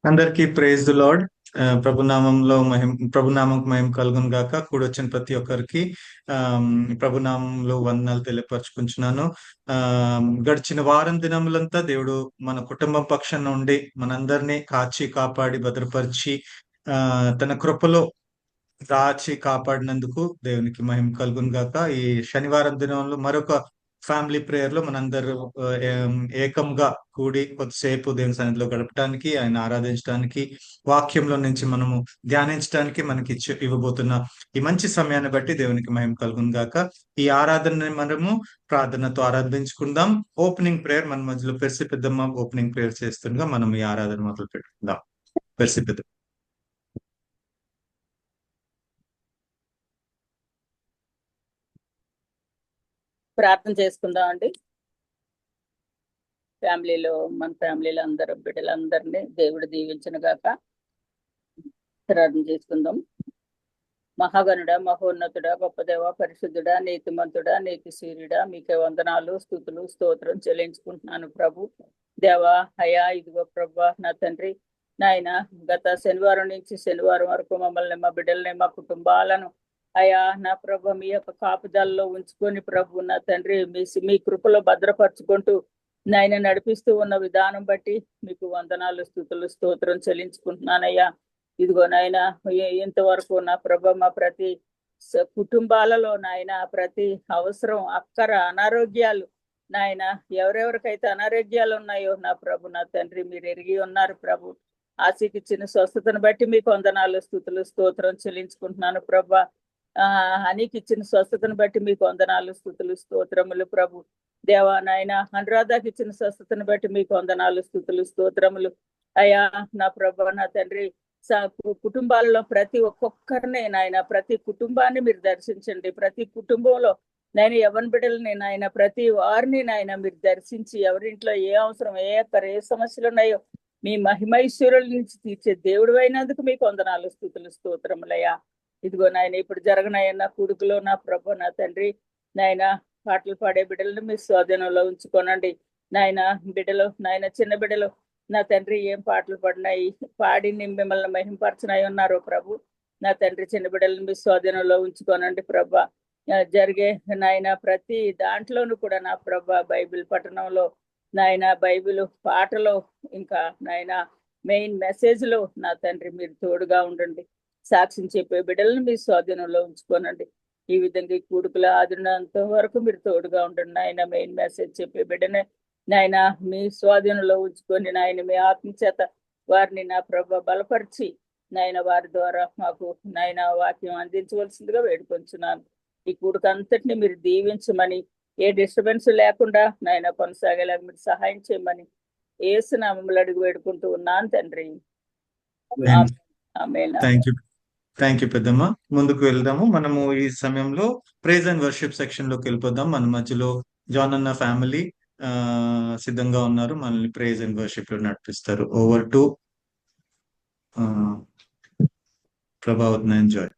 అందరికీ praise the lord. ప్రభునామంలో ప్రభునామంకు మహిమ కలుగును గాక. కూడొచ్చిన ప్రతి ఒక్కరికి ప్రభునామంలో వందనాలు తెలియపరచుకుంటున్నాను. గడిచిన వారం దినములంతా దేవుడు మన కుటుంబం పక్షాన నుండి మనందరినీ కాచి కాపాడి భద్రపరిచి తన కృపలో దాచి కాపాడినందుకు దేవునికి మహిమ కలుగును గాక. ఈ శనివారం దినంలో మరొక ఫ్యామిలీ ప్రేయర్ లో మనందరూ ఏకంగా కూడి కొద్దిసేపు దేవుని సన్నిధిలో గడపడానికి, ఆయన ఆరాధించడానికి, వాక్యంలో నుంచి మనము ధ్యానించడానికి మనకి ఇవ్వబోతున్న ఈ మంచి సమయాన్ని బట్టి దేవునికి మహిమ కలుగును గాక. ఈ ఆరాధనని మనము ప్రార్థనతో ఆరాధించుకుందాం. ఓపెనింగ్ ప్రేయర్ మన మధ్యలో పెర్సి పెద్దమ్మ ఓపెనింగ్ ప్రేయర్ చేస్తుండగా మనం ఈ ఆరాధన మొదలు పెట్టుకుందాం. పెర్సి పెద్ద ప్రార్థన చేసుకుందాం అండి. మన ఫ్యామిలీలో అందరూ బిడ్డలందరినీ దేవుడు దీవించను గాక. ప్రార్థన చేసుకుందాం. మహాగణుడ, మహోన్నతుడా, గొప్పదేవ, పరిశుద్ధుడా, నీతిమంతుడా, నీతిశీరుడా, మీకే వందనాలు, స్తుతులు, స్తోత్రం చెల్లించుకుంటున్నాను ప్రభు. దేవా, అయా, ఇదిగో ప్రభా, నా తండ్రి నాయన, గత శనివారం నుంచి శనివారం వరకు మమ్మల్ని, మా బిడ్డల్ని, మా కుటుంబాలను అయా నా ప్రభు మీ యొక్క కాపుదల్లో ఉంచుకొని ప్రభు నా తండ్రి మీ కృపలో భద్రపరుచుకుంటూ నాయన నడిపిస్తూ ఉన్న విధానం బట్టి మీకు వందనాలు, స్తుతులు, స్తోత్రం చెల్లించుకుంటున్నానయ్యా. ఇదిగో నాయన, ఇంతవరకు నా ప్రభు మా ప్రతి కుటుంబాలలో నాయన ప్రతి అవసరం, అక్కర, అనారోగ్యాలు నాయన ఎవరెవరికైతే అనారోగ్యాలు ఉన్నాయో నా ప్రభు నా తండ్రి మీరు ఎరిగి ఉన్నారు ప్రభు. ఆశకిచ్చిన స్వస్థతను బట్టి మీకు వందనాలు, స్తుతులు, స్తోత్రం చెల్లించుకుంటున్నాను ప్రభా. హనీకి ఇచ్చిన స్వస్థతను బట్టి మీకు వందనాలు, స్తుతులు, స్తోత్రములు ప్రభు. దేవా నాయన, అనురాధకి ఇచ్చిన స్వస్థతను బట్టి మీకు వందనాలు, స్తుతులు, స్తోత్రములు అయ్యా. నా ప్రభు నా తండ్రి కుటుంబాలలో ప్రతి ఒక్కొక్కరిని నాయన ప్రతి కుటుంబాన్ని మీరు దర్శించండి. ప్రతి కుటుంబంలో నాయన ఎవరి బిడ్డలని నాయన ప్రతి వారిని నాయన మీరు దర్శించి ఎవరింట్లో ఏ అవసరం, ఏ సమస్యలు ఉన్నాయో మీ మహిమైశ్వరుల నుంచి తీర్చే దేవుడు అయినందుకు మీకు వందనాలు, స్తుతులు, స్తోత్రములయ్యా. ఇదిగో నాయన ఇప్పుడు జరగనయ్యన్న కొడుకులో నా ప్రభు నా తండ్రి నాయన పాటలు పాడే బిడ్డలను మీ స్వాధీనంలో ఉంచుకోనండి. నాయన బిడ్డలు నాయన చిన్న బిడ్డలు నా తండ్రి ఏం పాటలు పాడినాయి, పాడి మిమ్మల్ని మహింపరచనై ఉన్నారు ప్రభు. నా తండ్రి చిన్న బిడ్డలను మీ స్వాధీనంలో ఉంచుకోనండి ప్రభా. జరిగే నాయన ప్రతి దాంట్లోనూ కూడా నా ప్రభా బైబిల్ పఠనంలో నాయన బైబిల్ పాటలో ఇంకా నాయన మెయిన్ మెసేజ్ లో నా తండ్రి మీరు తోడుగా ఉండండి. సాక్ష్యం చెప్పే బిడ్డలను మీ స్వాధీనంలో ఉంచుకోనండి. ఈ విధంగా ఈ కూడుకుల ఆదినంత వరకు మీరు తోడుగా ఉండండి నాయన. మెయిన్ మెసేజ్ చెప్పే బిడ్డనే నాయన మీ స్వాధీనంలో ఉంచుకొని నాయన మీ ఆత్మచేత వారిని నా ప్రభ బలపరిచి నాయన వారి ద్వారా మాకు నాయన వాక్యం అందించవలసిందిగా వేడుకొంచున్నాను. ఈ కూడుక అంతటిని మీరు దీవించమని, ఏ డిస్టర్బెన్స్ లేకుండా నాయన కొనసాగేలాగా మీరు సహాయం చేయమని యేసు నామములో అడిగి వేడుకుంటూ ఉన్నాను తండ్రి. థ్యాంక్ యూ పెద్దమ్మ. ముందుకు వెళ్దాము. మనము ఈ సమయంలో ప్రైజ్ అండ్ వర్షిప్ సెక్షన్ లోకి వెళ్ళిపోదాం. మన మధ్యలో జాన్ అన్న ఫ్యామిలీ సిద్ధంగా ఉన్నారు, మనల్ని ప్రైజ్ అండ్ వర్షిప్ లో నడిపిస్తారు. Over to Prabhavat enjoy.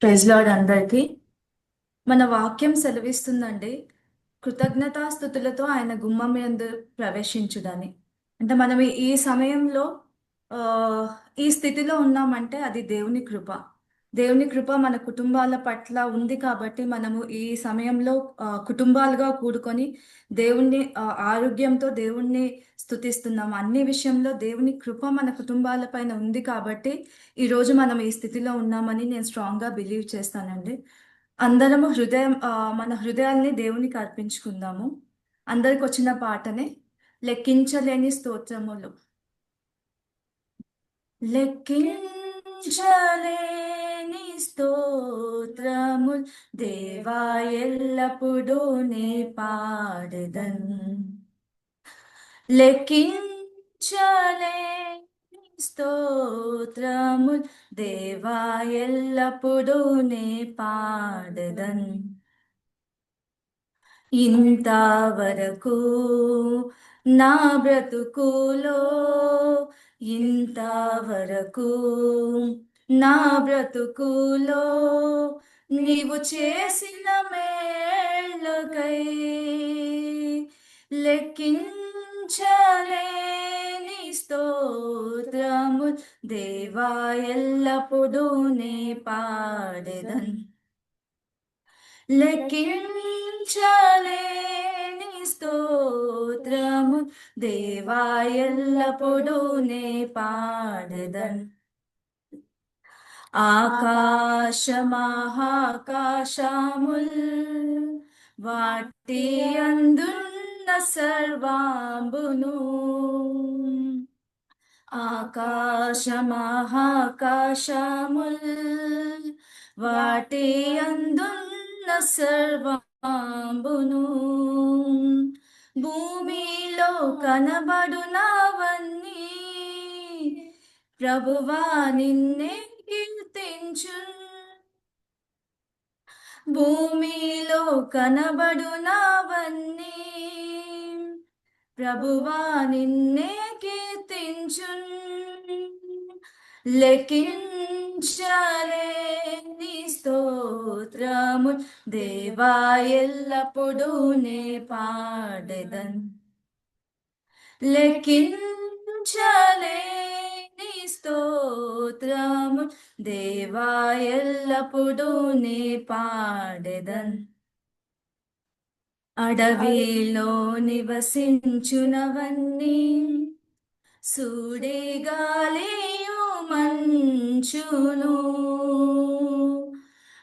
Praise Lord అందరికీ. మన వాక్యం సెలవిస్తుందండి, కృతజ్ఞతాస్థుతులతో ఆయన గుమ్మం యందు ప్రవేశించుదని. అంటే మనం ఈ సమయంలో ఈ స్థితిలో ఉన్నామంటే అది దేవుని కృప. దేవుని కృప మన కుటుంబాల పట్ల ఉంది కాబట్టి మనము ఈ సమయంలో కుటుంబాలుగా కూడుకొని దేవుణ్ణి ఆరోగ్యంతో దేవుణ్ణి స్తుతిస్తున్నాము. అన్ని విషయంలో దేవుని కృప మన కుటుంబాల పైన ఉంది కాబట్టి ఈరోజు మనం ఈ స్థితిలో ఉన్నామని నేను స్ట్రాంగ్గా బిలీవ్ చేస్తానండి. అందరము మన హృదయాల్ని దేవునికి అర్పించుకుందాము. అందరికి వచ్చిన పాటనే లెక్కించలేని స్తోత్రములు. లెక్కించలేని స్తోత్రముల్ దేవా ఎల్లప్పుడూ నే పాడెదన్. లెక్కించలేని స్తోత్రము దేవా ఎల్లప్పుడూ నే పాడెదన్. ఇంతవరకు నా బ్రతుకులో, ఇంతవరకు నా బ్రతుకులో నీవు చేసిన మేళ్ళకై లెక్కించలేని స్తోత్రము దేవా ఎల్లప్పుడూ నే పాడెదన్. లెక్కించలేని స్తోత్రము దేవా ఎల్లప్పుడూ నే పాడెదన్. ఆకాశ మహాకాశముల్ వాటి అందున్న సర్వాంబును, ఆకాశ మహాకాశముల్ వాటి అందున్న సర్వాంబును, భూమిలో కనబడునవన్నీ ప్రభువా నిన్నే కీర్తించున్. భూమిలో కనబడునవన్నీ ప్రభువా నిన్నే కీర్తించున్. లెక్కించలేని స్తోత్రము దేవా ఎల్లప్పుడూ నే పాడెదన్. లెక్కించలేని స్తోత్రము దేవా ఎల్లప్పుడూ నే పాడెదన్. అడవిలో నివసించునవన్నీ సుడిగాలియు మంచును,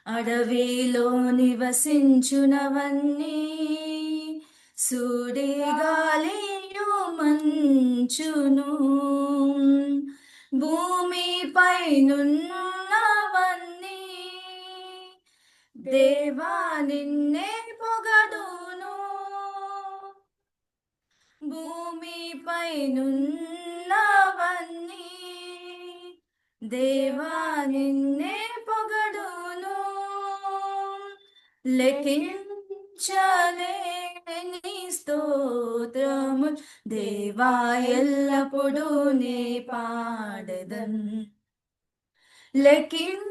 అడవిలో నివసించునవన్నీ సుడిగాలియు మంచును, భూమిపై నున్నవన్నీ దేవా నిన్నే పొగడును. భూమిపై నున్నవన్నీ దేవా నిన్నే పొగడును. లెక్కించలేని స్తోత్రము దేవా ఎల్లప్పుడూ నే పాడెదన్. లెక్కించలేని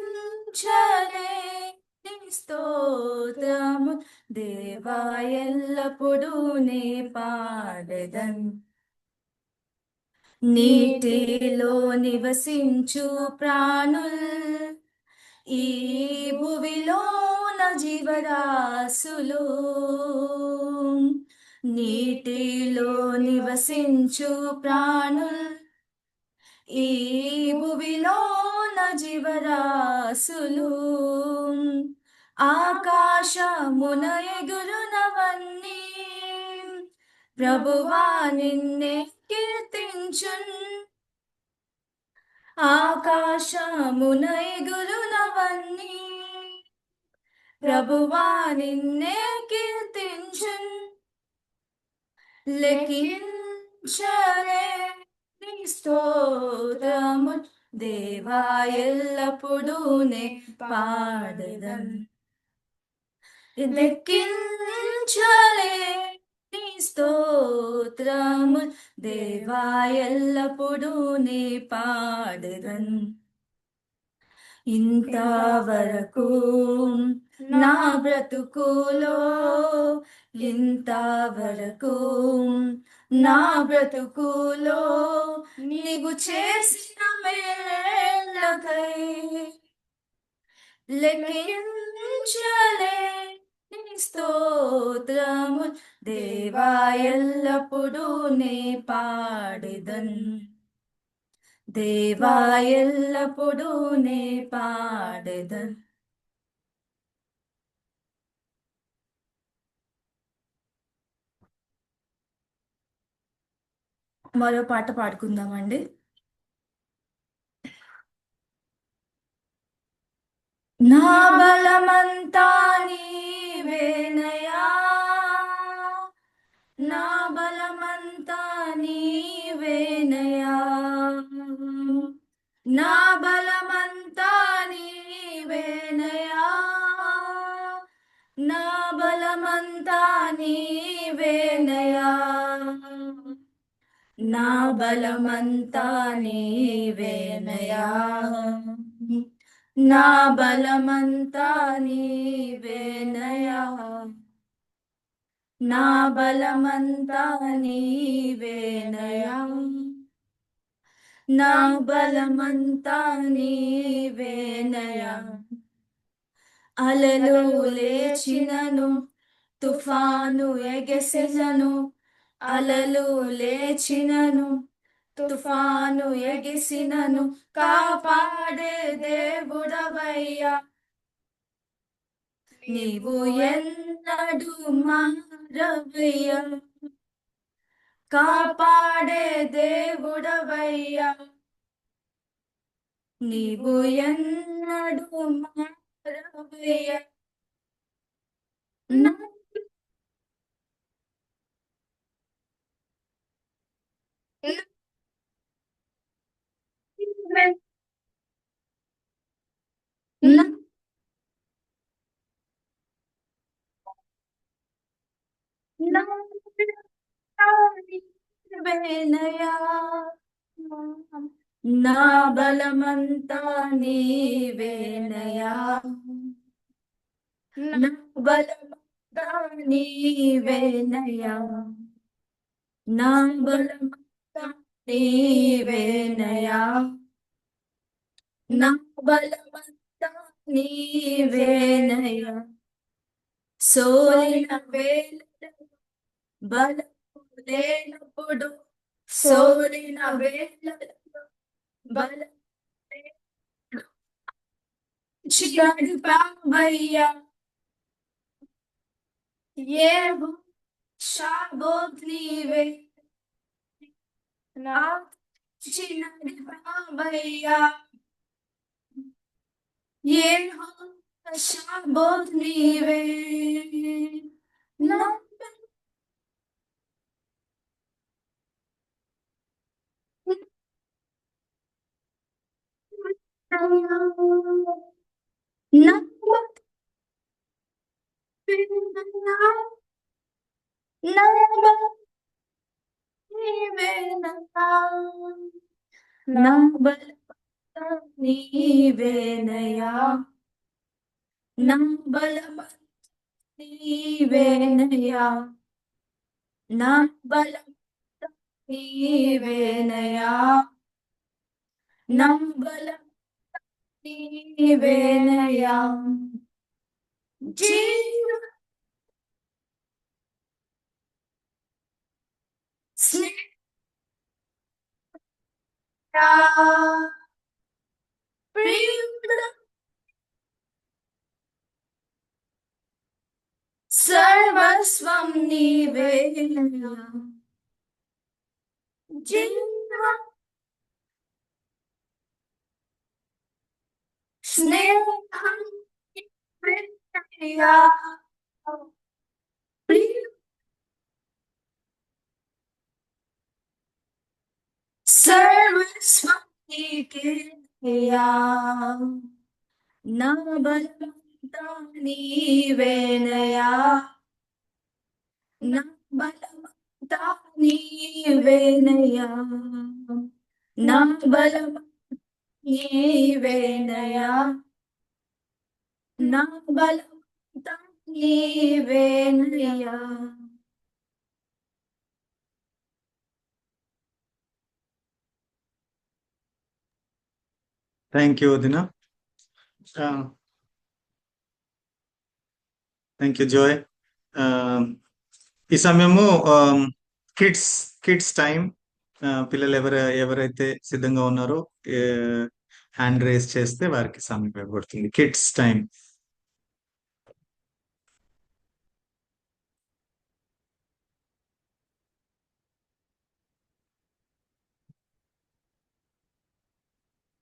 స్తోత్రము దేవా ఎల్లప్పుడూ నే పాడెదన్. నీటిలో నివసించు ప్రాణుల్ ఈ భువిలోన జీవరాశులు, నీటిలో నివసించు ప్రాణుల్ ఈ భువిలోన జీవరాశులు, ఆకాశమున ఎగురునవన్నీ ప్రభువా నిన్నే కీర్తించున్. ఆకాశమున ఎగురునవన్నీ ప్రభువా నిన్నే కీర్తించున్. లెక్కించలేని స్తోత్రము దేవా ఎల్లప్పుడూ నే పాడెదన్. లెక్కించలేని స్తోత్రము దేవా ఎల్లప్పుడూ నే పాడెదన్. ఇంతవరకు నా బ్రతుకులో, ఇంతవరకు నా బ్రతుకులో నీవు చేసిన మేళ్ళకై లెక్కించలేని స్తోత్రము దేవా ఎల్లప్పుడూ నే పాడెదన్. దేవా ఎల్లప్పుడూ నే పాడెదన్. మరో పాట పాడుకుందామండి. నా బలమంతా నీవేనయా, నా బలమంతా నీవేనయా, నా బలమంతా నీవేనయా, నా బలమంతా నీవేనయా, నా బలమంతా నీవేనయా, నా బలమంతా నీవేనయా, నా బలమంతా నీవేనయా. అలలు లేచినను, తుఫాను ఎగసినను, అలలు లేచినను, తుఫాను ఎగిసినను, కాపాడే దేవుడవయ్యా, నీవు ఎన్నడూ మారవయ్యా, కాపాడే దేవుడవయ్యా, నీవు ఎన్నడూ మారవయ్యా. నా నా నా నీవేనయా, నా బలమంతా నీవేనయా, నా బలమంతా నీవేనయా, నా బలమంతా నీవేనయా, నా బలమంతా నీవేనయా. సోలిన వేళ బలము లేనప్పుడు, సోలిన వేళ బలము నడిపావయ్యా, యెహోవా షాబాత్ నీవే, నడిపావయ్యా, యెహోవా షాబాత్ నీవే, నా నా నా నీవేనయా, నా బలమంతా నీవేనయా, నా బలమంతా నీవేనయా, నా బలమంతా నీవేనయా, నా బలమంతా నీవేనయా. జీవ స్నేహ ప్రియుడా, సర్వస్వం నీవేనయా, జీవ స్నేహం నీవేనయా, ప్రియ సర్వస్వం నీకేనయా, నా బలమంతా నీవేనయా, నా బలమంతా నీవేనయా, నా బలమంతా నీవేనయా, నా బలమంతా నీవేనయా. థ్యాంక్ యూ వదిన. Thank you Joy. ఈ సమయము కిడ్స్ కిడ్స్ టైం. పిల్లలు ఎవరైతే సిద్ధంగా ఉన్నారో హ్యాండ్ రేస్ చేస్తే వారికి సమయం ఇవ్వబడుతుంది. Kids time.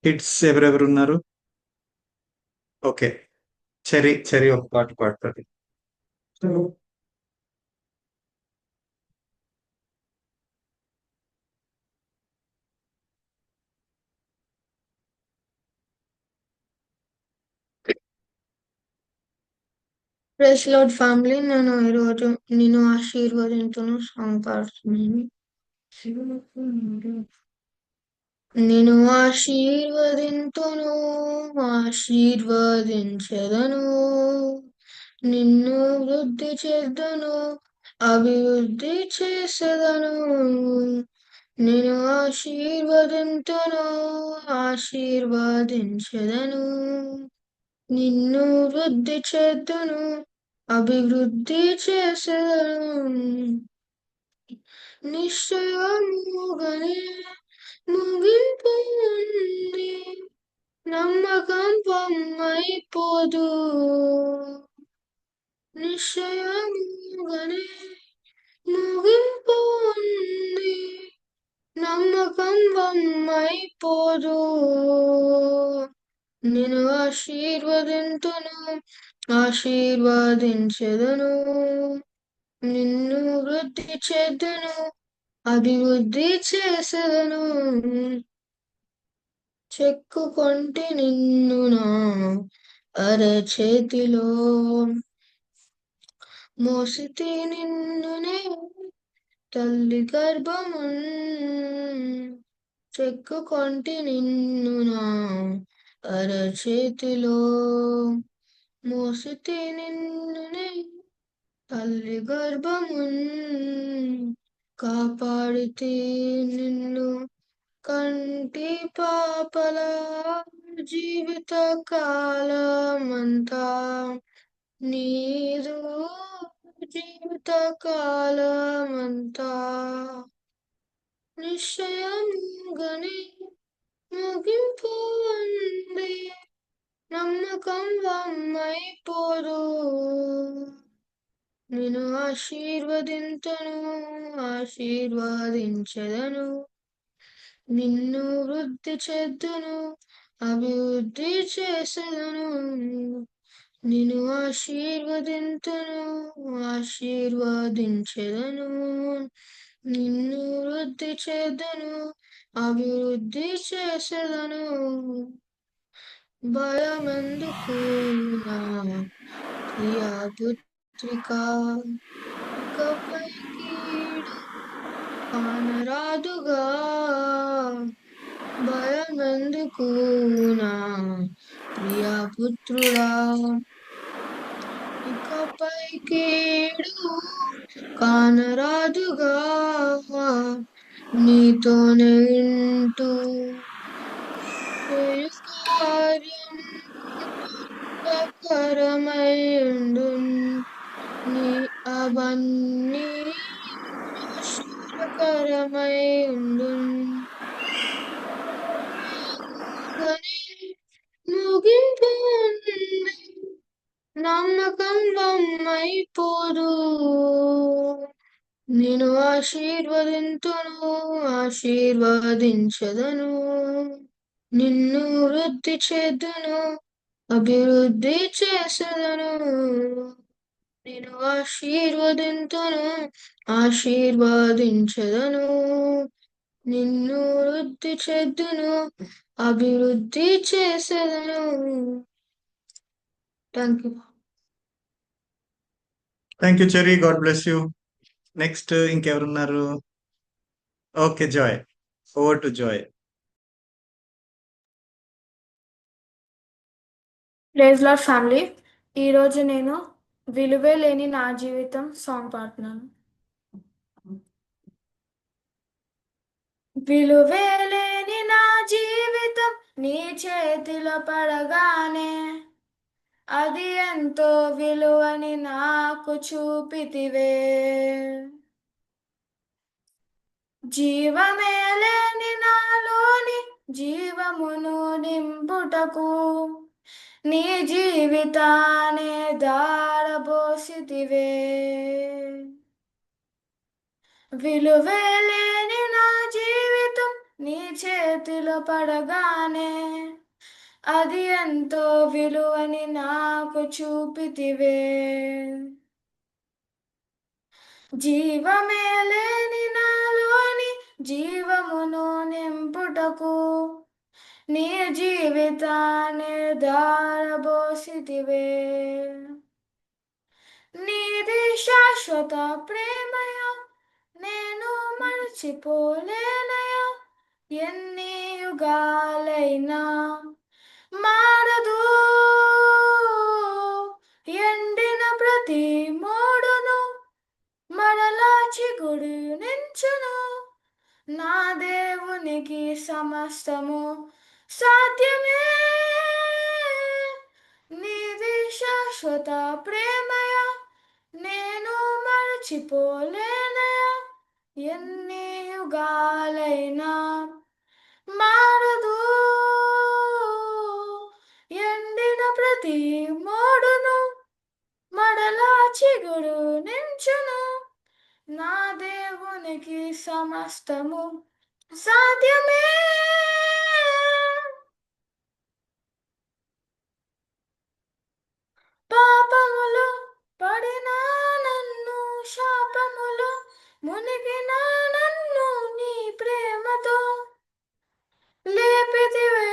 కిడ్స్ ఎవరెవరు ఉన్నారు? ఓకే, చెరి చెరి ఒక పాట పాడుతుంది. ప్రెస్ లార్డ్ ఫ్యామిలీ, నేను ఈరోజు నేను ఆశీర్వదించును సాంగ్ పాడుతున్నాను. నేను ఆశీర్వదింతును, ఆశీర్వదించెదను, నిన్ను వృద్ధి చేద్దును, అభివృద్ధి చేసేదను. నేను ఆశీర్వదింతును, ఆశీర్వదించెదను, నిన్ను వృద్ధి చేద్దును, అభివృద్ధి చేసేదను. నిశ్చయముగానే ముగింపు ఉంది, నమ్మకం వమ్మైపోదు. నిశ్చయముగానే ముగింపు ఉంది, నమ్మకం వమ్మైపోదు. నేను ఆశీర్వదింతును, ఆశీర్వదించెదను, నిన్ను వృద్ధి చేద్దును, అభివృద్ధి చేసేదను. చెక్కుకొంటి నిన్ను నా అరచేతిలో, మోసితి నిన్నునే తల్లి గర్భమున్. చెక్కుకొంటి నిన్ను నా అరచేతిలో, మోసితి నిన్నునే తల్లి గర్భమున్. కాపాడితే నిన్ను కంటి పాపలా జీవిత కాలమంతా, నీదు జీవిత కాలమంతా. నిశ్చయముగానే ముగింపు ఉంది, నమ్మకం వమ్మైపోదు. నేను ఆశీర్వదింతును, ఆశీర్వదించెదను, నిన్ను వృద్ధి చేద్దును, అభివృద్ధి చేసేదను. నిన్ను ఆశీర్వదింతును, ఆశీర్వదించెదను, నిన్ను వృద్ధి చేద్దును, అభివృద్ధి చేసేదను. భయమెందుకు నా ప్రియ పుత్రిక, ఇకపై కీడు కానరాదుగా. భయమెందుకు నా ప్రియ పుత్రుడా, ఇకపై కీడు కానరాదుగా. నీతోనే ఉంటూ చేయు కార్యం ఉపకరమై ఉండున్, నీ అవన్నీ ఆశ్చర్యకరమై ఉండున్. ముగింపు ఉంది, నమ్మకం వమ్మైపోదు. నేను ఆశీర్వదింతును, ఆశీర్వదించెదను, నిన్ను వృద్ధి చేద్దును, అభివృద్ధి చేసేదను. నేను ఆశీర్వదింతును, ఆశీర్వదించెదను, నిన్ను వృద్ధి చేద్దును, అభివృద్ధి చేసేదను. Thank you. Thank you Cherry, God bless you. Next ఇంకెవరున్నారు? Okay, Joy, over to Joy. Praise lord family, ఈరోజు నేను విలువే లేని నా జీవితం సాంగ్ పాడుతున్నాను. విలువే లేని నా జీవితం నీ చేతిలో పడగానే, అది ఎంతో విలువని నాకు చూపితివే. జీవమే లేని నాలోని జీవమును నింపుటకు, నీ జీవితానే దారబోసితివే. విలువే లేని నా జీవితం నీ చేతిలో పడగానే, అది ఎంతో విలువని నాకు చూపితివే. జీవమే లేని నాలోని జీవమును నింపుటకు, నీ జీవితాన్ని దారబోసితివే. నీది శాశ్వత ప్రేమయ నేను మరచిపోలేనయ ఎన్ని యుగాలైనా మారదు ఎండిన ప్రతి మోడును మరలా చిగురు నించును నా దేవునికి సమస్తము సాధ్యమే నీది శాశ్వత ప్రేమయ నేను మరచిపోలేనయ ఎన్ని యుగాలైనా మారదు ఎండిన ప్రతి మోడును మరలా చిగురు నించును నా దేవునికి సమస్తము సాధ్యమే పాపములో పడిన నన్ను శాపములో మునిగిన నన్ను నీ ప్రేమతో లేపితివే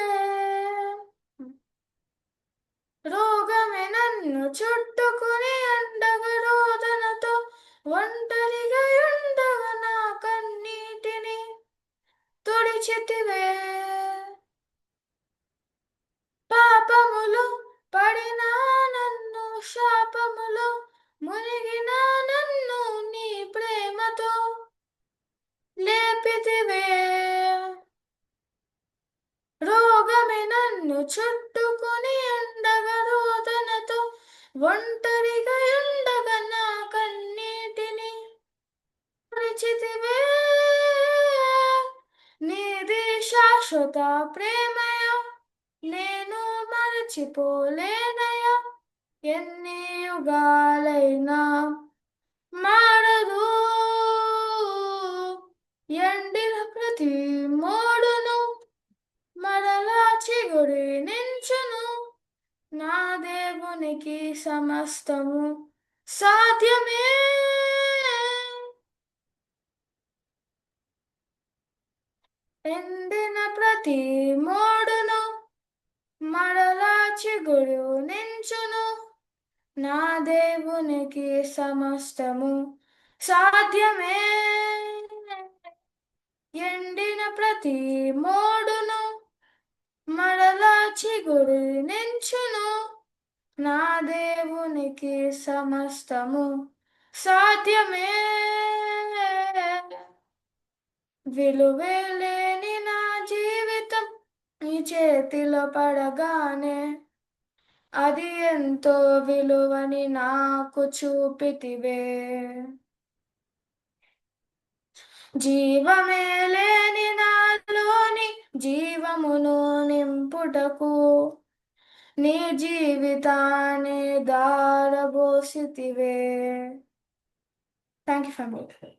రోగమే నన్ను చుట్టుకుని అండగా రోదనతో ఒంటరిగా ఉండగా నా కన్నీటిని తుడిచితివే పాపములో పడిన నన్ను శాపములో మునిగిన నన్ను నీ ప్రేమతో లేపితివే రోగమే నన్ను చుట్టుకుని ఉండగా రోదనతో ఒంటరిగా ఉండగా నా కన్నీటిని తుడిచితివే నీది శాశ్వత ప్రేమయ నేను మరచిపోలేనయ ఎన్ని యుగాలైనా మారదు ఎండిన ప్రతి మోడును మరలా చిగురి నించును నా దేవునికి సమస్తము సాధ్యమే ఎండిన ప్రతి మోడును మరలా చిగురు నించును నా దేవునికి సమస్తము సాధ్యమే ఎండిన ప్రతి మోడును మరలా చిగురు నించును నా దేవునికి సమస్తము సాధ్యమే విలువే లేని నా జీవితం నీ చేతిలో పడగానే అది ఎంతో విలువని నాకు చూపితివే జీవమే లేని నాలోని జీవమును నింపుటకు నీ జీవితాన్ని దారబోసితివే thank you for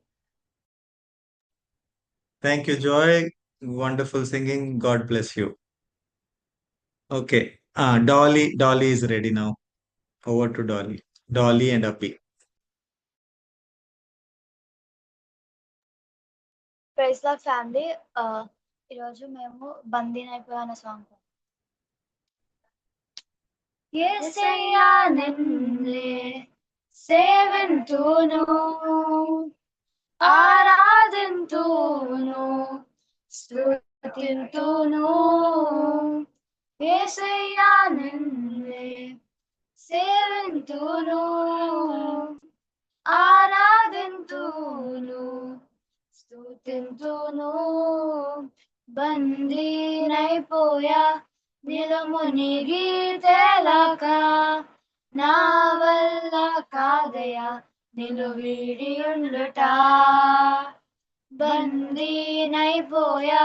Thank you, Joy. Wonderful singing. God bless you. Okay. Dolly is ready now. Over to Dolly. Dolly and Appy. Praise lord family. ఈరోజు మేము బందీనైపోయాన సాంగ్ యేసయ్యా నిన్నే సేవింతును ఆరాధింతును స్తుతింతును యేసయ్యా నిన్నే సేవింతును ఆరాధింతును స్తుతింతును బందీనైపోయా నిలమునిగి తేలక నా వల్ల కాదయా నిన్ను వీడి ఉండుట బందీనైపోయా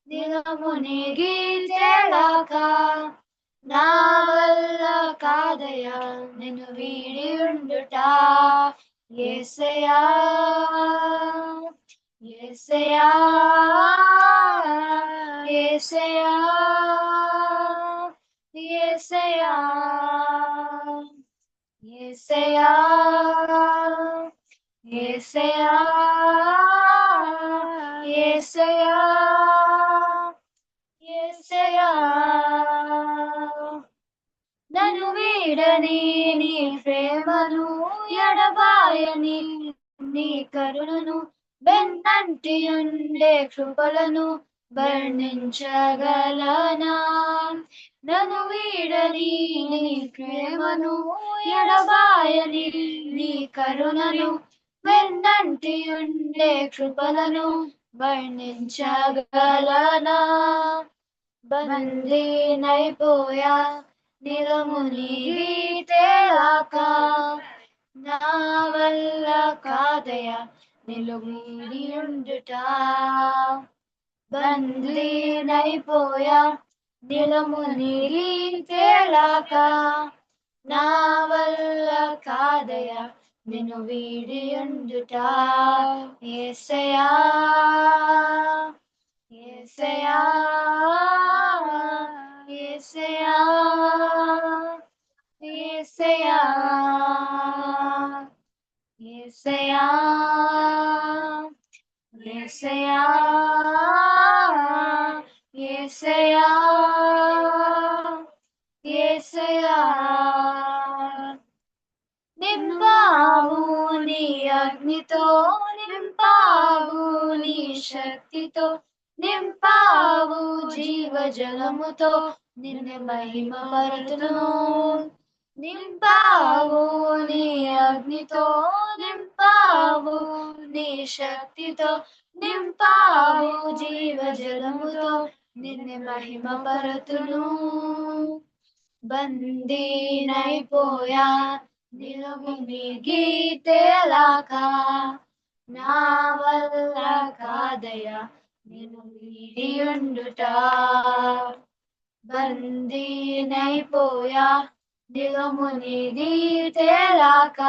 నిలమునిగి తేలక నా వల్ల కాదయా నిన్ను వీడి ఉండుట యేసయ్యా యేసయ్యా యేసయ్యా యేసయ్యా యేసయ్యా యేసయ్యా యేసయ్యా యేసయ్యా నన్ను వీడని నీ ప్రేమను ఎడబాయని నీ కరుణను వెన్నంటి ఉండే కృపలను వర్ణించగలనా నన్ను వీడని నీ ప్రేమను ఎడబాయని నీ కరుణను వెన్నంటి ఉండే కృపలను వర్ణించగలనా బందీనైపోయా నిలమునిగి తేలాక నా వల్ల కాదయా నిలుముని ఉండుట బందీనైపోయా నిలమునిగి తేలాక నా వల్ల కాదయా నిన్ను వీడి ఉండుట యేసయ్యా యేసయ్యా యేసయ్యా యేసయ్యా యేసయ్యా యేసయ్యా యేసయ్యా యేసయ్యా నింపావు నీ అగ్నితో నింపావు నీ శక్తితో నింపావు జీవజలముతో నిన్ను మహిమపరతును నింపావు నీ అగ్నితో నింపావు నీ శక్తితో నింపావు జీవజలముతో నిన్ను మహిమపరతును బందీనైపోయా నిలుమునిగి తేలాక నా వల్ల కాదయా నిన్ను వీడి ఉండుట బందీనైపోయా నిలుమునిగి తేలాక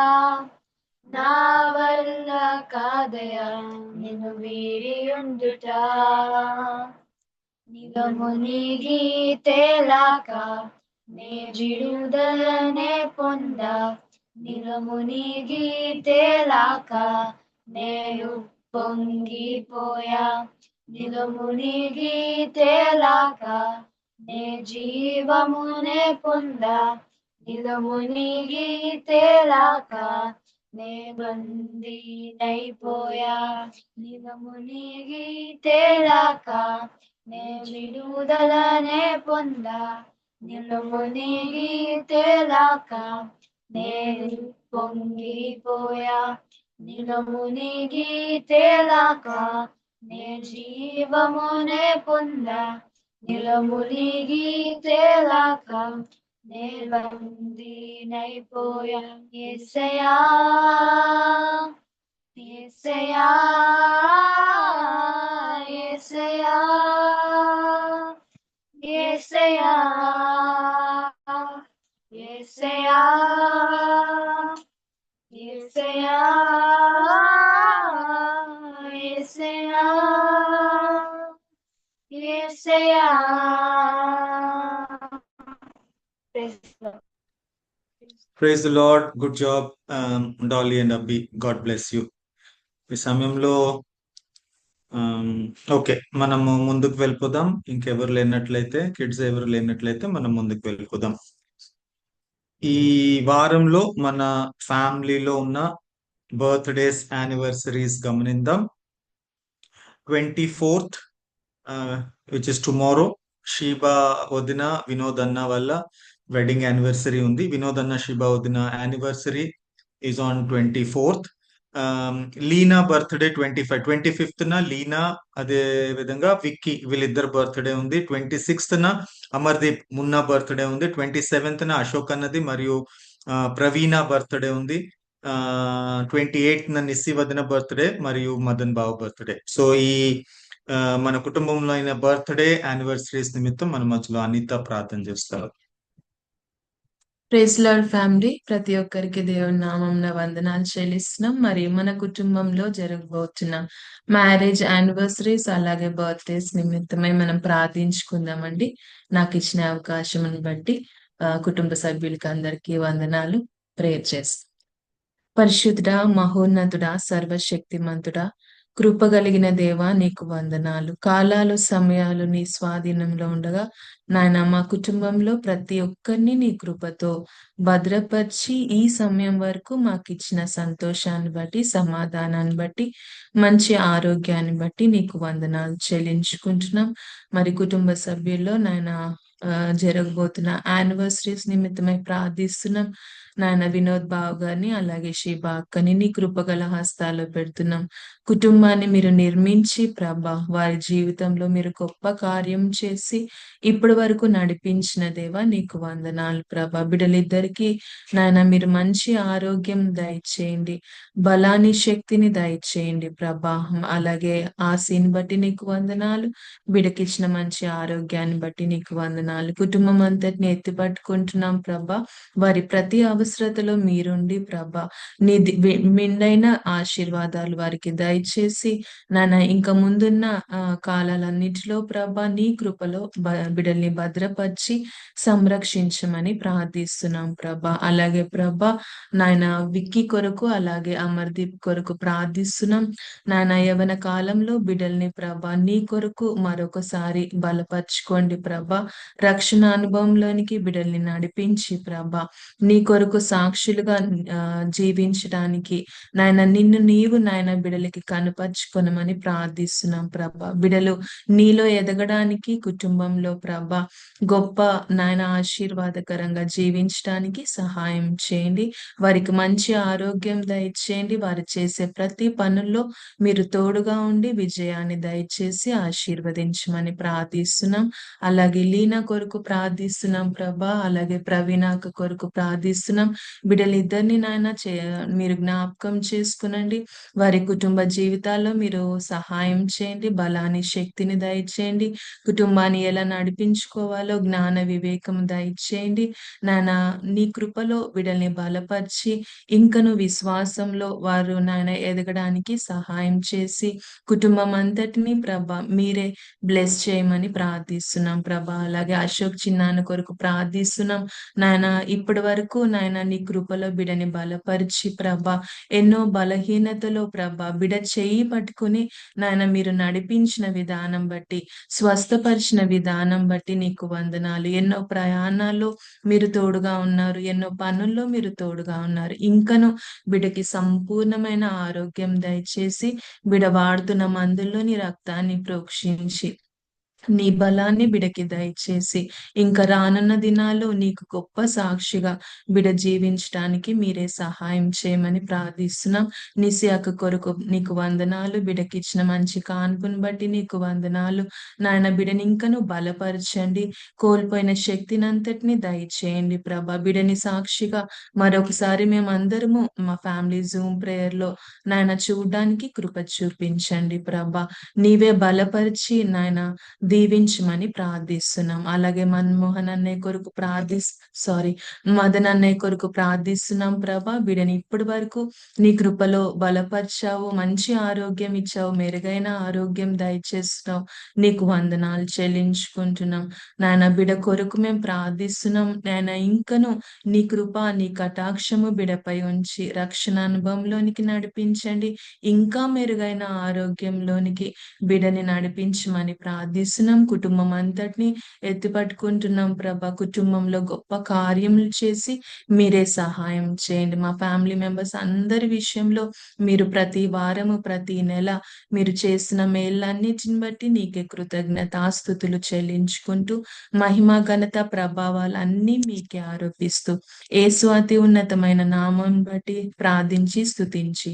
నా వల్ల కాదయా నిన్ను వీడి ఉండుట నిలుమునిగి తేలాక నే విడుదలనే పొందా నిలుమునిగి తేలాక నేను పొంగిపోయా నిలుమునిగి తేలాక నే జీవమునే పొందా నిలుమునిగి తేలాక నే బందీనైపోయా నిలుమునిగి తేలాక నే విడుదలనే పొందా నిలుమునిగి తేలాక నేను పొంగిపోయా నిలుమునిగి తేలాక నే జీవమునే పొందా నిలుమునిగి తేలాక నే బందీనైపోయా Yesayya Yesayya Yesayya Yesayya Yesayya Yesayya Yesayya Yesayya praise the Lord. Good job Dolly and Abbi. God bless you. ఈ సమయంలో ఓకే, మనము ముందుకు వెళ్ళిపోదాం. ఇంకెవరు లేనట్లయితే, కిడ్స్ ఎవరు లేనట్లయితే మనం ముందుకు వెళ్ళిపోదాం. ఈ వారంలో మన ఫ్యామిలీలో ఉన్న బర్త్డేస్, యానివర్సరీస్ గమనిద్దాం. 24th which is tomorrow, Sheba వదిన వినోద్ అన్న వల్ల వెడ్డింగ్ యానివర్సరీ ఉంది. వినోద్ అన్న షీబా వదిన anniversary is on 24th. Leena birthday 25th న లీనా, అదే విధంగా విక్కీ, వీళ్ళిద్దరు బర్త్డే ఉంది. 26th న అమర్దీప్ మున్నా బర్త్డే ఉంది. 27th న అశోక్ అన్నది మరియు ప్రవీణ బర్త్డే ఉంది. 28th న నిస్సి వదిన బర్త్డే మరియు మదన్ బాబు బర్త్డే. సో ఈ మన కుటుంబంలో అయిన బర్త్డే యానివర్సరీస్ నిమిత్తం మన మధ్యలో అనిత ప్రార్థన చేస్తారు. ప్రైజ్ లార్డ్ ఫ్యామిలీ, ప్రతి ఒక్కరికి దేవుని నామంలో వందనాలు చెల్లిస్తున్నాం. మరి మన కుటుంబంలో జరగబోతున్న మ్యారేజ్ యానివర్సరీస్ అలాగే బర్త్డేస్ నిమిత్తమై మనం ప్రార్థించుకుందామండి. నాకు ఇచ్చిన అవకాశం బట్టి కుటుంబ సభ్యులకి అందరికీ వందనాలు. ప్రేయర్ చేస్తాం. పరిశుద్ధుడా, మహోన్నతుడా, సర్వశక్తిమంతుడా, కృపగలిగిన దేవా నీకు వందనాలు. కాలాలు సమయాలు నీ స్వాధీనంలో ఉండగా నాయన మా కుటుంబంలో ప్రతి ఒక్కరిని నీ కృపతో భద్రపరిచి ఈ సమయం వరకు మాకు ఇచ్చిన సంతోషాన్ని బట్టి, సమాధానాన్ని బట్టి, మంచి ఆరోగ్యాన్ని బట్టి నీకు వందనాలు చెల్లించుకుంటున్నాం. మరి కుటుంబ సభ్యుల్లో నాయన జరగబోతున్న యానివర్సరీస్ నిమిత్తమై ప్రార్థిస్తున్నాం. నాయన వినోద్ బాబు గారిని అలాగే షీబా అక్కని నీ కృపగల హస్తాల్లో పెడుతున్నాం. కుటుంబాన్ని మీరు నిర్మించి ప్రభా వారి జీవితంలో మీరు గొప్ప కార్యం చేసి ఇప్పటి వరకు నడిపించిన దేవా నీకు వందనాలు ప్రభా. బిడ్డలిద్దరికీ నాయన మీరు మంచి ఆరోగ్యం దయచేయండి, బలాన్ని శక్తిని దయచేయండి ప్రభా. అలాగే ఆశీని బట్టి నీకు వందనాలు, బిడ్డకిచ్చిన మంచి ఆరోగ్యాన్ని బట్టి నీకు వందనాలు. కుటుంబం అంతటిని ఎత్తి పట్టుకుంటున్నాం ప్రభా. వారి ప్రతి అవసరతలో మీరుండి ప్రభా నీ మెండైన ఆశీర్వాదాలు వారికి దయచేసి నాన్న ఇంకా ముందున్న కాలాలన్నిటిలో ప్రభా నీ కృపలో బిడ్డల్ని భద్రపరిచి సంరక్షించమని ప్రార్థిస్తున్నాం ప్రభా. అలాగే ప్రభా నాయన విక్కీ కొరకు అలాగే అమర్దీప్ కొరకు ప్రార్థిస్తున్నాం. నాయన యవన కాలంలో బిడ్డల్ని ప్రభా నీ కొరకు మరొకసారి బలపరచుకోండి ప్రభా. రక్షణ అనుభవంలోనికి బిడ్డల్ని నడిపించి ప్రభా నీ కొరకు సాక్షులుగా జీవించడానికి నాయన నిన్ను నీవు నాయన బిడ్డలకి కనపరుచుకొనమని ప్రార్థిస్తున్నాం ప్రభా. బిడ్డలు నీలో ఎదగడానికి కుటుంబంలో ప్రభా గొప్ప నాయన ఆశీర్వాదకరంగా జీవించడానికి సహాయం చేయండి. వారికి మంచి ఆరోగ్యం దయచేయండి. వారు చేసే ప్రతి పనుల్లో మీరు తోడుగా ఉండి విజయాన్ని దయచేసి ఆశీర్వదించమని ప్రార్థిస్తున్నాం. అలాగే లీనా కొరకు ప్రార్థిస్తున్నాం ప్రభా. అలాగే ప్రవీణాక కొరకు ప్రార్థిస్తున్నాం. బిడ్డలిద్దరిని నాయన మీరు జ్ఞాపకం చేసుకునండి. వారి కుటుంబ జీవితాల్లో మీరు సహాయం చేయండి, బలాన్ని శక్తిని దయచేయండి. కుటుంబాన్ని ఎలా నడిపించుకోవాలో జ్ఞాన వివేకం దయచేయండి. నాయన నీ కృపలో బిడ్డల్ని బలపరిచి ఇంకను విశ్వాసంలో వారు నాయన ఎదగడానికి సహాయం చేసి కుటుంబం అంతటినీ ప్రభా మీరే బ్లెస్ చేయమని ప్రార్థిస్తున్నాం ప్రభా. అలాగే అశోక్ చిన్నాన్న కొరకు ప్రార్థిస్తున్నాం నాయన. ఇప్పటి వరకు నాయన నీ కృపలో బిడని బలపరిచి ప్రభా ఎన్నో బలహీనతలో ప్రభా బిడ చేయి పట్టుకుని నాయన మీరు నడిపించిన విధానం బట్టి, స్వస్థపరిచిన విధానం బట్టి నీకు వందనాలు. ఎన్నో ప్రయాణాల్లో మీరు తోడుగా ఉన్నారు, ఎన్నో పనుల్లో మీరు తోడుగా ఉన్నారు. ఇంకను బిడకి సంపూర్ణమైన ఆరోగ్యం దయచేసి బిడ వాడుతున్న మందుల్లో నీ రక్తాన్ని ప్రోక్షించి నీ బలాన్ని బిడకి దయచేసి ఇంకా రానున్న దినాల్లో నీకు గొప్ప సాక్షిగా బిడ జీవించడానికి మీరే సహాయం చేయమని ప్రార్థిస్తున్నాం. నిసియాక కొరకు నీకు వందనాలు. బిడకిచ్చిన మంచి కాన్పుని బట్టి నీకు వందనాలు నాయన. బిడని ఇంకను బలపరచండి, కోల్పోయిన శక్తిని అంతటిని దయచేయండి ప్రభా. బిడని సాక్షిగా మరొకసారి మేమందరము మా ఫ్యామిలీ జూమ్ ప్రేయర్ లో నాయన చూడడానికి కృప చూపించండి ప్రభా. నీవే బలపరిచి నాయన దీవించమని ప్రార్థిస్తున్నాం. అలాగే మన్మోహన్ అన్నయ్య కొరకు మదన్ అన్నయ్య కొరకు ప్రార్థిస్తున్నాం ప్రభా. బిడని ఇప్పటి వరకు నీ కృపలో బలపరిచావు, మంచి ఆరోగ్యం ఇచ్చావు, మెరుగైన ఆరోగ్యం దయచేస్తున్నావు. నీకు వందనాలు చెల్లించుకుంటున్నాం నాయన. బిడ కొరకు మేము ప్రార్థిస్తున్నాం నాయన. ఇంకను నీ కృప నీ కటాక్షము బిడపై ఉంచి రక్షణ అనుభవంలోనికి నడిపించండి. ఇంకా మెరుగైన ఆరోగ్యంలోనికి బిడని నడిపించమని ప్రార్థిస్తున్నాం. కుటుంబం అంతటిని ఎత్తి పట్టుకుంటున్నాం ప్రభా. కుటుంబంలో గొప్ప కార్యములు చేసి మీరే సహాయం చేయండి. మా ఫ్యామిలీ మెంబర్స్ అందరి విషయంలో మీరు ప్రతి వారము ప్రతి నెల మీరు చేసిన మేళ్ళన్నిటిని బట్టి నీకే కృతజ్ఞతాస్తుతులు చెల్లించుకుంటూ మహిమ ఘనత ప్రభావాలన్నీ మీకే ఆరోపిస్తూ యేసు అతి ఉన్నతమైన నామం బట్టి ప్రార్థించి స్తుతించి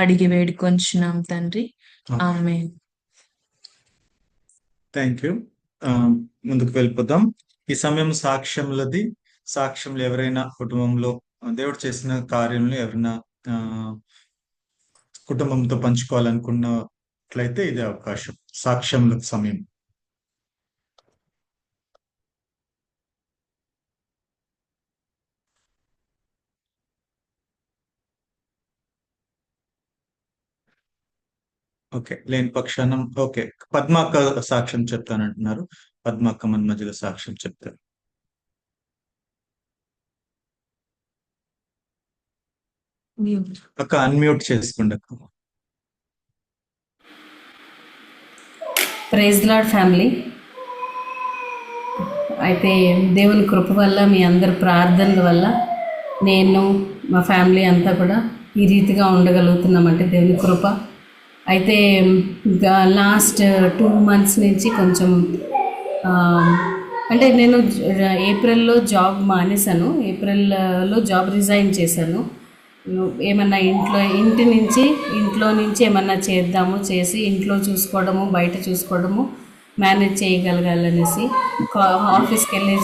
అడిగి వేడుకొంచున్నాం తండ్రి. ఆమేన్. Thank you. ముందుకు వెళ్ళిపోదాం. ఈ సమయం సాక్ష్యములది. సాక్ష్యములు ఎవరైనా కుటుంబంలో దేవుడు చేసిన కార్యములు ఎవరైనా కుటుంబంతో పంచుకోవాలనుకున్నట్లయితే ఇదే అవకాశం, సాక్ష్యములకు సమయం. ఓకే, లేని పక్షాన ఓకే, పద్మాక్క సాక్ష్యం చెప్తానంటున్నారు. పద్మాక్క మన మధ్యలో సాక్ష్యం చెప్తారు. అక్క అన్మ్యూట్ చేసుకోండి అక్క. Praise lord family. అయితే దేవుని కృప వల్ల, మీ అందరి ప్రార్థనల వల్ల నేను, మా ఫ్యామిలీ అంతా కూడా ఈ రీతిగా ఉండగలుగుతున్నామంటే దేవుని కృప. అయితే లాస్ట్ 2 months నుంచి కొంచెం అంటే నేను ఏప్రిల్లో జాబ్ మానేశాను. ఏప్రిల్లో జాబ్ రిజైన్ చేశాను. ఏమన్నా ఇంట్లో నుంచి ఏమన్నా చేసి ఇంట్లో చూసుకోవడము, బయట చూసుకోవడము మేనేజ్ చేయగలగాలనేసి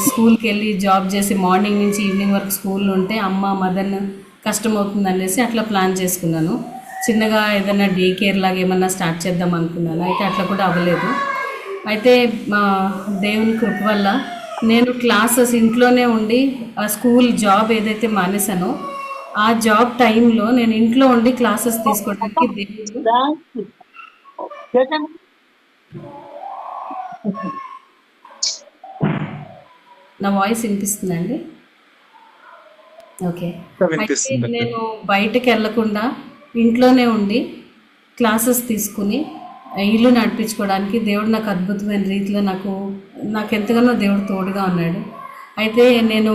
స్కూల్కి వెళ్ళి జాబ్ చేసి మార్నింగ్ నుంచి ఈవినింగ్ వరకు స్కూల్ ఉంటే మదర్ని కష్టం అవుతుంది అనేసి అట్లా ప్లాన్ చేసుకున్నాను. చిన్నగా ఏదైనా డే కేర్ లాగా ఏమన్నా స్టార్ట్ చేద్దాం అనుకున్నాను. అయితే అట్లా కూడా అవ్వలేదు. అయితే దేవుని కృప వల్ల నేను క్లాసెస్ ఇంట్లోనే ఉండి ఆ స్కూల్ జాబ్ ఏదైతే మానేశానో ఆ జాబ్ టైంలో నేను ఇంట్లో ఉండి క్లాసెస్ తీసుకోవడానికి దేవుడు నా వాయిస్ వినిపిస్తుందండి? ఓకే. అయితే నేను బయటకు వెళ్ళకుండా ఇంట్లోనే ఉండి క్లాసెస్ తీసుకుని ఇల్లు నడిపించుకోవడానికి దేవుడు నాకు అద్భుతమైన రీతిలో నాకు ఎంతగానో దేవుడు తోడుగా ఉన్నాడు. అయితే నేను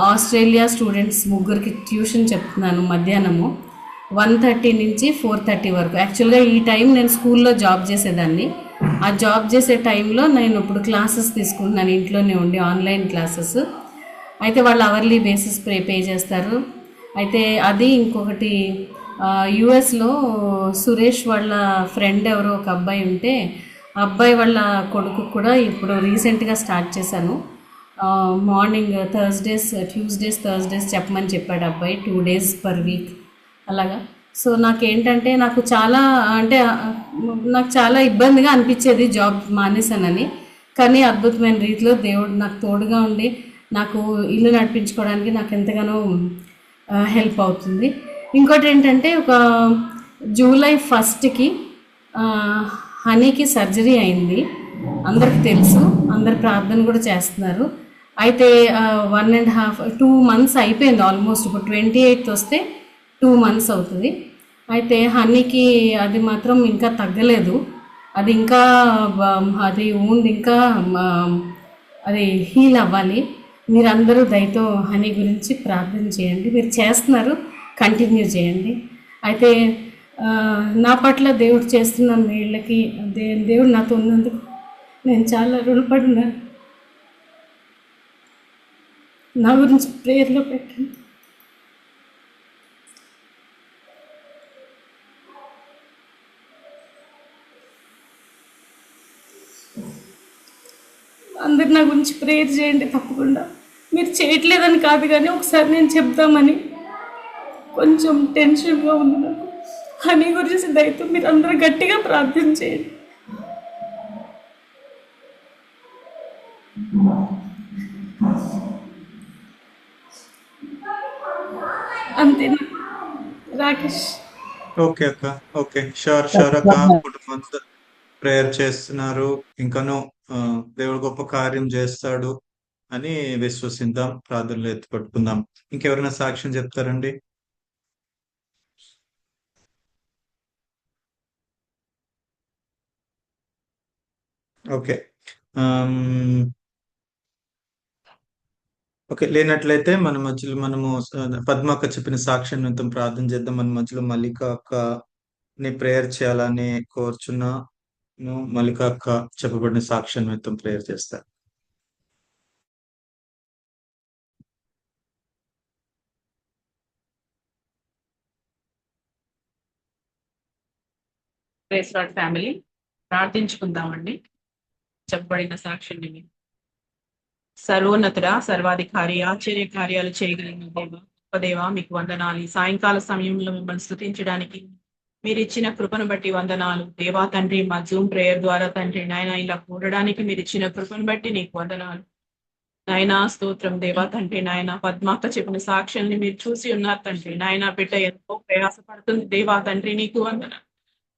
ఆస్ట్రేలియా స్టూడెంట్స్ 3కి ట్యూషన్ చెప్తున్నాను. మధ్యాహ్నము 1:30 నుంచి 4:30 వరకు. యాక్చువల్గా ఈ టైం నేను స్కూల్లో జాబ్ చేసేదాన్ని. ఆ జాబ్ చేసే టైంలో నేను ఇప్పుడు క్లాసెస్ తీసుకుంటున్నాను ఇంట్లోనే ఉండి, ఆన్లైన్ క్లాసెస్. అయితే వాళ్ళు అవర్లీ బేసిస్ పే చేస్తారు. అయితే అది ఇంకొకటి యుఎస్లో సురేష్ వాళ్ళ ఫ్రెండ్ ఎవరో ఒక అబ్బాయి ఉంటే ఆ అబ్బాయి వాళ్ళ కొడుకు కూడా ఇప్పుడు రీసెంట్గా స్టార్ట్ చేశాను. మార్నింగ్ ట్యూస్డేస్ థర్స్డేస్ చెప్పమని చెప్పాడు అబ్బాయి, 2 days per week అలాగా. సో నాకేంటంటే నాకు చాలా ఇబ్బందిగా అనిపించేది జాబ్ మానేశానని. కానీ అద్భుతమైన రీతిలో దేవుడు నాకు తోడుగా ఉండి నాకు ఇల్లు నడిపించుకోవడానికి నాకు ఎంతగానో హెల్ప్ అవుతుంది. ఇంకోటి ఏంటంటే ఒక జూలై 1కి హనీకి సర్జరీ అయింది. అందరికి తెలుసు, అందరు ప్రార్థన కూడా చేస్తున్నారు. అయితే 2 months అయిపోయింది ఆల్మోస్ట్. ఇప్పుడు 28th వస్తే 2 months అవుతుంది. అయితే హనీకి అది మాత్రం ఇంకా తగ్గలేదు. అది ఇంకా అది హీల్ అవ్వాలి. మీరందరూ దయతో హనీ గురించి ప్రార్థన చేయండి. మీరు చేస్తున్నారు, కంటిన్యూ చేయండి. అయితే నా పట్ల దేవుడు చేస్తున్న వీళ్ళకి దేవుడు నాతో ఉన్నందుకు నేను చాలా రుణపడినాను. నా గురించి ప్రేయర్లో పెట్టండి. అందరు నా గురించి ప్రేయర్ చేయండి తప్పకుండా. మీరు చేయట్లేదని కాదు కానీ ఒకసారి నేను చెప్దామని కొంచెం టెన్షన్గా ఉంది నాకు. హనీ గురించి దయతో మీరు అందరూ గట్టిగా ప్రార్థన చేయండి. అంతేనా రాకేష్? ఓకే అక్క, ఓకే, షూర్ అక్క. కుటుంబంతో ప్రేయర్ చేస్తున్నారు. ఇంకనూ దేవుడు గొప్ప కార్యం చేస్తాడు అని విశ్వసిద్దాం, ప్రార్థనలు ఎత్తుపట్టుకుందాం. ఇంకెవరైనా సాక్ష్యం చెప్తారండి? ఓకే. ఓకే, లేనట్లయితే మన మధ్యలో మనము పద్మక్క చెప్పిన సాక్ష్యం నిమిత్తం ప్రార్థన చేద్దాం. మన మధ్యలో మల్లిక అక్కని ప్రేయర్ చేయాలని కోరుచున్నాను. మల్లిక అక్క చెప్పబడిన సాక్ష్యం నిమిత్తం ప్రేయర్ చేస్తారు. ప్రైజ్ లార్డ్ ఫ్యామిలీ, ప్రార్థించుకుందామండి. చెప్పబడిన సాక్ష్యం సర్వోన్నతుడా, సర్వాధికారి, ఆశ్చర్య కార్యాలు చేయగలిగిన దేవ, మీకు వందనాలు. ఈ సాయంకాల సమయంలో మిమ్మల్ని స్తుతించడానికి మీరు ఇచ్చిన కృపను బట్టి వందనాలు దేవా తండ్రి. మా జూమ్ ప్రేయర్ ద్వారా తండ్రి నాయన ఇలా కూడడానికి మీరు ఇచ్చిన కృపను బట్టి నీకు వందనాలు నాయనా. స్తోత్రం దేవా తండ్రి నాయన. పద్మాక చెప్పిన సాక్ష్యాన్ని మీరు చూసి ఉన్నారు తండ్రి నాయన. బిడ్డ ఎంతో ప్రయాసపడుతుంది దేవా తండ్రి, నీకు వందనాలు.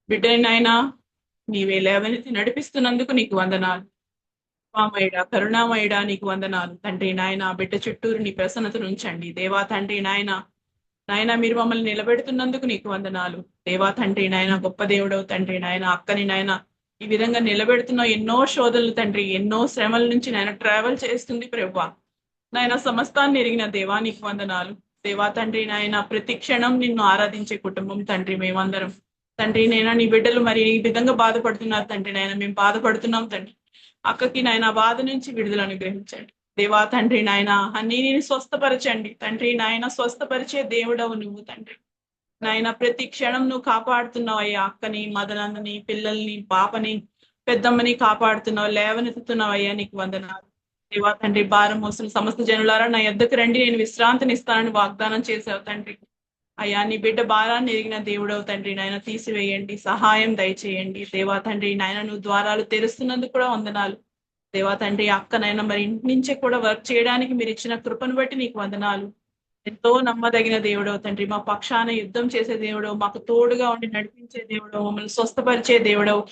బిడ్డని నాయన నీవే లేవనెత్తి నడిపిస్తున్నందుకు నీకు వందనాలు. పామయుడా, కరుణామయుడా, నీకు వందనాలు తండ్రి నాయన. బిడ్డ చుట్టూరు నీ ప్రసన్నతను ఉంచండి దేవా తండ్రి నాయన. నాయన మీరు మమ్మల్ని నిలబెడుతున్నందుకు నీకు వందనాలు దేవా తండ్రి నాయన. గొప్ప దేవుడవు తండ్రి నాయన. అక్కని నాయన ఈ విధంగా నిలబెడుతున్నావు. ఎన్నో శోధనలు తండ్రి, ఎన్నో శ్రమల నుంచి నాయన ట్రావెల్ చేస్తుంది ప్రభువా. నాయన సమస్తాన్ని ఎరిగిన దేవా నీకు వందనాలు. దేవా తండ్రి నాయన ప్రతి క్షణం నిన్ను ఆరాధించే కుటుంబం తండ్రి మేమందరం. తండ్రి నైనా నీ బిడ్డలు మరి ఈ విధంగా బాధపడుతున్నారు తండ్రి నాయన, మేము బాధపడుతున్నాం తండ్రి. అక్కకి నాయన బాధ నుంచి విడుదల అనుగ్రహించండి దేవా తండ్రి నాయన. అన్నిని స్వస్థపరచండి తండ్రి నాయన, స్వస్థపరిచే దేవుడవు నువ్వు తండ్రి నాయన. ప్రతి క్షణం నువ్వు కాపాడుతున్నావు అయ్యా. అక్కని, మదనాన్ని, పిల్లల్ని, పాపని, పెద్దమ్మని కాపాడుతున్నావు, లేవనెత్తుతున్నావు అయ్యా. నీకు వందనాలు దేవా తండ్రి. భారం మోసిన సమస్త జనులారా నా యొద్దకు రండి, నేను విశ్రాంతిని ఇస్తానని వాగ్దానం చేసావు తండ్రి అయ్యా. నీ బిడ్డ భారాన్ని ఎరిగిన దేవుడవు తండ్రి నాయన, తీసివేయండి, సహాయం దయచేయండి దేవా తండ్రి నాయన. నువ్వు ద్వారాలు తెరుస్తున్నందుకు కూడా వందనాలు దేవా తండ్రి. అక్కనైనా మరి ఇంటి నుంచే కూడా వర్క్ చేయడానికి మీరు ఇచ్చిన కృపను బట్టి నీకు వందనాలు. ఎంతో నమ్మదగిన దేవుడవు తండ్రి, మా పక్షాన యుద్ధం చేసే దేవుడవు, మాకు తోడుగా ఉండి నడిపించే దేవుడవు, మమ్మల్ని స్వస్థపరిచే దేవుడవు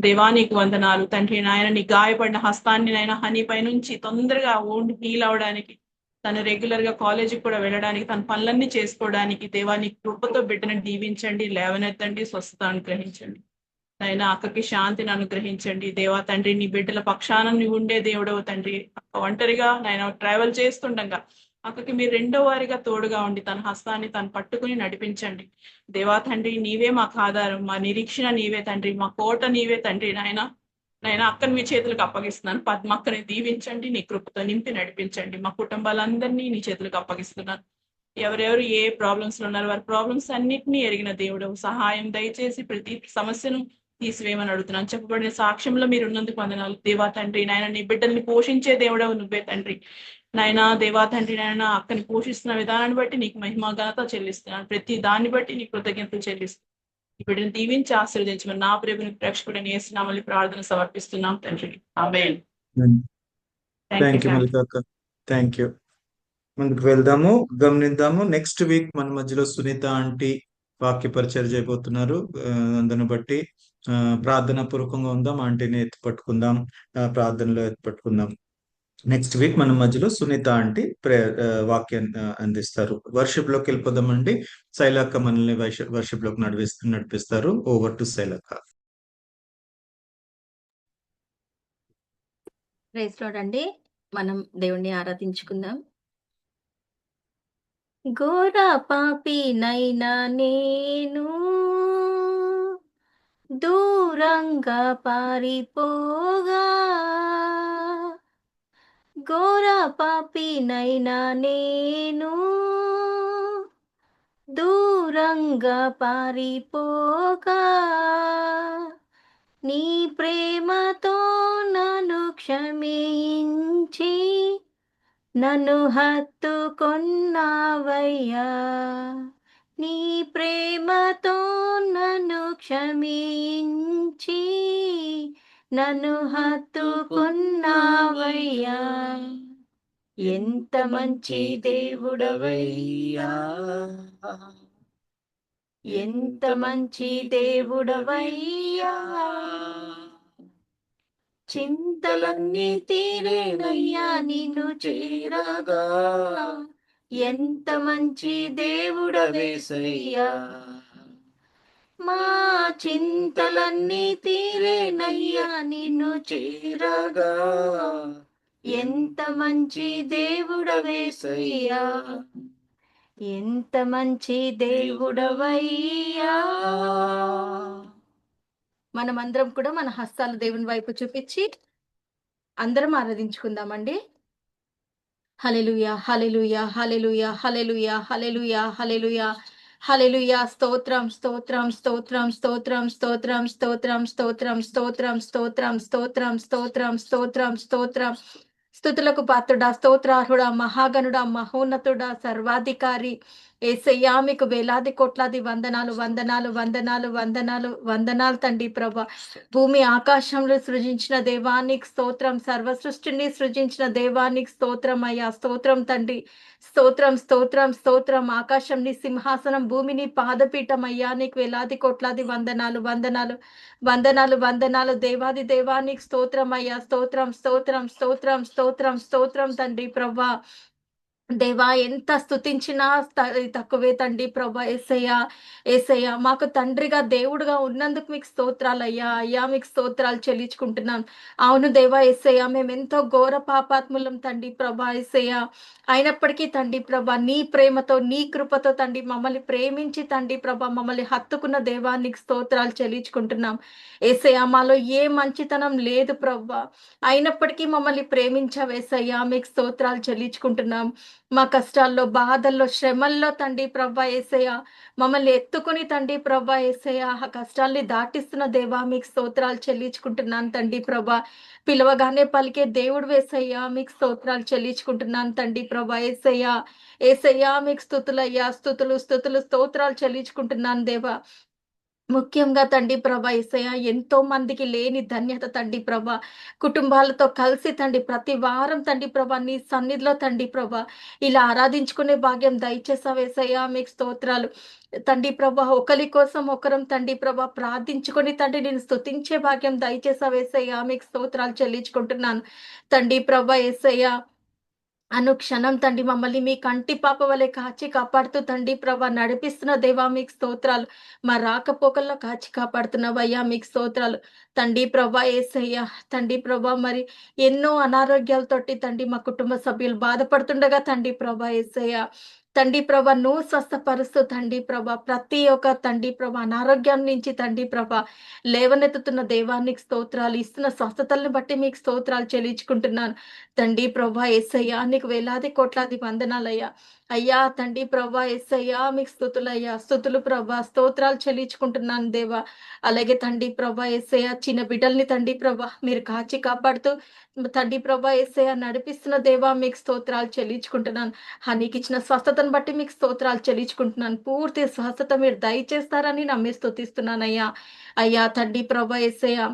దేవా నీకు వందనాలు తండ్రి నాయన. నీ గాయపడిన హస్తాన్ని నాయన హనీ పై నుంచి తొందరగా ఓండి హీల్ అవడానికి, తను రెగ్యులర్ గా కాలేజీకి కూడా వెళ్ళడానికి, తన పనులన్నీ చేసుకోవడానికి దేవా నీ కృపతో బిడ్డను దీవించండి, లేవనెత్తండి, స్వస్థత అనుగ్రహించండి నాయన. అక్కకి శాంతిని అనుగ్రహించండి దేవా తండ్రి. నీ బిడ్డల పక్షాన నువ్వు ఉండే దేవుడవు తండ్రి. అక్క ఒంటరిగా నాయన ట్రావెల్ చేస్తుండగా అక్కకి మీరు రెండో వారిగా తోడుగా ఉండి తన హస్తాన్ని తను పట్టుకుని నడిపించండి దేవా తండ్రి. నీవే మాకు ఆధారం, మా నిరీక్షణ నీవే తండ్రి, మా కోట నీవే తండ్రి నాయన. నాయన అక్కని మీ చేతులకు అప్పగిస్తున్నాను. పద్మక్కని దీవించండి, నీ కృపతో నింపి నడిపించండి. మా కుటుంబాలందరినీ నీ చేతులకు అప్పగిస్తున్నాను. ఎవరెవరు ఏ ప్రాబ్లమ్స్ లో ఉన్నారు వారి ప్రాబ్లమ్స్ అన్నిటినీ ఎరిగిన దేవుడు, సహాయం దయచేసి ప్రతి సమస్యను తీసివేయమని అడుగుతున్నాను. చెప్పబడిన సాక్ష్యంలో మీరు ఉన్నందుకు వందనాలు దేవా తండ్రి నాయన. నీ బిడ్డల్ని పోషించే దేవుడవు నువ్వే తండ్రి నాయన. దేవా తండ్రి నాయన అక్కని పోషిస్తున్న విధానాన్ని బట్టి నీకు మహిమ ఘనత చెల్లిస్తున్నాను. ప్రతి దాన్ని బట్టి నీ కృతజ్ఞతలు చెల్లిస్తున్నాను. ఈ బిడ్డను దీవించి ఆశీర్వదించమని నా ప్రభుని ప్రేక్షకుడిని యేసునామములో ప్రార్థన సమర్పిస్తున్నాం తండ్రి. ఆమేన్. థ్యాంక్ యూ మల్లికా అక్క, థ్యాంక్ యూ. ముందుకు వెళ్దాము, గమనిద్దాము. నెక్స్ట్ వీక్ మన మధ్యలో సునీత ఆంటీ వాక్య పరిచయం చేయబోతున్నారు. అందుని బట్టి ప్రార్థన పూర్వకంగా ఉందాం, ఆంటీని ఎత్తుపట్టుకుందాం, ప్రార్థనలో ఎత్తుపట్టుకుందాం. నెక్స్ట్ వీక్ మన మధ్యలో సునీత ఆంటీ వాక్యాన్ని అందిస్తారు. వర్షిప్ లోకి వెళ్ళిపోదామండి. శైలక్క మనల్ని వర్షిప్ లోకి నడిపిస్తారు. ఓవర్ టు శైలక్క. ప్రైజ్ లార్డ్ అండి. మనం దేవుణ్ణి ఆరాధించుకుందాం. ఘోర పాపినైనా నేను దూరంగా పారిపోగా, ఘోర పాపినైనా నేను దూరంగా పారిపోగా, నీ ప్రేమతో నన్ను క్షమించి నన్ను హత్తుకొన్నావయ్యా. నీ ప్రేమతో నన్ను క్షమించి నన్ను హత్తుకొన్నావయ్యా. ఎంత మంచి దేవుడవయ్యా, ఎంత మంచి దేవుడవయ్యా. చింతలన్నీ తీరేనయ్యా నిన్ను చేరగా, ఎంత మంచి దేవుడవేసయ్యా. మా చింతలన్నీ తీరేనయ్యా నిన్ను చేరగా, ఎంత మంచి దేవుడవేసయ్యా. ఎంత మంచి దేవుడవయ్యా. మనమందరం కూడా మన హస్తాలు దేవుని వైపు చూపించి అందరం ఆరాధించుకుందామండి. హల్లెలూయా, హల్లెలూయా, హల్లెలూయా, హల్లెలూయా, హల్లెలూయా, హల్లెలూయా, హల్లెలూయా. స్తోత్రం, స్తోత్రం, స్తోత్రం, స్తోత్రం, స్తోత్రం, స్తోత్రం, స్తోత్రం, స్తోత్రం, స్తోత్రం, స్తోత్రం, స్తోత్రం, స్తోత్రం, స్తోత్రం. స్తుతులకు పాత్రుడా, స్తోత్రార్హుడా, మహాగణుడా, మహోన్నతుడా, సర్వాధికారి యేసయ్యా, మీకు వేలాది కోట్లాది వందనాలు, వందనాలు, వందనాలు, వందనాలు, వందనాలు తండ్రి ప్రభా. భూమి ఆకాశంలో సృజించిన దేవానికి స్తోత్రం, సర్వ సృష్టిని సృజించిన దేవానికి స్తోత్రం అయ్యా. స్తోత్రం తండ్రి, స్తోత్రం, స్తోత్రం, స్తోత్రం. ఆకాశం నీ సింహాసనం, భూమిని పాదపీఠం అయ్యా. నీకు వేలాది కోట్లాది వందనాలు, వందనాలు, వందనాలు, వందనాలు. దేవాది దేవానికి స్తోత్రం అయ్యా. స్తోత్రం, స్తోత్రం, స్తోత్రం, స్తోత్రం, స్తోత్రం తండ్రి ప్రభా. దేవా ఎంత స్తుతించినా తక్కువే తండ్రి ప్రభా. యేసయ్య, యేసయ్య మాకు తండ్రిగా దేవుడుగా ఉన్నందుకు మీకు స్తోత్రాలయ్యా. అయ్యా మీకు స్తోత్రాలు చెల్లించుకుంటున్నాం. అవును దేవా యేసయ్య, మేమెంతో ఘోర పాపాత్ములం తండ్రి ప్రభా యేసయ్య. అయినప్పటికీ తండ్రి ప్రభా నీ ప్రేమతో నీ కృపతో తండ్రి మమ్మల్ని ప్రేమించి తండ్రి ప్రభా మమ్మల్ని హత్తుకున్న దేవా నీకు స్తోత్రాలు చెల్లించుకుంటున్నాం. యేసయ్య మాలో ఏ మంచితనం లేదు ప్రభా, అయినప్పటికీ మమ్మల్ని ప్రేమించవేసయ్యా మీకు స్తోత్రాలు చెల్లించుకుంటున్నాం. మా కష్టాల్లో, బాధల్లో, శ్రమల్లో తండ్రి ప్రభా యేసయ్య మమ్మల్ని ఎత్తుకుని తండ్రి ప్రభా యేసయ్య ఆ కష్టాల్ని దాటిస్తున్న దేవా మీకు స్తోత్రాలు చెల్లించుకుంటున్నాను తండ్రి ప్రభా. పిలవగానే పలికే దేవుడు యేసయ్య మీకు స్తోత్రాలు చెల్లించుకుంటున్నాను తండ్రి ప్రభా యేసయ్య. యేసయ్య మీకు స్తుతులయ్యా, స్తుతులు స్తుతులు స్తోత్రాలు చెల్లించుకుంటున్నాను దేవా. ముఖ్యంగా తండ్రి ప్రభా యేసయ్య ఎంతో మందికి లేని ధన్యత తండ్రి ప్రభా, కుటుంబాలతో కలిసి తండ్రి ప్రతి వారం తండ్రి ప్రభా నీ సన్నిధిలో తండ్రి ప్రభా ఇలా ఆరాధించుకునే భాగ్యం దయచేసావు యేసయ్య మీకు స్తోత్రాలు. తండ్రి ప్రభా ఒకరి కోసం ఒకరం తండ్రి ప్రభా ప్రార్థించుకొని తండ్రి నేను స్తుతించే భాగ్యం దయచేసావు యేసయ్య మీకు స్తోత్రాలు చెల్లించుకుంటున్నాను తండ్రి ప్రభా యేసయ్య. అనుక్షణం తండ్రి మమ్మల్ని మీ కంటి పాప వలె కాచి కాపాడుతూ తండ్రి ప్రభా నడిపిస్తున్న దేవా మీకు స్తోత్రాలు. మా రాకపోకల్లో కాచి కాపాడుతున్నావయ్యా మీకు స్తోత్రాలు తండ్రి ప్రభా యేసయ్య. తండ్రి ప్రభా మరి ఎన్నో అనారోగ్యాలతోటి తండ్రి మా కుటుంబ సభ్యులు బాధపడుతుండగా తండ్రి ప్రభా యేసయ్య తండ్రి ప్రభా నువ్వు స్వస్థపరుస్తూ తండ్రి ప్రభా ప్రతి ఒక్క తండ్రి ప్రభా అనారోగ్యం నుంచి తండ్రి ప్రభా లేవనెత్తుతున్న దేవానికి స్తోత్రాలు, ఇస్తున్న స్వస్థతల్ని బట్టి మీకు స్తోత్రాలు చెల్లించుకుంటున్నాను తండ్రి ప్రభా యేసయ్య. నీకు వేలాది కోట్లాది వందనాలయ్యా. అయ్యా తండ్రి ప్రభా యేసయ్య మీకు స్తుతులయ్యా, స్తుతులు ప్రభా స్తోత్రాలు చెల్లించుకుంటున్నాను దేవా. అలాగే తండ్రి ప్రభా యేసయ్య చిన్న బిడ్డల్ని తండ్రి ప్రభా మీరు కాచి కాపాడుతూ తండ్రి ప్రభా యేసయ్య నడిపిస్తున్న దేవా మీకు స్తోత్రాలు చెల్లించుకుంటున్నాను. నీకు ఇచ్చిన స్వస్థతను బట్టి మీకు స్తోత్రాలు చెల్లించుకుంటున్నాను. పూర్తి స్వస్థత మీరు దయచేస్తారని నమ్మి స్తుతిస్తున్నానయ్యా. అయ్యా తండ్రి ప్రభా యేసయ్య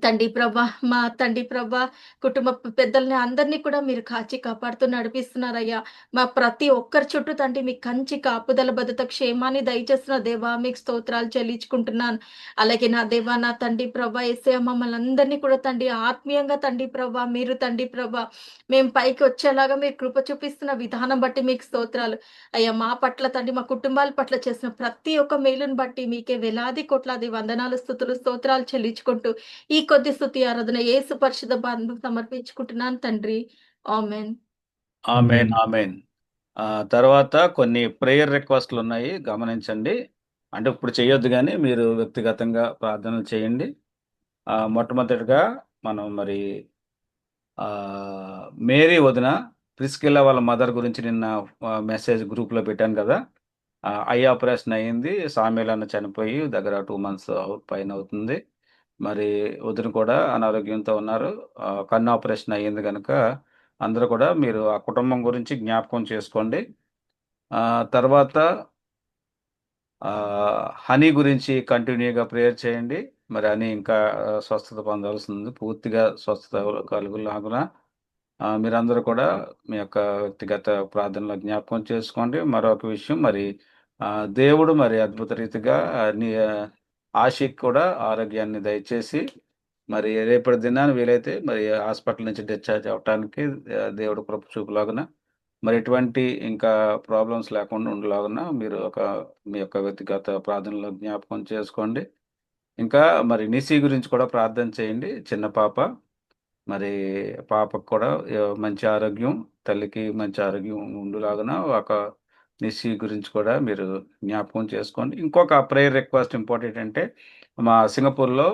తండ్రి ప్రభా మా తండ్రి ప్రభా కుటుంబ పెద్దల్ని అందరినీ కూడా మీరు కాచి కాపాడుతూ నడిపిస్తున్నారయ్యా. మా ప్రతి ఒక్కరి చుట్టూ తండ్రి మీ కంచి కాపుదల భద్రత క్షేమాన్ని దయచేస్తున్న దేవా మీకు స్తోత్రాలు చెల్లించుకుంటున్నాను. అలాగే నా దేవా నా తండ్రి ప్రభా యేసయ్య మమ్మల్ని అందరినీ కూడా తండ్రి ఆత్మీయంగా తండ్రి ప్రభా మీరు తండ్రి ప్రభా మేము పైకి వచ్చేలాగా మీరు కృప చూపిస్తున్న విధానం బట్టి మీకు స్తోత్రాలు అయ్యా. మా పట్ల తండ్రి మా కుటుంబాల పట్ల చేసిన ప్రతి ఒక్క మేలును బట్టి మీకే వేలాది కోట్లాది వందనాలు స్తుతులు స్తోత్రాలు చెల్లించుకుంటూ ఈ కొద్ది స్తుతి ఆరాధన యేసు పరిశుద్ధ పాదములకు సమర్పించుకుంటున్నాను తండ్రి. ఆమేన్. Amen amen. తర్వాత కొన్ని ప్రేయర్ రిక్వెస్ట్లు ఉన్నాయి, గమనించండి. అంటే ఇప్పుడు చేయొద్దు కానీ మీరు వ్యక్తిగతంగా ప్రార్థనలు చేయండి. మొట్టమొదటిగా మనం మరి మేరీ వదిన ప్రిస్కిల్లా వాళ్ళ మదర్ గురించి నిన్న మెసేజ్ గ్రూప్లో పెట్టాను కదా. ఐ ఆపరేషన్ అయ్యింది, సామ్యుల్ అన్న చనిపోయి దగ్గర 2 months పైన అవుతుంది. మరి వదిన కూడా అనారోగ్యంతో ఉన్నారు. కన్ను ఆపరేషన్ అయ్యింది కనుక అందరూ కూడా మీరు ఆ కుటుంబం గురించి జ్ఞాపకం చేసుకోండి. తర్వాత హనీ గురించి కంటిన్యూగా ప్రేయర్ చేయండి. మరి హనీ ఇంకా స్వస్థత పొందాల్సి ఉంది, పూర్తిగా స్వస్థత కలుగులాగున మీరందరూ కూడా మీ యొక్క వ్యక్తిగత ప్రార్థనలో జ్ఞాపకం చేసుకోండి. మరొక విషయం మరి దేవుడు మరి అద్భుత రీతిగా ఆశిక్ కూడా ఆరోగ్యాన్ని దయచేసి మరి రేపటి దినాన్ని వీలైతే మరి హాస్పిటల్ నుంచి డిశ్చార్జ్ అవ్వటానికి దేవుడు కృప చూపులాగున మరి ఎటువంటి ఇంకా ప్రాబ్లమ్స్ లేకుండా ఉండలాగున మీరు మీ యొక్క వ్యక్తిగత ప్రార్థనలో జ్ఞాపకం చేసుకోండి. ఇంకా మరి నిసి గురించి కూడా ప్రార్థన చేయండి. చిన్న పాప, మరి పాపకు కూడా మంచి ఆరోగ్యం, తల్లికి మంచి ఆరోగ్యం ఉండలాగున ఒక నిసి గురించి కూడా మీరు జ్ఞాపకం చేసుకోండి. ఇంకొక ప్రేయర్ రిక్వెస్ట్ ఇంపార్టెంట్ అంటే మా సింగపూర్లో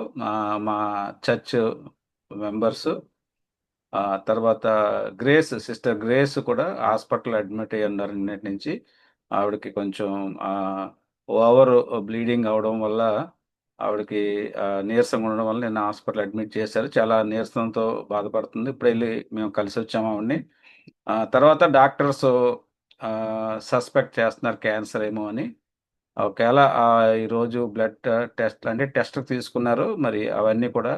మా చర్చ్ మెంబర్స్, తర్వాత సిస్టర్ గ్రేస్ కూడా హాస్పిటల్ అడ్మిట్ అయ్యి ఉన్నారు నిన్నటి నుంచి. ఆవిడకి కొంచెం ఓవర్ బ్లీడింగ్ అవడం వల్ల ఆవిడకి నీరసంగా ఉండడం వల్ల నిన్న హాస్పిటల్ అడ్మిట్ చేశారు. చాలా నీరసంతో బాధపడుతుంది. ఇప్పుడు వెళ్ళి మేము కలిసి వచ్చాము ఆవిడని. తర్వాత డాక్టర్స్ సస్పెక్ట్ చేస్తున్నారు క్యాన్సర్ ఏమో అని. ఒకవేళ ఈరోజు బ్లడ్ టెస్ట్ అంటే టెస్ట్ తీసుకున్నారు, మరి అవన్నీ కూడా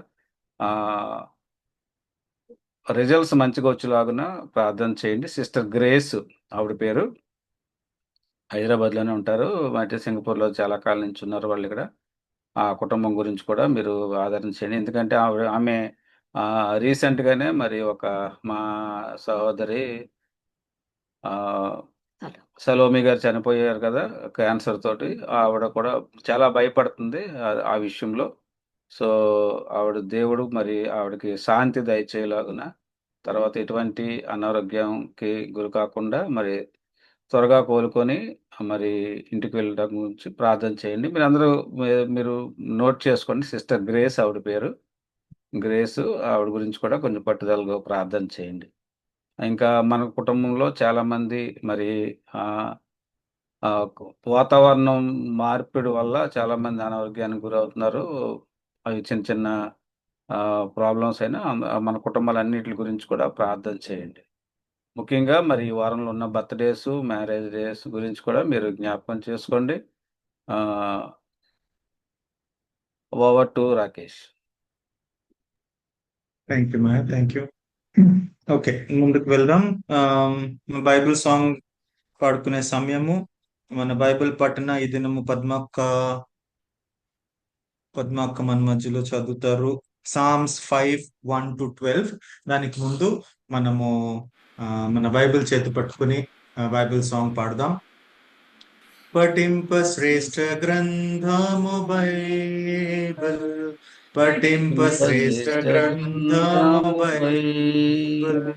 రిజల్ట్స్ మంచిగా వచ్చేలాగున ప్రార్థన చేయండి. సిస్టర్ గ్రేస్ ఆవిడ పేరు, హైదరాబాద్లోనే ఉంటారు, అంటే సింగపూర్లో చాలా కాలం నుంచి ఉన్నారు వాళ్ళు ఇక్కడ. ఆ కుటుంబం గురించి కూడా మీరు ఆదరణ చేయండి. ఎందుకంటే ఆమె రీసెంట్గానే మరి మా సహోదరి ఆ, సలోమి గారు చనిపోయారు కదా క్యాన్సర్ తోటి. ఆవిడ కూడా చాలా భయపడుతుంది ఆ విషయంలో. సో ఆవిడ దేవుడు మరి ఆవిడకి శాంతి దయచేయలాగున, తర్వాత ఎటువంటి అనారోగ్యంకి గురి కాకుండా మరి త్వరగా కోలుకొని మరి ఇంటికి వెళ్ళడం గురించి ప్రార్థన చేయండి. మీరందరూ మీరు నోట్ చేసుకోండి. సిస్టర్ గ్రేస్ ఆవిడ పేరు. గ్రేస్ ఆవిడ గురించి కూడా కొంచెం పట్టుదలగా ప్రార్థన చేయండి. ఇంకా మన కుటుంబంలో చాలామంది మరి వాతావరణం మార్పిడి వల్ల చాలామంది అనారోగ్యానికి గురవుతున్నారు. అవి చిన్న చిన్న ప్రాబ్లమ్స్ అయినా మన కుటుంబాలన్నిటి గురించి కూడా ప్రార్థన చేయండి. ముఖ్యంగా మరి ఈ వారంలో ఉన్న బర్త్డేస్, మ్యారేజ్ డేస్ గురించి కూడా మీరు జ్ఞాపకం చేసుకోండి. Over to Rakesh. Thank you ma'am, thank you. Okay, ముందుకు వెళ్దాం. బైబిల్ సాంగ్ పాడుకునే సమయము. మన బైబిల్ పఠన ఈ దినము పద్మక్క మన మధ్యలో చదువుతారు. సామ్స్ 5:1-12. దానికి ముందు మనము మన బైబిల్ చేతి పట్టుకుని బైబిల్ సాంగ్ పాడదాం. పఠింప శ్రేష్ఠ గ్రంథము బైబిల్, పఠింప శ్రేష్ఠ గ్రంథము బైబిల్,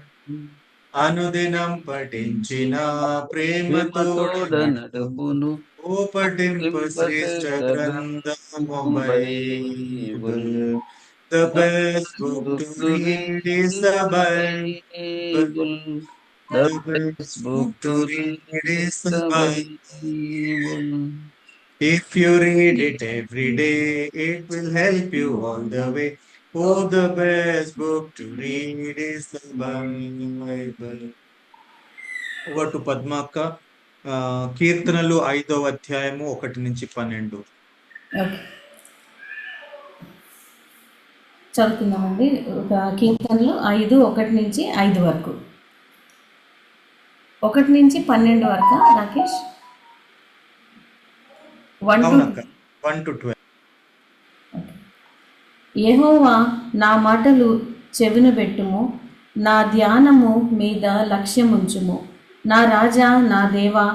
అనుదినం పఠించిన ప్రేమతో నడుపును. ఓ పఠింప శ్రేష్ఠ గ్రంథము Bible. The best book to read is the Bible. The best book to read is the Bible. If you read it every day, it will help you all the way. Oh, the best book to read is the Bible. Over to Padmaka. కీర్తనలు 5వ అధ్యాయము 1-12. Okay, చదువుకుందామండి. కీర్తనలు 5:1-5 వరకు. 1-12 వరకు రాకేష్. 1-12. యెహోవా, నా మాటలు చెవిన పెట్టుము, నా ధ్యానము మీద లక్ష్యముంచుము. నా రాజా, నా దేవా,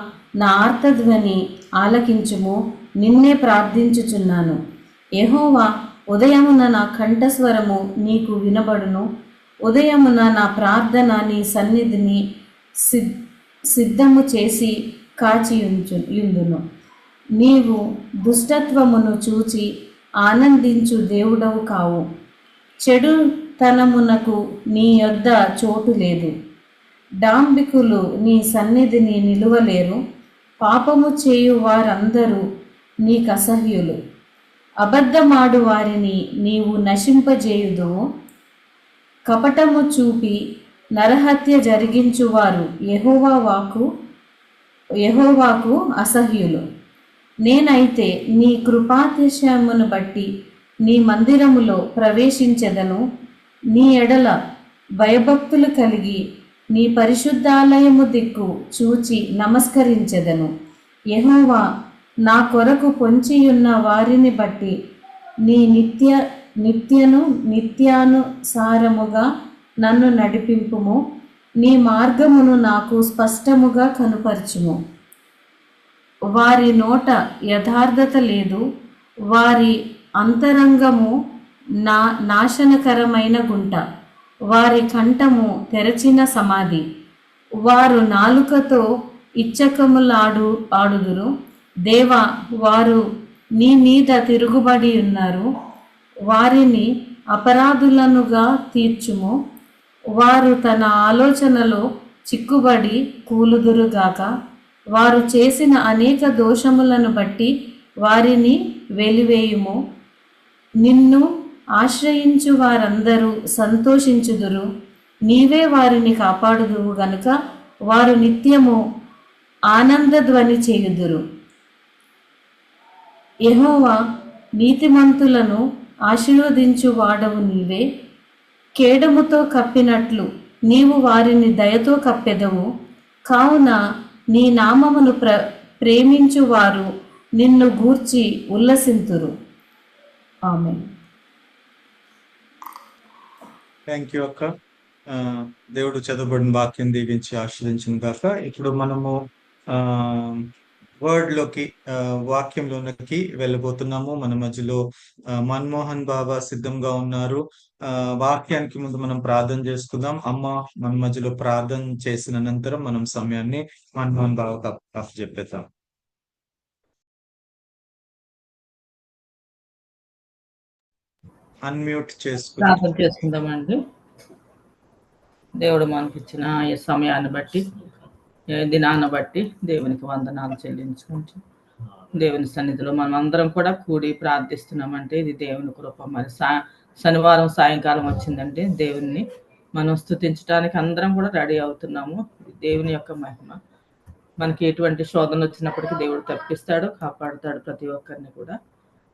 నా ఆర్తధ్వని ఆలకించుము. నిన్నే ప్రార్థించుచున్నాను. యెహోవా, ఉదయమున నా కంఠస్వరము నీకు వినబడును. ఉదయమున నా ప్రార్థన నీ సన్నిధిని సిద్ధము చేసి కాచియుందును. నీవు దుష్టత్వమును చూచి ఆనందించు దేవుడవు కావు. చెడుతనమునకు నీ యొద్ద చోటు లేదు. డాంబికులు నీ సన్నిధిని నిలువలేరు. పాపము చేయు వారందరూ నీకసహ్యులు. అబద్ధమాడు వారిని నీవు నశింపజేయుదువు. కపటము చూపి నరహత్య జరిగించువారు యెహోవాకు అసహ్యులు. నేనైతే నీ కృపాతిశయమును బట్టి నీ మందిరములో ప్రవేశించెదను. నీ ఎడల భయభక్తులు కలిగి నీ పరిశుద్ధాలయము దిక్కు చూచి నమస్కరించెదను. యెహోవా, నా కొరకు పొంచియున్న వారిని బట్టి నీ నిత్యానుసారముగా నన్ను నడిపింపుము. నీ మార్గమును నాకు స్పష్టముగా కనుపరచుము. వారి నోట యథార్థత లేదు. వారి అంతరంగము నాశనకరమైన గుంట. వారి కంఠము తెరచిన సమాధి. వారు నాలుకతో ఆడుదురు. దేవా, వారు నీ మీద తిరుగుబడి ఉన్నారు. వారిని అపరాధులనుగా తీర్చుము. వారు తన ఆలోచనలో చిక్కుబడి కూలుదురుగాక. వారు చేసిన అనేక దోషములను బట్టి వారిని వెలివేయుము. నిన్ను ఆశ్రయించు వారందరూ సంతోషించుదురు. నీవే వారిని కాపాడుదువు గనుక వారు నిత్యము ఆనందధ్వని చేయుదురు. యెహోవా, నీతిమంతులను ఆశీర్వదించు వాడవు నీవే. కేడముతో కప్పినట్లు నీవు వారిని దయతో కప్పెదవు. కావున నీ నామమును ప్రేమించు వారు నిన్ను గూర్చి ఉల్లసింతురు. ఆమేన్. థ్యాంక్ యూ అక్క. దేవుడు చదవబడిన వాక్యం దీవించి ఆశీర్వదించిన గాక. ఇప్పుడు మనము వర్డ్ లోకి వాక్యంలోకి వెళ్ళబోతున్నాము. మన మధ్యలో మన్మోహన్ బాబా సిద్ధంగా ఉన్నారు. వాక్యానికి ముందు మనం ప్రార్థన చేసుకుందాం. అమ్మ మన మధ్యలో ప్రార్థన చేసిన అనంతరం మనం సమయాన్ని మన్మోహన్ బాబాకు చెప్పేద్దాం. అన్మ్యూట్ చేసుకుని ప్రార్థన చేసుకుందామండి. దేవుడు మనకిచ్చిన ఈ సమయాన్ని బట్టి, దినాన్ని బట్టి దేవునికి వందనాలు చెల్లించుకుంటూ దేవుని సన్నిధిలో మనం అందరం కూడా కూడి ప్రార్థిస్తున్నామంటే ఇది దేవుని కృప. మరి శనివారం సాయంకాలం వచ్చిందంటే దేవుణ్ణి మనం స్తుతించడానికి అందరం కూడా రెడీ అవుతున్నాము. దేవుని యొక్క మహిమ. మనకి ఎటువంటి శోధన వచ్చినప్పటికీ దేవుడు తప్పిస్తాడు, కాపాడుతాడు. ప్రతి ఒక్కరిని కూడా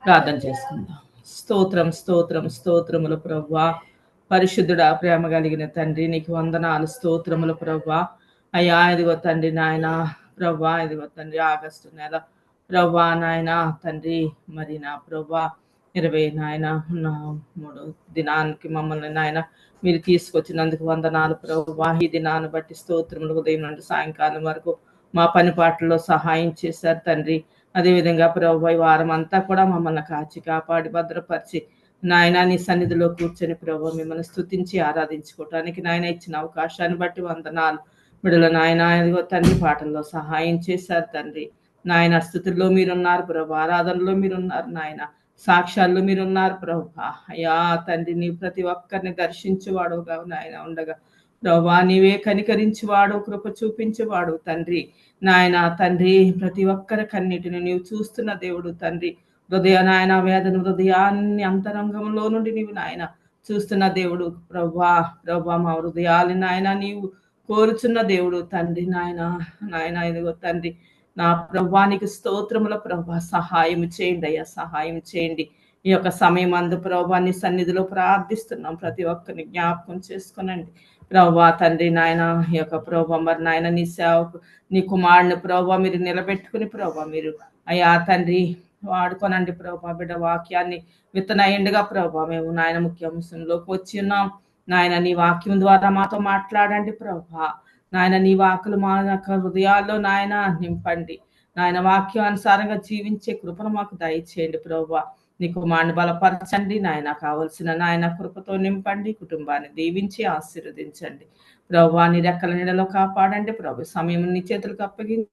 ప్రార్థన చేసుకుందాం. స్తోత్రం స్తోత్రం స్తోత్రములు ప్రభువా, పరిశుద్ధుడా, ప్రేమ కలిగిన తండ్రి, నీకు వందనాలు. స్తోత్రములు ప్రభువా. అయ్యా ఇదిగో తండ్రి నాయన ప్రభువా, ఇదిగో తండ్రి ఆగస్టు నెల ప్రభువా నాయన తండ్రి, మరి నా ప్రభువా 20 నాయన 3 దినానికి మమ్మల్ని నాయన మీరు తీసుకొచ్చినందుకు వందనాలు ప్రభువా. ఈ దినాన్ని బట్టి స్తోత్రములు. ఉదయం నుండి సాయంకాలం వరకు మా పని పాటల్లో సహాయం చేశారు తండ్రి. అదేవిధంగా ప్రభు ఈ వారం అంతా కూడా మమ్మల్ని కాచి కాపాడి భద్రపరిచి నాయన నీ సన్నిధిలో కూర్చొని ప్రభు మిమ్మల్ని స్తుతించి ఆరాధించుకోవటానికి నాయన ఇచ్చిన అవకాశాన్ని బట్టి వందనాలు. బిడ్డల నాయన ఇదిగో తండ్రి పాటల్లో సహాయం చేశారు తండ్రి. నాయన స్తుతుల్లో మీరున్నారు ప్రభు, ఆరాధనలో మీరున్నారు నాయన, సాక్ష్యాల్లో మీరున్నారు ప్రభు. అయ్యా తండ్రి నీ ప్రతి ఒక్కరిని దర్శించేవాడుగా నాయన ఉండగా ప్రభా నీవే కనికరించేవాడు, కృప చూపించేవాడు తండ్రి. నాయన తండ్రి ప్రతి ఒక్కరి కన్నిటిని నీవు చూస్తున్న దేవుడు తండ్రి. హృదయ నాయన వేదన హృదయాన్ని అంతరంగంలో నుండి నీవు నాయన చూస్తున్న దేవుడు ప్రభా. ప్రభా మా హృదయాన్ని నాయన నీవు కోరుచున్న దేవుడు తండ్రి. నాయన ఇదిగో తండ్రి నా ప్రభానికి స్తోత్రముల ప్రభా, సహాయం చేయండి అయ్యా, సహాయం చేయండి. ఈ యొక్క సమయం అందు ప్రభా నీ సన్నిధిలో ప్రార్థిస్తున్నాం. ప్రతి ఒక్కరిని జ్ఞాపకం చేసుకునండి ప్రభా తండ్రి. నాయన ఈ యొక్క ప్రభా మరి నాయన నీ సేవకు నీ కుమారుని ప్రభా మీరు నిలబెట్టుకుని ప్రభా మీరు అయ్యా తండ్రి వాడుకోనండి ప్రభా. బిడ్డ వాక్యాన్ని విత్తనయండిగా ప్రభా మేము నాయన ముఖ్య అంశంలోకి వచ్చి ఉన్నాం. నాయన నీ వాక్యం ద్వారా మాతో మాట్లాడండి ప్రభా. నాయన నీ వాక్కులు మా యొక్క హృదయాల్లో నాయన నింపండి. నాయన వాక్యానుసారంగా జీవించే కృపను మాకు దయచేయండి ప్రభా. నీ కుమారుని బలపరచండి నాయన, కావలసిన నాయన కృపతో నింపండి. కుటుంబాన్ని దీవించి ఆశీర్వదించండి ప్రభా. నీ రెక్కల నీడలో కాపాడండి ప్రభు. సమయం నీ చేతులకు అప్పగించు,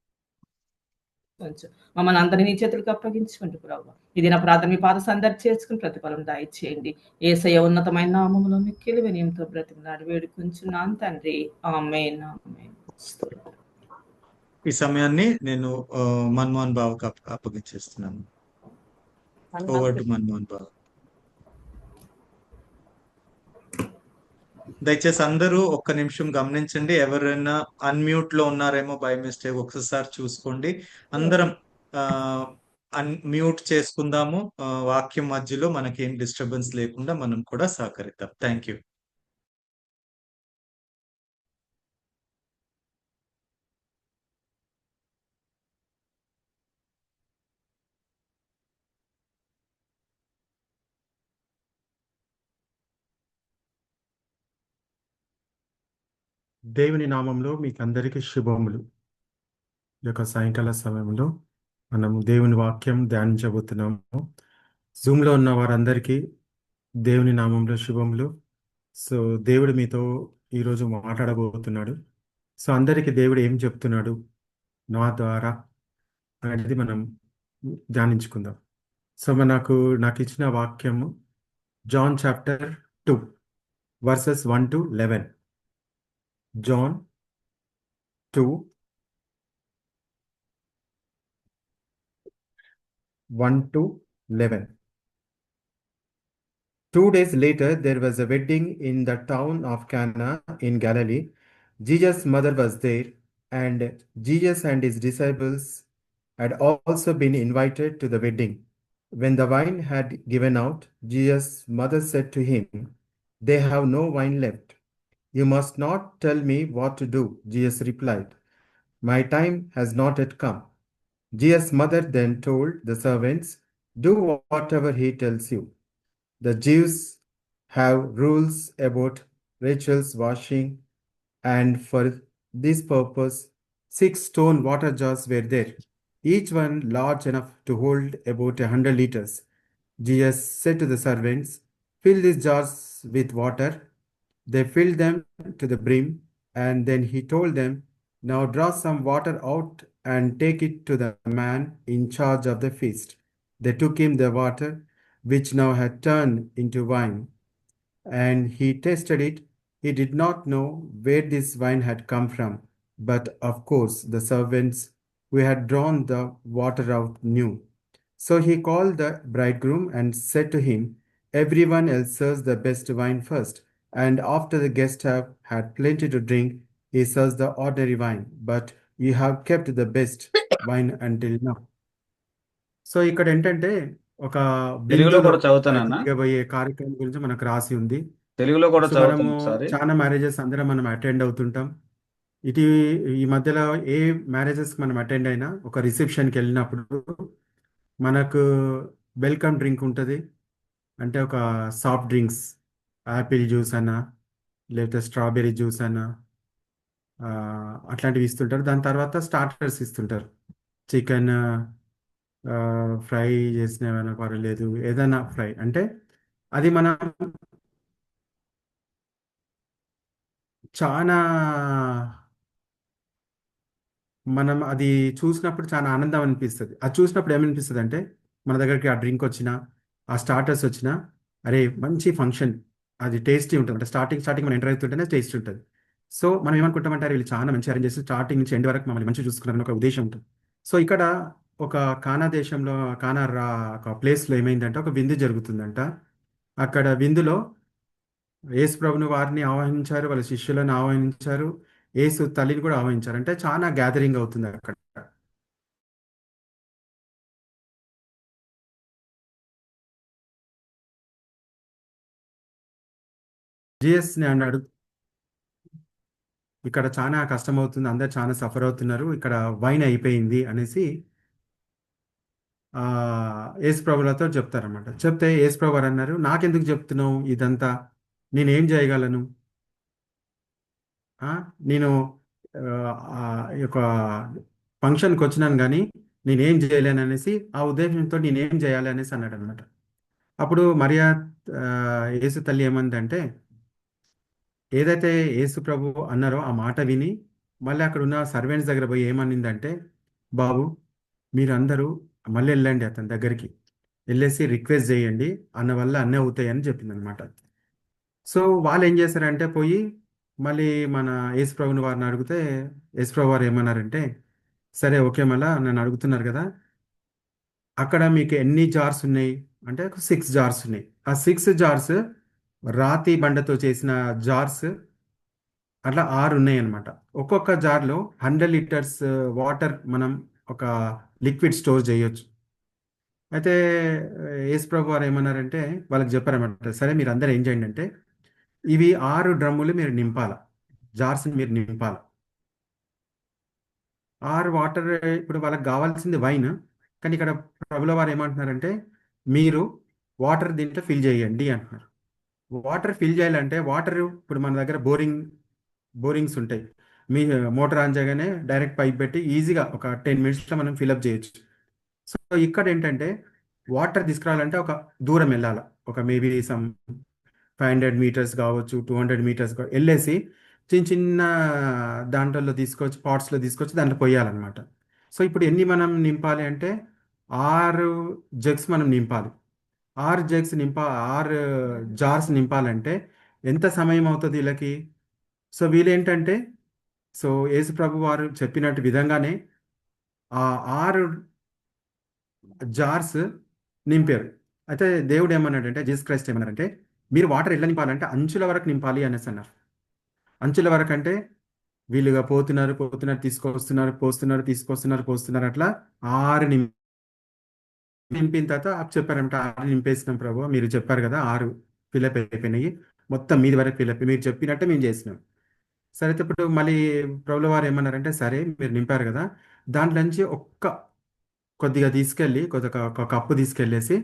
మమ్మల్ని అందరినీ నీ చేతులకు అప్పగించుకోండి ప్రభు. ఇది నా ప్రార్థన మీ పాద సందర్శ చేసుకుని ప్రతిఫలం దయచేయండి. యేసయ్య ఉన్నతమైన నామములో మిక్కిలి వినయంతో బ్రతిమలాడి వేడుకుంటున్నాను తండ్రి. ఆమేన్ ఆమేన్. ఈ సమయాన్ని నేను మన్మోహన్ బాబుకి అప్పగించేస్తున్నాను. ఓవర్ టు మన్మోహన్ బాబు. దయచేసి అందరూ ఒక్క నిమిషం గమనించండి. ఎవరైనా అన్మ్యూట్ లో ఉన్నారేమో బై మిస్టేక్ ఒకసారి చూసుకోండి. అందరం అన్మ్యూట్ చేసుకుందాము. వాక్యం మధ్యలో మనకేం డిస్టర్బెన్స్ లేకుండా మనం కూడా సహకరిద్దాం. Thank you. దేవుని నామంలో మీకు అందరికీ శుభములు. ఈ యొక్క సాయంకాల సమయంలో మనం దేవుని వాక్యం ధ్యానించబోతున్నాము. జూమ్లో ఉన్న వారందరికీ దేవుని నామంలో శుభములు. సో దేవుడు మీతో ఈరోజు మాట్లాడబోతున్నాడు. సో అందరికీ దేవుడు ఏం చెప్తున్నాడు నా ద్వారా అనేది మనం ధ్యానించుకుందాం. సో నాకు ఇచ్చిన వాక్యము John chapter 2 versus 1 to 11. John 2, 1 to 11. 2 days later, there was a wedding in the town of Cana in Galilee. Jesus' mother was there, and Jesus and his disciples had also been invited to the wedding. When the wine had given out, Jesus' mother said to him, "They have no wine left." "You must not tell me what to do," Jesus replied. "My time has not yet come." Jesus' mother then told the servants, "Do whatever he tells you." The Jews have rules about Rachel's washing, and for this purpose, 6 stone water jars were there, each one large enough to hold about 100 liters. Jesus said to the servants, "Fill these jars with water." They filled them to the brim, and then he told them, "Now draw some water out and take it to the man in charge of the feast." They took him the water, which now had turned into wine, and he tasted it. He did not know where this wine had come from, but of course the servants who had drawn the water out knew. So he called the bridegroom and said to him, "Everyone else serves the best wine first, and after the guests have had plenty to drink, he serves the ordinary wine. But you have kept the best wine until now." So ఇక్కడ ఏంటంటే ఒక తెలుగులో బిందులో కూడా చదువుతానన్నా. జరగబోయే కార్యక్రమం గురించి మనకు రాసి ఉంది. తెలుగులో కూడా సో చదువుతాను మనము ఒకసారి. చాలా మ్యారేజెస్ అందరం మనం అటెండ్ అవుతుంటాం. ఈ మధ్యలో ఏ మ్యారేజెస్ మనం అటెండ్ అయినా ఒక రిసెప్షన్కి వెళ్ళినప్పుడు మనకు వెల్కమ్ డ్రింక్ ఉంటుంది. అంటే ఒక సాఫ్ట్ డ్రింక్స్, యాపిల్ జ్యూస్ అన్నా లేకపోతే స్ట్రాబెర్రీ జ్యూస్ అన్నా అట్లాంటివి ఇస్తుంటారు. దాని తర్వాత స్టార్టర్స్ ఇస్తుంటారు. చికెన్ ఫ్రై చేసినవైనా పర్వాలేదు, ఏదైనా ఫ్రై. అంటే అది మనం చాలా మనం అది చూసినప్పుడు చాలా ఆనందం అనిపిస్తుంది. అది చూసినప్పుడు ఏమనిపిస్తుంది అంటే మన దగ్గరికి ఆ డ్రింక్ వచ్చినా ఆ స్టార్టర్స్ వచ్చినా, అరే మంచి ఫంక్షన్, అది టేస్టీ ఉంటుంది. అంటే స్టార్టింగ్ మనం ఎంటర్ అవుతుంటేనే టేస్ట్ ఉంటుంది. సో మనం ఏమనుకుంటామంటే వీళ్ళు చాలా మంచి అరేంజ్ చేసి స్టార్టింగ్ నుంచి ఎండ్ వరకు మమ్మల్ని మంచి చూసుకున్నారని ఒక ఉద్దేశం ఉంటుంది. సో ఇక్కడ ఒక కానా దేశంలో ఒక ప్లేస్లో ఏమైందంటే ఒక విందు జరుగుతుందంట. అక్కడ విందులో యేసు ప్రభుని వారిని ఆహ్వానించారు, వాళ్ళ శిష్యులను ఆహ్వానించారు, యేసు తల్లిని కూడా ఆహ్వానించారు. అంటే చాలా గ్యాదరింగ్ అవుతుంది అక్కడ. జిఎస్ని అన్నాడు, ఇక్కడ చాలా కష్టం అవుతుంది, అందరు చాలా సఫర్ అవుతున్నారు, ఇక్కడ వైన్ అయిపోయింది అనేసి యేసు ప్రభులతో చెప్తారన్నమాట. చెప్తే యేసు ప్రభు వారు అన్నారు, నాకెందుకు చెప్తున్నావు ఇదంతా, నేనేం చేయగలను? నేను ఈ యొక్క ఫంక్షన్కి వచ్చినాను కానీ నేనేం చేయలేను అనేసి, ఆ ఉద్దేశంతో నేనేం చేయాలి అనేసి అన్నాడు అనమాట. అప్పుడు మరియా యేసు తల్లి ఏమందంటే, ఏదైతే యేసు ప్రభు అన్నారో ఆ మాట విని మళ్ళీ అక్కడ ఉన్న సర్వెంట్స్ దగ్గర పోయి ఏమనిందంటే, బాబు మీరందరూ మళ్ళీ వెళ్ళండి అతని దగ్గరికి, వెళ్ళేసి రిక్వెస్ట్ చేయండి, అన్న వల్ల అన్నీ అవుతాయని చెప్పింది అనమాట. సో వాళ్ళు ఏం చేశారంటే పోయి మళ్ళీ మన యేసు ప్రభుని వారిని అడిగితే యేసు ప్రభు వారు ఏమన్నారంటే, సరే ఓకే, మళ్ళీ నన్ను అడుగుతున్నారు కదా, అక్కడ మీకు ఎన్ని జార్స్ ఉన్నాయి అంటే 6 జార్స్ ఉన్నాయి. ఆ 6 జార్స్ రాతి బండతో చేసిన జార్స్ అట్లా 6 ఉన్నాయి అనమాట. ఒక్కొక్క జార్లో 100 లీటర్స్ వాటర్ మనం ఒక లిక్విడ్ స్టోర్ చేయొచ్చు. అయితే యేసు ప్రభు వారు ఏమన్నారంటే వాళ్ళకి చెప్పారన్నమాట, సరే మీరు అందరూ ఏం చేయండి అంటే ఇవి 6 డ్రమ్ములు మీరు నింపాల, జార్స్ని మీరు నింపాల. 6 వాటర్, ఇప్పుడు వాళ్ళకి కావాల్సింది వైన్, కానీ ఇక్కడ ప్రభుల వారు ఏమంటున్నారంటే మీరు వాటర్ దీంట్లో ఫిల్ చేయండి అంటున్నారు. వాటర్ ఫిల్ చేయాలంటే వాటర్ ఇప్పుడు మన దగ్గర బోరింగ్స్ ఉంటాయి. మీ మోటార్ ఆన్ చేయగానే డైరెక్ట్ పైప్ పెట్టి ఈజీగా ఒక 10 మినిట్స్లో మనం ఫిల్అప్ చేయొచ్చు. సో ఇక్కడ ఏంటంటే వాటర్ తీసుకురావాలంటే ఒక దూరం వెళ్ళాలి, ఒక మేబీ సమ్ 500 మీటర్స్ కావచ్చు, 200 మీటర్స్ వెళ్ళేసి చిన్న చిన్న దాంట్లో తీసుకొచ్చి పాట్స్లో తీసుకొచ్చి దాంట్లో పోయాలన్నమాట. సో ఇప్పుడు ఎన్ని మనం నింపాలి అంటే 6 జగ్స్ మనం నింపాలి. 6 జార్స్ నింపాలంటే ఎంత సమయం అవుతుంది వీళ్ళకి? సో వీళ్ళేంటంటే సో యేసు ప్రభు వారు చెప్పినట్టు విధంగానే ఆ 6 జార్స్ నింపారు. అయితే దేవుడు ఏమన్నాడంటే, జీసస్ క్రైస్ట్ ఏమన్నారంటే, మీరు వాటర్ ఎట్లా నింపాలంటే అంచుల వరకు నింపాలి అనేసి అన్నారు. అంచుల వరకు అంటే వీళ్ళుగా పోతున్నారు తీసుకొస్తున్నారు అట్లా 6 నింపిన తర్వాత చెప్పారంట, 6 నింపేసినాం ప్రభు, మీరు చెప్పారు కదా 6 ఫిల్అప్ అయిపోయినాయి, మొత్తం మీది వరకు ఫిల్అప్, మీరు చెప్పినట్టే మేము చేసినాం. సరే ఇప్పుడు మళ్ళీ ప్రభుల వారు ఏమన్నారంటే, సరే మీరు నింపారు కదా, దాంట్లో నుంచి కొద్దిగా తీసుకెళ్ళి ఒక కప్పు తీసుకెళ్ళేసి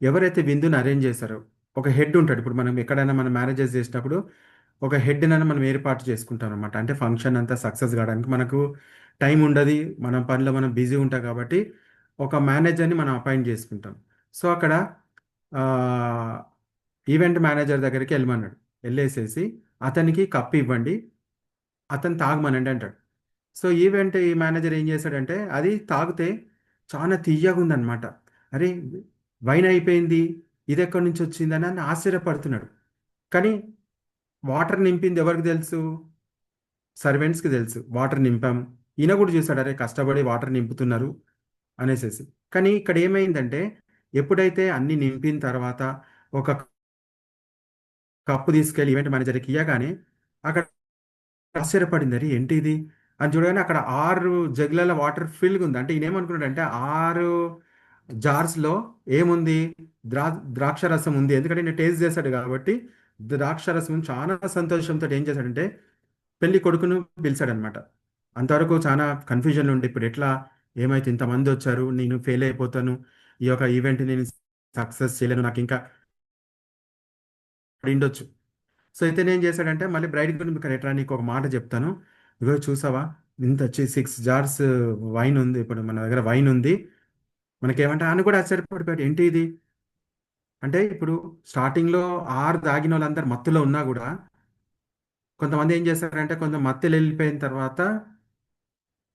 ఎవరైతే విందుని అరేంజ్ చేశారో ఒక హెడ్ ఉంటాడు. ఇప్పుడు మనం ఎక్కడైనా మనం మ్యారేజెస్ చేసినప్పుడు ఒక హెడ్‌నని మనం ఏర్పాటు చేసుకుంటాం అనమాట. అంటే ఫంక్షన్ అంతా సక్సెస్ కావడానికి మనకు టైం ఉండదు. మన పనిలో మనం బిజీ ఉంటాం కాబట్టి ఒక మేనేజర్‌ని మనం అపాయింట్ చేసుకుంటాం. సో, అక్కడ ఈవెంట్ మేనేజర్ దగ్గరికి వెళ్ళమన్నాడు. వెళ్ళేసేసి అతనికి కప్ ఇవ్వండి, అతను తాగమనండి అంటాడు. సో, ఈ మేనేజర్ ఏం చేశాడంటే అది తాగితే చాలా తియ్యగుందనమాట. అరే! వైన్ అయిపోయింది. ఇదెక్కడి నుంచి వచ్చిందని అని ఆశ్చర్యపడుతున్నాడు. కానీ వాటర్ నింపింది ఎవరికి తెలుసు? సర్వెంట్స్‌కి తెలుసు. వాటర్ నింపాం. ఈయన కూడా చూసాడు. అరే! కష్టపడి వాటర్ నింపుతున్నారు అనేసేసి. కానీ ఇక్కడ ఏమైందంటే ఎప్పుడైతే అన్నీ నింపిన తర్వాత ఒక కప్పు తీసుకెళ్ళి ఈవెంట్ మేనేజర్‌కి ఇయ్యగానే అక్కడ ఆశ్చర్యపడింది. అరే! ఏంటి ఇది? అని చూడగానే అక్కడ 6 జగ్‌ల వాటర్ ఫిల్‌గా ఉంది. అంటే ఈయన ఏమనుకున్నాడంటే 6 జార్స్‌లో ఏముంది? ద్రాక్ష రసం ఉంది. ఎందుకంటే ఈయన టేస్ట్ చేశాడు కాబట్టి ద్రాక్ష రసం చాలా సంతోషంతో ఏం చేశాడంటే పెళ్లి కొడుకును పిలిచాడనమాట. అంతవరకు చాలా కన్‌ఫ్యూజన్‌లో ఉండే ఇప్పుడు ఎట్లా? ఏమైతే ఇంతమంది వచ్చారు. నేను ఫెయిల్ అయిపోతాను. ఈ యొక్క ఈవెంట్ నేను సక్సెస్ చేయలేను. నాకు ఇంకా పడిండొచ్చు. సో, ఇతనేం చేశాడంటే మళ్ళీ బ్రైడ్‌గ్రూమ్‌ని ఇక్కడ నీకు ఒక మాట చెప్తాను. ఇగో చూసావా? ఇంత 6 జార్స్ వైన్ ఉంది. ఇప్పుడు మన దగ్గర వైన్ ఉంది. మనకేమంటే ఆయన కూడా ఆశ్చర్యపడిపోయాడు. ఏంటి ఇది? అంటే ఇప్పుడు స్టార్టింగ్‌లో 6 తాగినోళ్ళందరూ మత్తులో ఉన్నా గూడా కొంతమంది ఏం చేస్తారంటే కొంచెం మత్తెలెళ్ళిపోయిన తర్వాత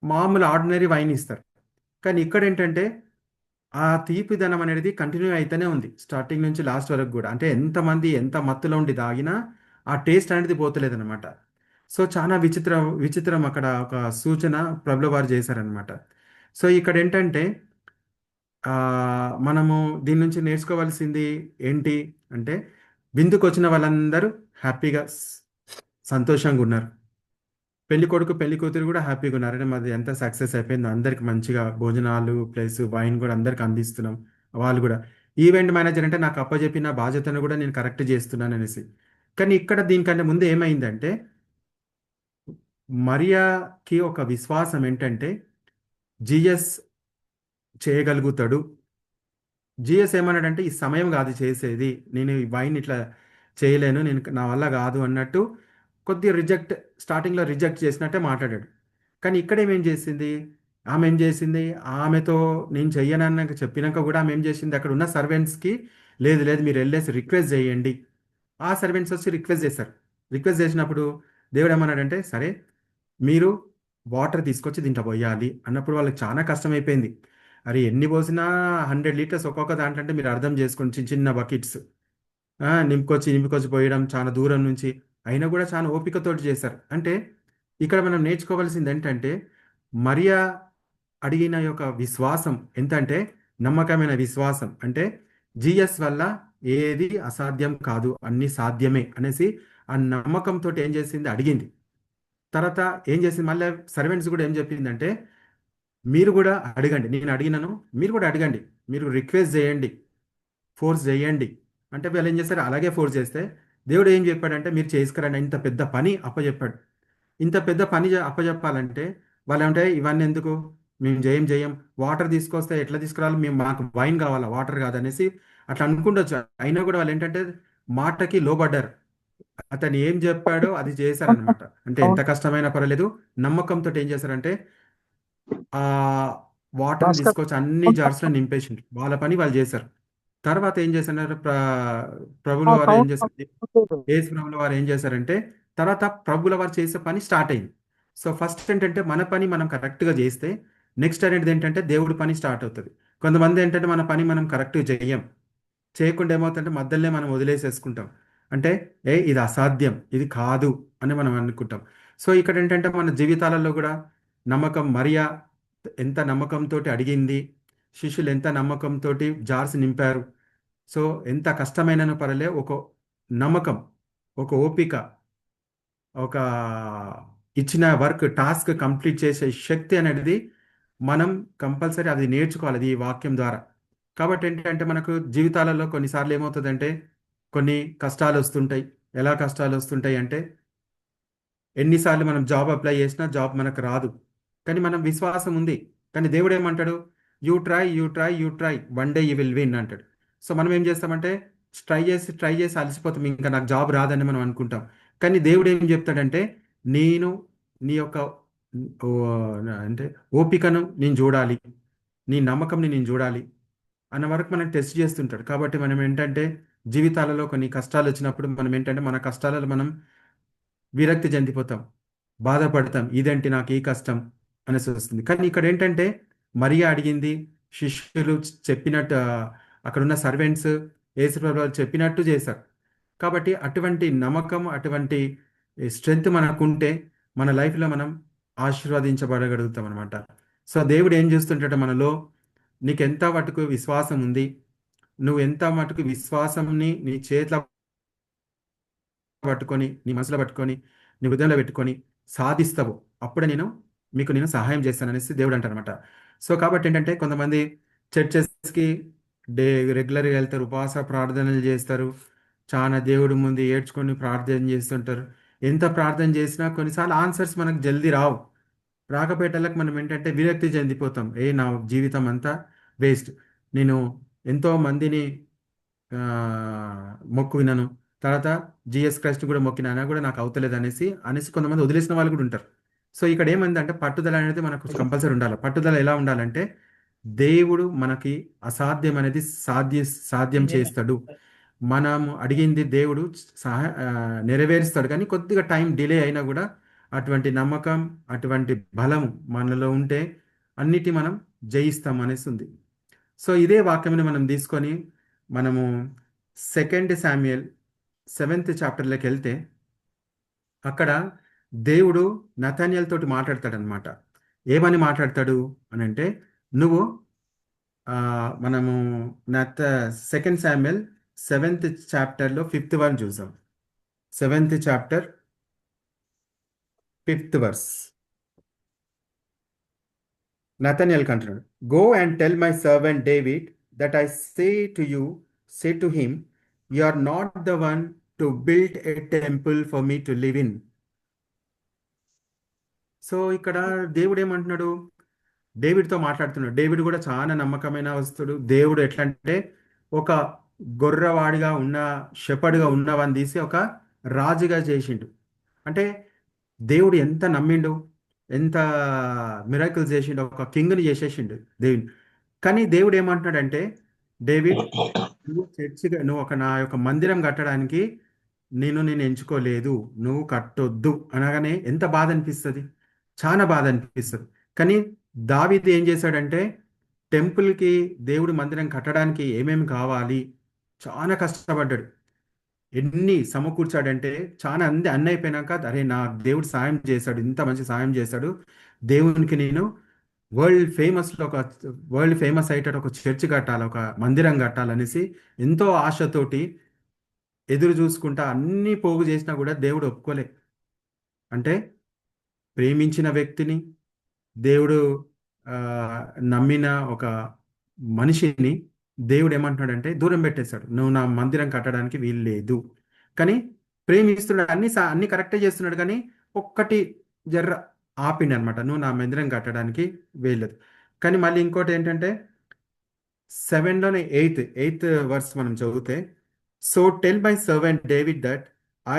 మామూలు ఆర్డినరీ వైన్ ఇస్తారు. కానీ ఇక్కడేంటంటే ఆ తీపిదనం అనేది కంటిన్యూ అయితేనే ఉంది. స్టార్టింగ్ నుంచి లాస్ట్ వరకు గూడా. అంటే ఎంతమంది ఎంత మత్తులో ఉండి తాగినా ఆ టేస్ట్ అనేది పోతలేదనమాట. సో, చాలా విచిత్రం అక్కడ ఒక సూచన ప్రభుల వారు చేశారనమాట. సో, ఇక్కడేంటంటే మనము దీని నుంచి నేర్చుకోవాల్సింది ఏంటి అంటే విందుకొచ్చిన వాళ్ళందరూ హ్యాపీగా సంతోషంగా ఉన్నారు. పెళ్లి కొడుకు, పెళ్లి కూతురు కూడా హ్యాపీగా ఉన్నారు. అంటే మాది ఎంత సక్సెస్ అయిపోయింది. అందరికి మంచిగా భోజనాలు ప్లస్ వైన్ కూడా అందరికి అందిస్తున్నాం. వాళ్ళు కూడా ఈవెంట్ మేనేజర్ అంటే నాకు అప్పజెప్పిన బాధ్యతను కూడా నేను కరెక్ట్ చేస్తున్నాను అనేసి. కానీ ఇక్కడ దీనికంటే ముందు ఏమైందంటే మరియాకి ఒక విశ్వాసం ఏంటంటే జీఎస్ చేయగలుగుతాడు. జీఎస్ ఏమన్నాడంటే ఈ సమయం కాదు చేసేది. నేను ఈ వైన్ ఇట్లా చేయలేను. నా వల్ల కాదు అన్నట్టు కొద్దిగా స్టార్టింగ్‌లో రిజెక్ట్ చేసినట్టే మాట్లాడాడు. కానీ ఇక్కడ ఏమేం చేసింది? ఆమె ఏం చేసింది? ఆమెతో నేను చెయ్యనన్నాక చెప్పినాక కూడా ఆమె ఏం చేసింది? అక్కడ ఉన్న సర్వెంట్స్‌కి లేదు లేదు మీరు వెళ్ళేసి రిక్వెస్ట్ చేయండి. ఆ సర్వెంట్స్ వచ్చి రిక్వెస్ట్ చేశారు. రిక్వెస్ట్ చేసినప్పుడు దేవుడు ఏమన్నాడంటే సరే మీరు వాటర్ తీసుకొచ్చి దీంట్లో పోయాలి అన్నప్పుడు వాళ్ళకి చాలా కష్టమైపోయింది. అరే ఎన్ని పోసినా 100 లీటర్స్ ఒక్కొక్క దాంట్లో అంటే మీరు అర్థం చేసుకోండి చిన్న చిన్న బకెట్స్ నింపుకొచ్చి పోయడం చాలా దూరం నుంచి అయినా కూడా చాలా ఓపికతోటి చేశారు. అంటే ఇక్కడ మనం నేర్చుకోవాల్సింది ఏంటంటే మరియా అడిగిన యొక్క విశ్వాసం ఎంతంటే నమ్మకమైన విశ్వాసం. అంటే జీఎస్ వల్ల ఏది అసాధ్యం కాదు, అన్ని సాధ్యమే అనేసి ఆ నమ్మకంతో ఏం చేసింది? అడిగింది. తర్వాత ఏం చేసింది? మళ్ళీ సర్వెంట్స్ కూడా ఏం చెప్పిందంటే మీరు కూడా అడగండి. నేను అడిగినాను, మీరు కూడా అడగండి. మీరు రిక్వెస్ట్ చేయండి, ఫోర్స్ చేయండి. అంటే వీళ్ళు ఏం చేస్తారు? అలాగే ఫోర్స్ చేస్తే దేవుడు ఏం చెప్పాడంటే మీరు చేసుకురండి. ఇంత పెద్ద పని అప్పచెప్పాడు. ఇంత పెద్ద పని అప్పచెప్పాలంటే వాళ్ళు ఏమంటే ఇవన్నీ ఎందుకు? మేము చేయం. వాటర్ తీసుకొస్తే ఎట్లా తీసుకురావాలి? మాకు వైన్ కావాలా, వాటర్ కాదనేసి అట్లా అనుకుంటొచ్చు. అయినా కూడా వాళ్ళు ఏంటంటే మాటకి లోబడ్డారు. అతను ఏం చెప్పాడో అది చేశారనమాట. అంటే ఎంత కష్టమైనా పర్వాలేదు నమ్మకంతో ఏం చేశారంటే ఆ వాటర్ తీసుకొచ్చి అన్ని జార్స్లో నింపేసిండ్రు. వాళ్ళ పని వాళ్ళు చేశారు. తర్వాత ఏం చేశారు? ప్రభుల వారు ఏం చేశారు? యేసు ప్రభుల వారు ఏం చేశారంటే తర్వాత ప్రభుల వారు చేసే పని స్టార్ట్ అయింది. సో ఫస్ట్ ఏంటంటే మన పని మనం కరెక్ట్గా చేస్తే నెక్స్ట్ అనేది ఏంటంటే దేవుడి పని స్టార్ట్ అవుతుంది. కొంతమంది ఏంటంటే మన పని మనం కరెక్ట్గా చేయకుండా ఏమవుతుందంటే మధ్యలోనే మనం వదిలేసేసుకుంటాం. అంటే ఇది అసాధ్యం, ఇది కాదు అని మనం అనుకుంటాం. సో ఇక్కడ ఏంటంటే మన జీవితాలలో కూడా నమ్మకం మరియా ఎంత నమ్మకంతో అడిగింది, శిష్యులు ఎంత నమ్మకంతో జార్స్ నింపారు. సో ఎంత కష్టమైనను పర్లే ఒక నమ్మకం, ఒక ఓపిక, ఒక ఇచ్చిన టాస్క్ కంప్లీట్ చేసే శక్తి అనేది మనం కంపల్సరీ అది నేర్చుకోవాలి అది ఈ వాక్యం ద్వారా. కాబట్టి ఏంటంటే మనకు జీవితాలలో కొన్నిసార్లు ఏమవుతుందంటే కొన్ని కష్టాలు వస్తుంటాయి. ఎలా కష్టాలు వస్తుంటాయి అంటే ఎన్నిసార్లు మనం జాబ్ అప్లై చేసినా జాబ్ మనకు రాదు. కానీ మనం విశ్వాసం ఉంది. కానీ దేవుడు ఏమంటాడు? You try one day you will win అంటాడు. సో మనం ఏం చేస్తామంటే ట్రై చేసి అలసిపోతాం. ఇంకా నాకు జాబ్ రాదని మనం అనుకుంటాం. కానీ దేవుడు ఏం చెప్తాడంటే నేను నీ యొక్క ఓ, అంటే ఓపికను నేను చూడాలి, నీ నమ్మకంని నేను చూడాలి అన్న వరకు మనం టెస్ట్ చేస్తుంటాడు. కాబట్టి మనం ఏంటంటే జీవితాలలో కొన్ని కష్టాలు వచ్చినప్పుడు మనం ఏంటంటే మన కష్టాలలో మనం విరక్తి చెందిపోతాం, బాధపడతాం, ఇదేంటి నాకు ఈ కష్టం అనేసి వస్తుంది. కానీ ఇక్కడ ఏంటంటే మరియా అడిగింది, శిష్యులు చెప్పినట్టు అక్కడ ఉన్న సర్వెంట్స్ యేసుప్రభువు వారు చెప్పినట్టు చేశారు. కాబట్టి అటువంటి నమ్మకం, అటువంటి స్ట్రెంగ్త్ మనకుంటే మన లైఫ్లో మనం ఆశీర్వదించబడగలుగుతాం అనమాట. సో దేవుడు ఏం చేస్తుంటాడు మనలో, నీకు ఎంత మటుకు విశ్వాసం ఉంది, నువ్వు ఎంత మటుకు విశ్వాసంని నీ చేతిలో పట్టుకొని, నీ మనసులో పట్టుకొని, నీ హృదయంలో పెట్టుకొని సాధిస్తావు, అప్పుడే నేను సహాయం చేస్తాననేసి దేవుడు అంటారనమాట. సో కాబట్టి ఏంటంటే కొంతమంది చర్చెస్కి రెగ్యులర్గా వెళ్తారు, ఉపవాస ప్రార్థనలు చేస్తారు, చాలా దేవుడి ముందు ఏడ్చుకొని ప్రార్థన చేస్తుంటారు. ఎంత ప్రార్థన చేసినా కొన్నిసార్లు ఆన్సర్స్ మనకు జల్దీ రావు. రాకపోయేటలకు మనం ఏంటంటే విరక్తి చెందిపోతాం, నా జీవితం అంతా వేస్ట్, నేను ఎంతో మందిని మొక్కు విన్నాను, తర్వాత జీఎస్ క్రైస్ట్ కూడా మొక్కినా కూడా నాకు అవుతలేదు అనేసి కొంతమంది వదిలేసిన వాళ్ళు కూడా ఉంటారు. సో ఇక్కడ ఏమైందంటే పట్టుదల అనేది మనకు కంపల్సరీ ఉండాలి. పట్టుదల ఎలా ఉండాలంటే దేవుడు మనకి అసాధ్యం అనేది సాధ్యం చేస్తాడు. మనం అడిగింది దేవుడు నెరవేరుస్తాడు. కానీ కొద్దిగా టైం డిలే అయినా కూడా అటువంటి నమ్మకం, అటువంటి బలం మనలో ఉంటే అన్నిటి మనం జయిస్తాం అనేసి ఉంది. సో ఇదే వాక్యముని మనం తీసుకొని మనము 2 శామ్యుయల్ 7th చాప్టర్లోకి వెళ్తే అక్కడ దేవుడు నతన్యేల్ తోటి మాట్లాడతాడనమాట. ఏమని మాట్లాడతాడు అని అంటే, నువ్వు మనము 2 శామ్యుయల్ 7th చాప్టర్లో 5th వర్స్ చూసాం. 7th chapter 5th verse. Nathaniel అంటున్నాడు, go and tell my servant David that I say to him, you are not the one to build a temple for me to live in. So ఇక్కడ దేవుడు ఏమంటున్నాడు, డేవిడ్తో మాట్లాడుతున్నాడు. David కూడా చాలా నమ్మకమైన వస్తుడు. దేవుడు ఎట్లా అంటే ఒక గొర్రెవాడిగా ఉన్న షెపర్డ్గా ఉన్నవాడిని తీసి ఒక రాజుగా చేసిండు. అంటే దేవుడు ఎంత నమ్మిండు, ఎంత మిరాకిల్స్ చేసిండు, ఒక కింగ్ని చేసేసిండు దేవుని. కానీ దేవుడు ఏమంటున్నాడంటే, డేవిడ్ నువ్వు నా యొక్క మందిరం కట్టడానికి నేను ఎంచుకోలేదు, నువ్వు కట్టొద్దు అనగానే ఎంత బాధ అనిపిస్తుంది, చాలా బాధ అనిపిస్తుంది. కానీ దావీదు ఏం చేశాడంటే టెంపుల్కి, దేవుడి మందిరం కట్టడానికి ఏమేమి కావాలి చాలా కష్టపడ్డాడు. ఎన్ని సమకూర్చాడంటే చాలా అన్నీ అయిపోయినాక, అరే నా దేవుడు సాయం చేశాడు, ఇంత మంచి సాయం చేశాడు, దేవునికి నేను వరల్డ్ ఫేమస్ అయ్యేటట్టు ఒక చర్చ్ కట్టాలి, ఒక మందిరం కట్టాలనేసి ఎంతో ఆశతోటి ఎదురు చూసుకుంటా అన్నీ పోగు చేసినా కూడా దేవుడు ఒప్పుకోలే. అంటే ప్రేమించిన వ్యక్తిని, దేవుడు నమ్మిన ఒక మనిషిని దేవుడు ఏమంటున్నాడంటే దూరం పెట్టేశాడు, నువ్వు నా మందిరం కట్టడానికి వీలు లేదు. కానీ ప్రేమిస్తున్నాడు, అన్ని కరెక్టే చేస్తున్నాడు, కానీ ఒక్కటి జర్ర ఆపిండి అనమాట, నువ్వు నా మందిరం కట్టడానికి వీల్లేదు. కానీ మళ్ళీ ఇంకోటి ఏంటంటే 7లోనే 8th వర్స్ మనం చదివితే, so tell my servant David that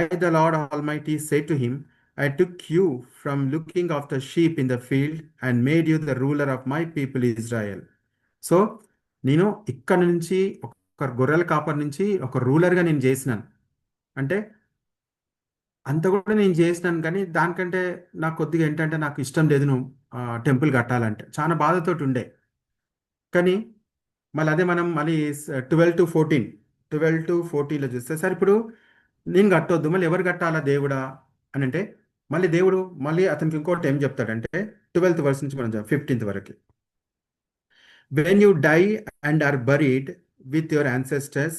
I the lord almighty said to him, I took you from looking after sheep in the field and made you the ruler of my people Israel. So నేను ఇక్కడ నుంచి ఒక గొర్రెల copper నుంచి ఒక రూలర్గా నేను చేసినాను. అంటే అంత కూడా నేను చేసినాను, కానీ దానికంటే నాకు కొద్దిగా ఏంటంటే నాకు ఇష్టం లేదు నువ్వు టెంపుల్ కట్టాలంటే, చాలా బాధతోటి ఉండే. కానీ మళ్ళీ అదే మనం మళ్ళీ 12 to 14లో చూస్తే, సార్ ఇప్పుడు నేను కట్టొద్దు, మళ్ళీ ఎవరు కట్టాలా దేవుడా అని అంటే, మళ్ళీ దేవుడు మళ్ళీ అతనికి ఇంకోటి ఏం చెప్తాడంటే 12th వర్స్ నుంచి మనం 15th వరకు, when you die and are buried with your ancestors,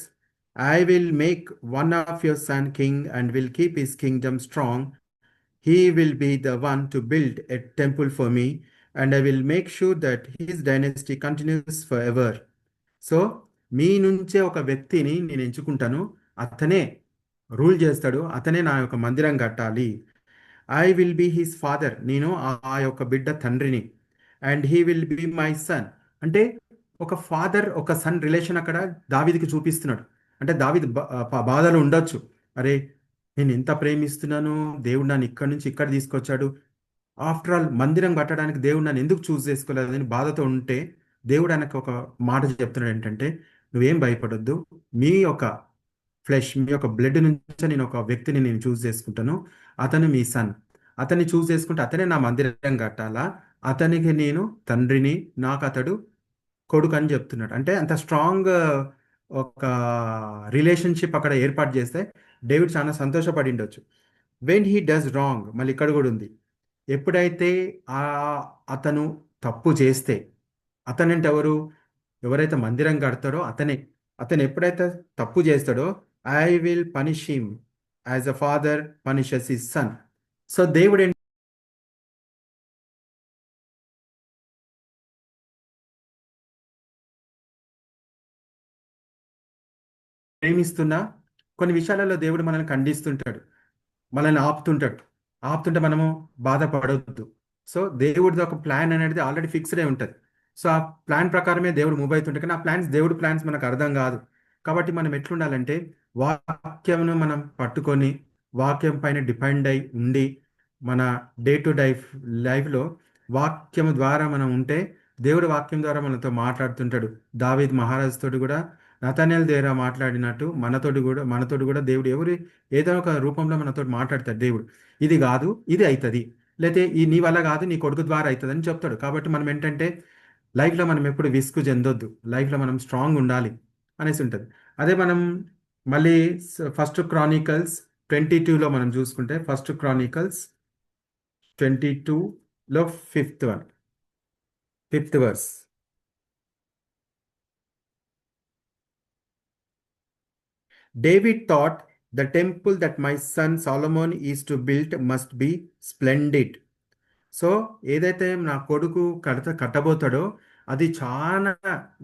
I will make one of your son king and will keep his kingdom strong. He will be the one to build a temple for me, and I will make sure that his dynasty continues forever. So మీ నుంచే ఒక వ్యక్తిని నేను ఎంచుకుంటాను, అతనే rule చేస్తాడు, అతనే నా యొక్క మందిరం కట్టాలి. I will be his father, నేను ఆ యొక్క బిడ్డ తండ్రిని, and he will be my son. అంటే ఒక ఫాదర్ ఒక సన్ రిలేషన్ అక్కడ దావీదుకి చూపిస్తున్నాడు. అంటే దావీదు బాధలు ఉండొచ్చు, అరే నేను ఎంత ప్రేమిస్తున్నాను, దేవుడు నన్ను ఇక్కడ నుంచి ఇక్కడ తీసుకొచ్చాడు, ఆఫ్టర్ ఆల్ మందిరం కట్టడానికి దేవుడు నన్ను ఎందుకు చూస్ చేసుకోలేదని బాధతో ఉంటే దేవుడు ఆయనకు ఒక మాట చెప్తున్నాడు ఏంటంటే, నువ్వేం భయపడొద్దు, మీ యొక్క ఫ్లెష్, మీ యొక్క బ్లడ్ నుంచి నేను ఒక వ్యక్తిని నేను చూస్ చేసుకుంటాను, అతను మీ సన్, అతన్ని చూస్ చేసుకుంటే అతనే నా మందిరం కట్టాలా, అతనికి నేను తండ్రిని, నాకు అతడు కొడుకు అని చెప్తున్నాడు. అంటే అంత స్ట్రాంగ్ ఒక రిలేషన్షిప్ అక్కడ ఏర్పాటు చేస్తే డేవిడ్ చాలా సంతోషపడి ఉండొచ్చు. వెన్ హీ డస్ రాంగ్, మళ్ళీ ఇక్కడ కూడా ఉంది, ఎప్పుడైతే ఆ అతను తప్పు చేస్తే, అతనంటే ఎవరు, ఎవరైతే మందిరం కడతాడో అతను ఎప్పుడైతే తప్పు చేస్తాడో, I will punish him as a father punishes his son. So దేవుడు ప్రేమిస్తున్నా కొన్ని విషయాలలో దేవుడు మనల్ని ఖండిస్తుంటాడు, మనల్ని ఆపుతుంటే మనము బాధపడవద్దు. సో దేవుడిది ఒక ప్లాన్ అనేది ఆల్రెడీ ఫిక్స్డ్ అయి ఉంటుంది. సో ఆ ప్లాన్ ప్రకారమే దేవుడు మూవ్ అవుతుంటే, కానీ ఆ దేవుడి ప్లాన్స్ మనకు అర్థం కాదు. కాబట్టి మనం ఎట్లుండాలంటే వాక్యమును మనం పట్టుకొని వాక్యం పైన డిపెండ్ అయి ఉండి మన డే టు డే లైఫ్లో వాక్యం ద్వారా మనం ఉంటే దేవుడు వాక్యం ద్వారా మనతో మాట్లాడుతుంటాడు. దావీద్ మహారాజు తోటి కూడా నతనేల్ ద్వారా మాట్లాడినట్టు మనతోటి కూడా దేవుడు ఏదో ఒక రూపంలో మనతో మాట్లాడతాడు. దేవుడు ఇది కాదు, ఇది అవుతుంది, లేకపోతే ఈ నీ వల్ల కాదు, నీ కొడుకు ద్వారా అవుతుంది అని చెప్తాడు. కాబట్టి మనం ఏంటంటే లైఫ్లో మనం ఎప్పుడు విసుగు చెందొద్దు, లైఫ్లో మనం స్ట్రాంగ్ ఉండాలి అనేసి ఉంటుంది. అదే మనం మళ్ళీ ఫస్ట్ క్రానికల్స్ 22లో మనం చూసుకుంటే, ఫస్ట్ క్రానికల్స్ 22లో 5th verse. David thought, the temple that my son Solomon is to build must be splendid. So ఏదైతే నా కొడుకు కట్టబోతాడో అది చాలా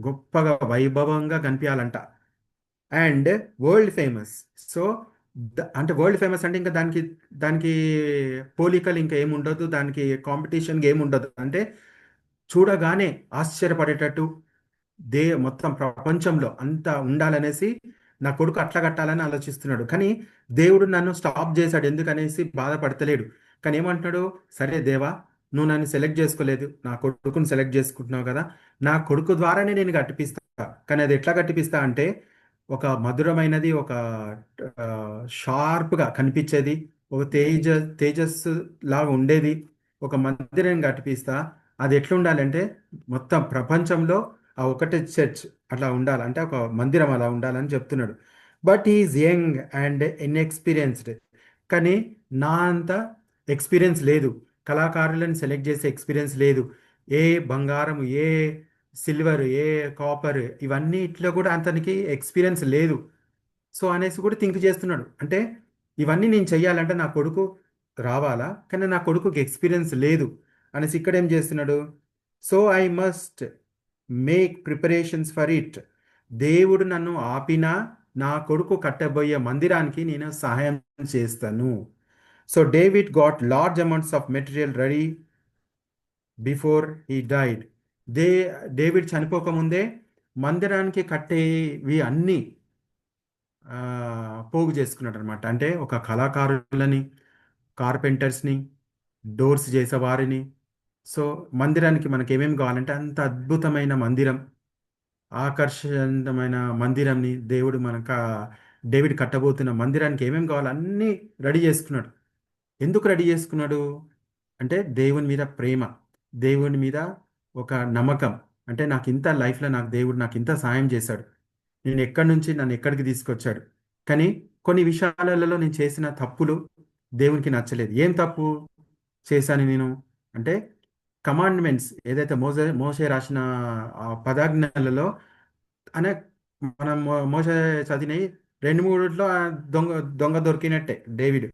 గొప్పగా వైభవంగా కనిపించాలంట. And world famous. సో అంటే వరల్డ్ ఫేమస్ అంటే ఇంకా దానికి పోలికలు ఇంకా ఏముండదు, దానికి కాంపిటీషన్ ఏముండదు. అంటే చూడగానే ఆశ్చర్యపడేటట్టు మొత్తం ప్రపంచంలో అంతా ఉండాలనేసి నా కొడుకు అట్లా కట్టాలని ఆలోచిస్తున్నాడు. కానీ దేవుడు నన్ను స్టాప్ చేశాడు, ఎందుకనేసి బాధపడతలేడు. కానీ ఏమంటున్నాడు, సరే దేవా, నువ్వు నన్ను సెలెక్ట్ చేసుకోలేదు, నా కొడుకుని సెలెక్ట్ చేసుకుంటున్నావు కదా, నా కొడుకు ద్వారానే నేను కట్టిపిస్తా. కానీ అది ఎట్లా కట్టిపిస్తా అంటే ఒక మధురమైనది, ఒక షార్ప్గా కనిపించేది, ఒక తేజస్సు లాగా ఉండేది ఒక మందిరం కట్టిపిస్తా. అది ఎట్లా ఉండాలంటే మొత్తం ప్రపంచంలో ఆ ఒకటే చర్చ్ అట్లా ఉండాలి, అంటే ఒక మందిరం అలా ఉండాలని చెప్తున్నాడు. But is young and inexperienced. కానీ నా అంత ఎక్స్పీరియన్స్ లేదు, కళాకారులను సెలెక్ట్ చేసే ఎక్స్పీరియన్స్ లేదు, ఏ బంగారం, ఏ సిల్వర్, ఏ కాపర్, ఇవన్నీ ఇట్లా కూడా అతనికి ఎక్స్పీరియన్స్ లేదు. సో అనేసి కూడా థింక్ చేస్తున్నాడు. అంటే ఇవన్నీ నేను చెయ్యాలంటే నా కొడుకు రావాలా, కానీ నా కొడుకుకి ఎక్స్పీరియన్స్ లేదు అనేసి ఇక్కడ ఏం చేస్తున్నాడు, so I must make preparations for it. దేవుడు నన్ను ఆపినా నా కొడుకు కట్టబోయే మందిరానికి నేను సహాయం చేస్తాను. So David got large amounts of material ready before he died. David చనిపోకముందే మందిరానికి కట్టేవి అన్నీ పోగు చేసుకున్నాడు అనమాట. అంటే ఒక కళాకారులని, కార్పెంటర్స్ని, డోర్స్ చేసేవారిని. సో మందిరానికి మనకి ఏమేమి కావాలంటే అంత అద్భుతమైన మందిరం, ఆకర్షణమైన మందిరంని డేవిడ్ కట్టబోతున్న మందిరానికి ఏమేమి కావాలో అన్నీ రెడీ చేసుకున్నాడు. ఎందుకు రెడీ చేసుకున్నాడు అంటే దేవుని మీద ప్రేమ, దేవుని మీద ఒక నమ్మకం. అంటే నాకు ఇంత లైఫ్లో దేవుడు నాకు ఇంత సాయం చేశాడు, నేను ఎక్కడి నుంచి నన్ను ఎక్కడికి తీసుకొచ్చాడు. కానీ కొన్ని విషయాలలో నేను చేసిన తప్పులు దేవునికి నచ్చలేదు. ఏం తప్పు చేశాను నేను అంటే, కమాండ్మెంట్స్ ఏదైతే మోషే రాసిన పదాజ్ఞలలో అనే మనం మోషే చదివినవి 2-3 దొంగ దొరికినట్టే డేవిడ్.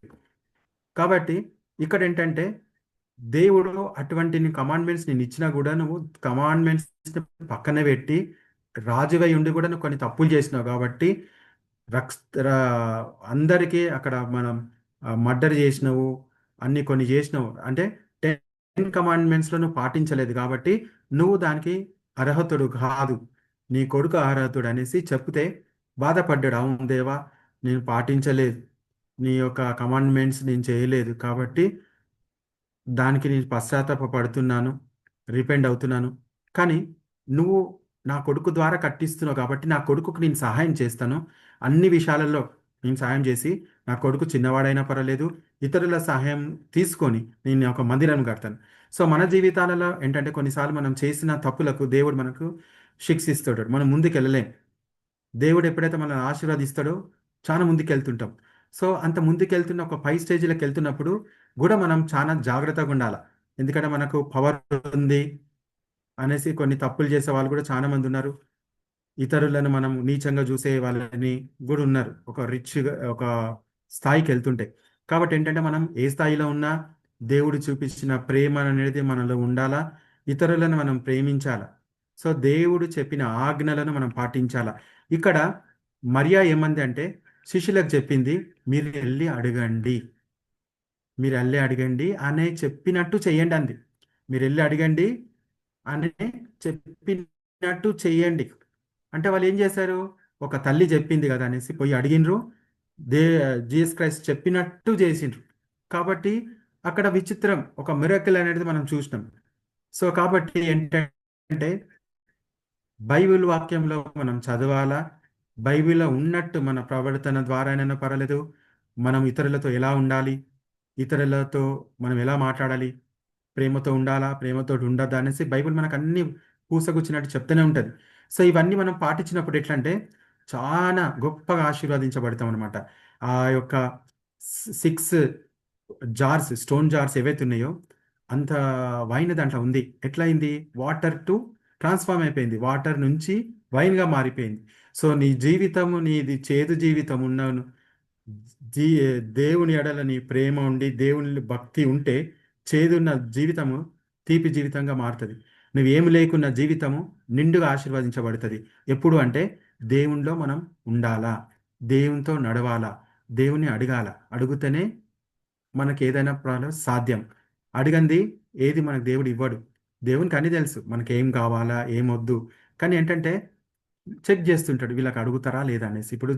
కాబట్టి ఇక్కడ ఏంటంటే దేవుడు అటువంటి కమాండ్మెంట్స్ నేను ఇచ్చినా కూడా నువ్వు కమాండ్మెంట్స్ పక్కన పెట్టి రాజువై ఉండి కూడా నువ్వు కొన్ని తప్పులు చేసినావు కాబట్టి అందరికీ అక్కడ మనం మర్డర్ చేసినావు, అన్ని కొన్ని చేసినావు. అంటే 10 కమాండ్మెంట్స్లో నువ్వు పాటించలేదు కాబట్టి నువ్వు దానికి అర్హతుడు కాదు, నీ కొడుకు అర్హతుడు అనేసి చెప్తే బాధపడ్డాడు. అవును దేవా, నేను పాటించలేదు, నీ యొక్క కమాండ్మెంట్స్ నేను చేయలేదు, కాబట్టి దానికి నేను పశ్చాత్తాపడుతున్నాను, రిపెండ్ అవుతున్నాను. కానీ నువ్వు నా కొడుకు ద్వారా కట్టిస్తున్నావు కాబట్టి నా కొడుకుకు నేను సహాయం చేస్తాను. అన్ని విషయాలలో నేను సహాయం చేసి నా కొడుకు చిన్నవాడైనా పర్వాలేదు, ఇతరుల సహాయం తీసుకొని నేను ఒక మందిరం కడతాను. సో మన జీవితాలలో ఏంటంటే కొన్నిసార్లు మనం చేసిన తప్పులకు దేవుడు మనకు శిక్షిస్తాడు, మనం ముందుకు వెళ్ళలేం. దేవుడు ఎప్పుడైతే మనల్ని ఆశీర్వదిస్తాడో చాలా ముందుకు వెళ్తుంటాం. సో అంత ముందుకు వెళ్తున్న ఒక పై స్టేజ్లోకి వెళ్తున్నప్పుడు కూడా మనం చాలా జాగ్రత్తగా ఉండాలి. ఎందుకంటే మనకు పవర్ ఉంది అనేసి కొన్ని తప్పులు చేసే వాళ్ళు కూడా చాలా మంది ఉన్నారు. ఇతరులను మనం నీచంగా చూసే వాళ్ళని కూడా ఉన్నారు, ఒక రిచ్గా ఒక స్థాయికి వెళ్తుంటే. కాబట్టి ఏంటంటే మనం ఏ స్థాయిలో ఉన్నా దేవుడు చూపించిన ప్రేమ అనేది మనలో ఉండాలా, ఇతరులను మనం ప్రేమించాలా. సో దేవుడు చెప్పిన ఆజ్ఞలను మనం పాటించాలా. ఇక్కడ మరియా ఏమంది అంటే శిష్యులకు చెప్పింది, మీరు వెళ్ళి అడగండి, మీరు వెళ్ళి అడగండి అనే చెప్పినట్టు చెయ్యండి అంది. మీరు వెళ్ళి అడగండి అని చెప్పినట్టు చెయ్యండి అంటే వాళ్ళు ఏం చేశారు, ఒక తల్లి చెప్పింది కదా అనేసి పోయి అడిగినరు, జీసస్ క్రైస్ట్ చెప్పినట్టు చేసిండ్రు. కాబట్టి అక్కడ విచిత్రం, ఒక మిరకిల్ అనేది మనం చూసినాం. సో కాబట్టి ఏంటంటే బైబిల్ వాక్యంలో మనం చదవాలా, బైబిల్లో ఉన్నట్టు మన ప్రవర్తన ద్వారానైనా పర్వాలేదు, మనం ఇతరులతో ఎలా ఉండాలి, ఇతరులతో మనం ఎలా మాట్లాడాలి, ప్రేమతో ఉండాలా, ప్రేమతో ఉండద్దా అనేసి బైబిల్ మనకు అన్ని పూసగుచ్చినట్టు చెప్తూనే ఉంటుంది. సో ఇవన్నీ మనం పాటించినప్పుడు ఎట్లా అంటే చాలా గొప్పగా ఆశీర్వదించబడతాం అనమాట. ఆ యొక్క 6 జార్స్, స్టోన్ జార్స్ ఏవైతే ఉన్నాయో అంత వైన్ దాంట్లో ఉంది. ఎట్లా అయింది, వాటర్ టు ట్రాన్స్ఫార్మ్ అయిపోయింది, వాటర్ నుంచి వైన్గా మారిపోయింది. సో నీ జీవితము, నీది చేదు జీవితం ఉన్నాను, జీ దేవుని ఎడల నీ ప్రేమ ఉండి దేవుని భక్తి ఉంటే చేదున్న జీవితము తీపి జీవితంగా మారుతుంది. నువ్వేమి లేకున్న జీవితము నిండుగా ఆశీర్వదించబడుతుంది. ఎప్పుడు అంటే దేవునిలో మనం ఉండాలా, దేవునితో నడవాలా, దేవుని అడగాల. అడిగితేనే మనకి ఏదైనా ప్రాబ్లం సాధ్యం. అడిగంది ఏది మనకు దేవుడు ఇవ్వడు. దేవునికి అన్ని తెలుసు మనకి ఏం కావాలా ఏమొద్దు, కానీ ఏంటంటే చెక్ చేస్తుంటాడు వీళ్ళకి అడుగుతారా లేదా అనేసి. ఇప్పుడు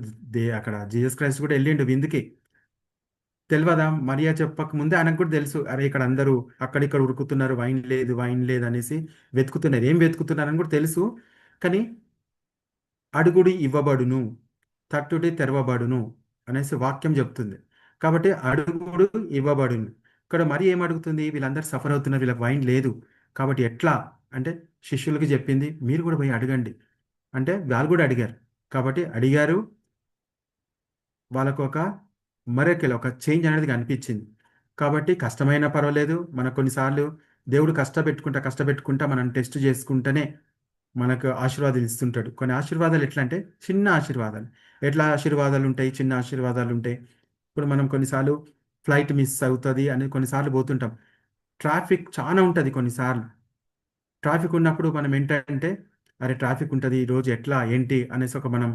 అక్కడ జీసస్ క్రైస్ట్ కూడా వెళ్ళిండు విందుకి, తెలియదా మరియా చెప్పక ముందే ఆయనకు కూడా తెలుసు, అరే ఇక్కడ అందరూ అక్కడిక్కడ ఉరుకుతున్నారు, వైన్ లేదు వైన్ లేదు అనేసి వెతుకుతున్నారు, ఏం వెతుకుతున్నారని కూడా తెలుసు. కానీ అడుగుడి ఇవ్వబడును, తట్టుడి తెరవబడును అనేసి వాక్యం చెప్తుంది. కాబట్టి అడుగుడు ఇవ్వబడును. ఇక్కడ మరి ఏం అడుగుతుంది, వీళ్ళందరూ సఫర్ అవుతున్నారు, వీళ్ళకి వైన్ లేదు, కాబట్టి ఎట్లా అంటే శిష్యులకి చెప్పింది మీరు కూడా పోయి అడగండి అంటే వాళ్ళు కూడా అడిగారు. కాబట్టి అడిగారు, వాళ్ళకు ఒక మరొకలు ఒక చేంజ్ అనేది కనిపించింది. కాబట్టి కష్టమైనా పర్వాలేదు, మనకు కొన్నిసార్లు దేవుడు కష్టపెట్టుకుంటా మనం టెస్ట్ చేసుకుంటేనే మనకు ఆశీర్వాదాలు ఇస్తుంటాడు. కొన్ని ఆశీర్వాదాలు ఎట్లా అంటే చిన్న ఆశీర్వాదాలు. ఎట్లా ఆశీర్వాదాలు ఉంటాయి, చిన్న ఆశీర్వాదాలు ఉంటాయి. ఇప్పుడు మనం కొన్నిసార్లు ఫ్లైట్ మిస్ అవుతుంది అని కొన్నిసార్లు పోతుంటాం, ట్రాఫిక్ చాలా ఉంటుంది. కొన్నిసార్లు ట్రాఫిక్ ఉన్నప్పుడు మనం ఏంటంటే అరే ట్రాఫిక్ ఉంటుంది ఈరోజు ఎట్లా ఏంటి అనేసి ఒక మనం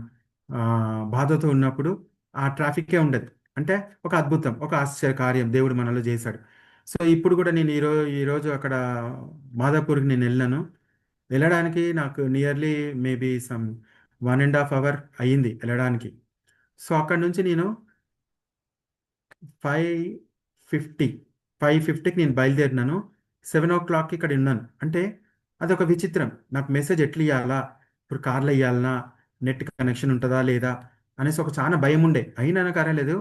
బాధతో ఉన్నప్పుడు ఆ ట్రాఫిక్కే ఉండదు. అంటే ఒక అద్భుతం, ఒక ఆశ్చర్య కార్యం దేవుడు మనలో చేశాడు. సో ఇప్పుడు కూడా నేను ఈరోజు అక్కడ మాదాపూర్కి నేను వెళ్ళడానికి నాకు నియర్లీ మేబీ సమ్ 1.5 hour అయ్యింది వెళ్ళడానికి. సో అక్కడ నుంచి నేను 5:50కి నేను బయలుదేరినాను, 7 o'clockకి ఇక్కడ ఉన్నాను. అంటే అదొక విచిత్రం. నాకు మెసేజ్ ఎట్లా ఇవ్వాలా, ఇప్పుడు కార్లో ఇవ్వాలనా, నెట్ కనెక్షన్ ఉంటుందా లేదా అనేసి ఒక చాలా భయం ఉండే. అయినా నాకు అరలేదు.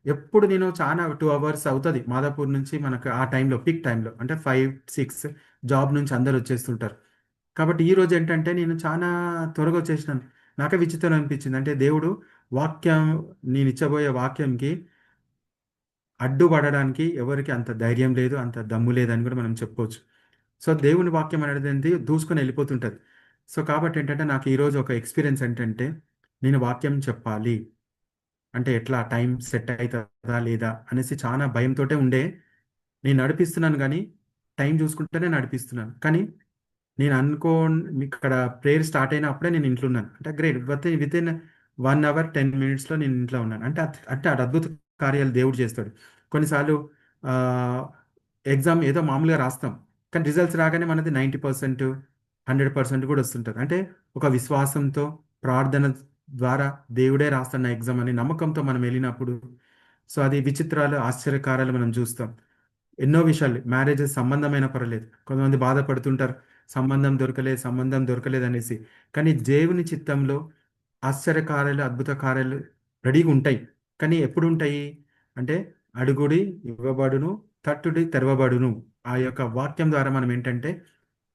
ఎప్పుడు నేను చాలా 2 hours అవుతుంది మాదాపూర్ నుంచి మనకు ఆ టైంలో, పీక్ టైంలో అంటే 5-6 జాబ్ నుంచి అందరు వచ్చేస్తుంటారు. కాబట్టి ఈరోజు ఏంటంటే నేను చాలా త్వరగా వచ్చేసినాను. నాకే విచిత్రం అనిపించింది. అంటే దేవుడు వాక్యం, నేను ఇచ్చబోయే వాక్యంకి అడ్డుపడడానికి ఎవరికి అంత ధైర్యం లేదు, అంత దమ్ము లేదని కూడా మనం చెప్పుకోవచ్చు. సో దేవుని వాక్యం అనేది దూసుకొని వెళ్ళిపోతుంటుంది. సో కాబట్టి ఏంటంటే నాకు ఈరోజు ఒక ఎక్స్పీరియన్స్ ఏంటంటే నేను వాక్యం చెప్పాలి అంటే ఎట్లా టైం సెట్ అవుతుందా లేదా అనేసి చాలా భయంతో ఉండే. నేను నడిపిస్తున్నాను కానీ టైం చూసుకుంటేనే నడిపిస్తున్నాను. కానీ నేను ఇక్కడ ప్రేయర్ స్టార్ట్ అయిన అప్పుడే నేను ఇంట్లో ఉన్నాను. అంటే గ్రేట్, వితిన్ 1 hour 10 minutesలో నేను ఇంట్లో ఉన్నాను. అంటే అంటే అద్భుత కార్యాలు దేవుడు చేస్తాడు. కొన్నిసార్లు ఎగ్జామ్ ఏదో మామూలుగా రాస్తాం, కానీ రిజల్ట్స్ రాగానే మనది 90%, 100% కూడా వస్తుంటుంది. అంటే ఒక విశ్వాసంతో ప్రార్థన ద్వారా దేవుడే రాస్తున్న ఎగ్జామ్ అని నమ్మకంతో మనం వెళ్ళినప్పుడు సో అది విచిత్రాలు ఆశ్చర్యకారాలు మనం చూస్తాం. ఎన్నో విషయాలు మ్యారేజెస్ సంబంధమైన పర్లేదు, కొంతమంది బాధపడుతుంటారు సంబంధం దొరకలేదు అనేసి. కానీ దేవుని చిత్తంలో ఆశ్చర్యకార్యాలు అద్భుత కార్యాలు రెడీగా ఉంటాయి. కానీ ఎప్పుడు ఉంటాయి అంటే అడుగుడి ఇవ్వబడును, తట్టుడి తెరవబడును. ఆ యొక్క వాక్యం ద్వారా మనం ఏంటంటే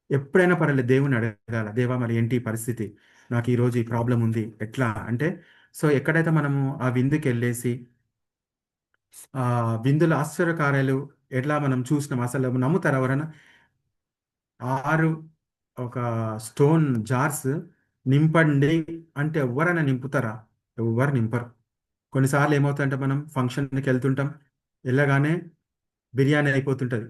ఎప్పుడైనా పర్లేదు దేవుని అడగాల, దేవా మరి ఏంటి ఈ పరిస్థితి, నాకు ఈరోజు ఈ ప్రాబ్లం ఉంది ఎట్లా అంటే. సో ఎక్కడైతే మనము ఆ విందుకి వెళ్ళేసి ఆ విందుల ఆశ్చర్యకార్యాలు ఎట్లా మనం చూసినాం, అసలు నమ్ముతారు ఎవరైనా 6 ఒక స్టోన్ జార్స్ నింపండి అంటే ఎవరైనా నింపుతారా? ఎవరు నింపరు. కొన్నిసార్లు ఏమవుతుందంటే మనం ఫంక్షన్కి వెళ్తుంటాం, వెళ్ళగానే బిర్యానీ అయిపోతుంటుంది.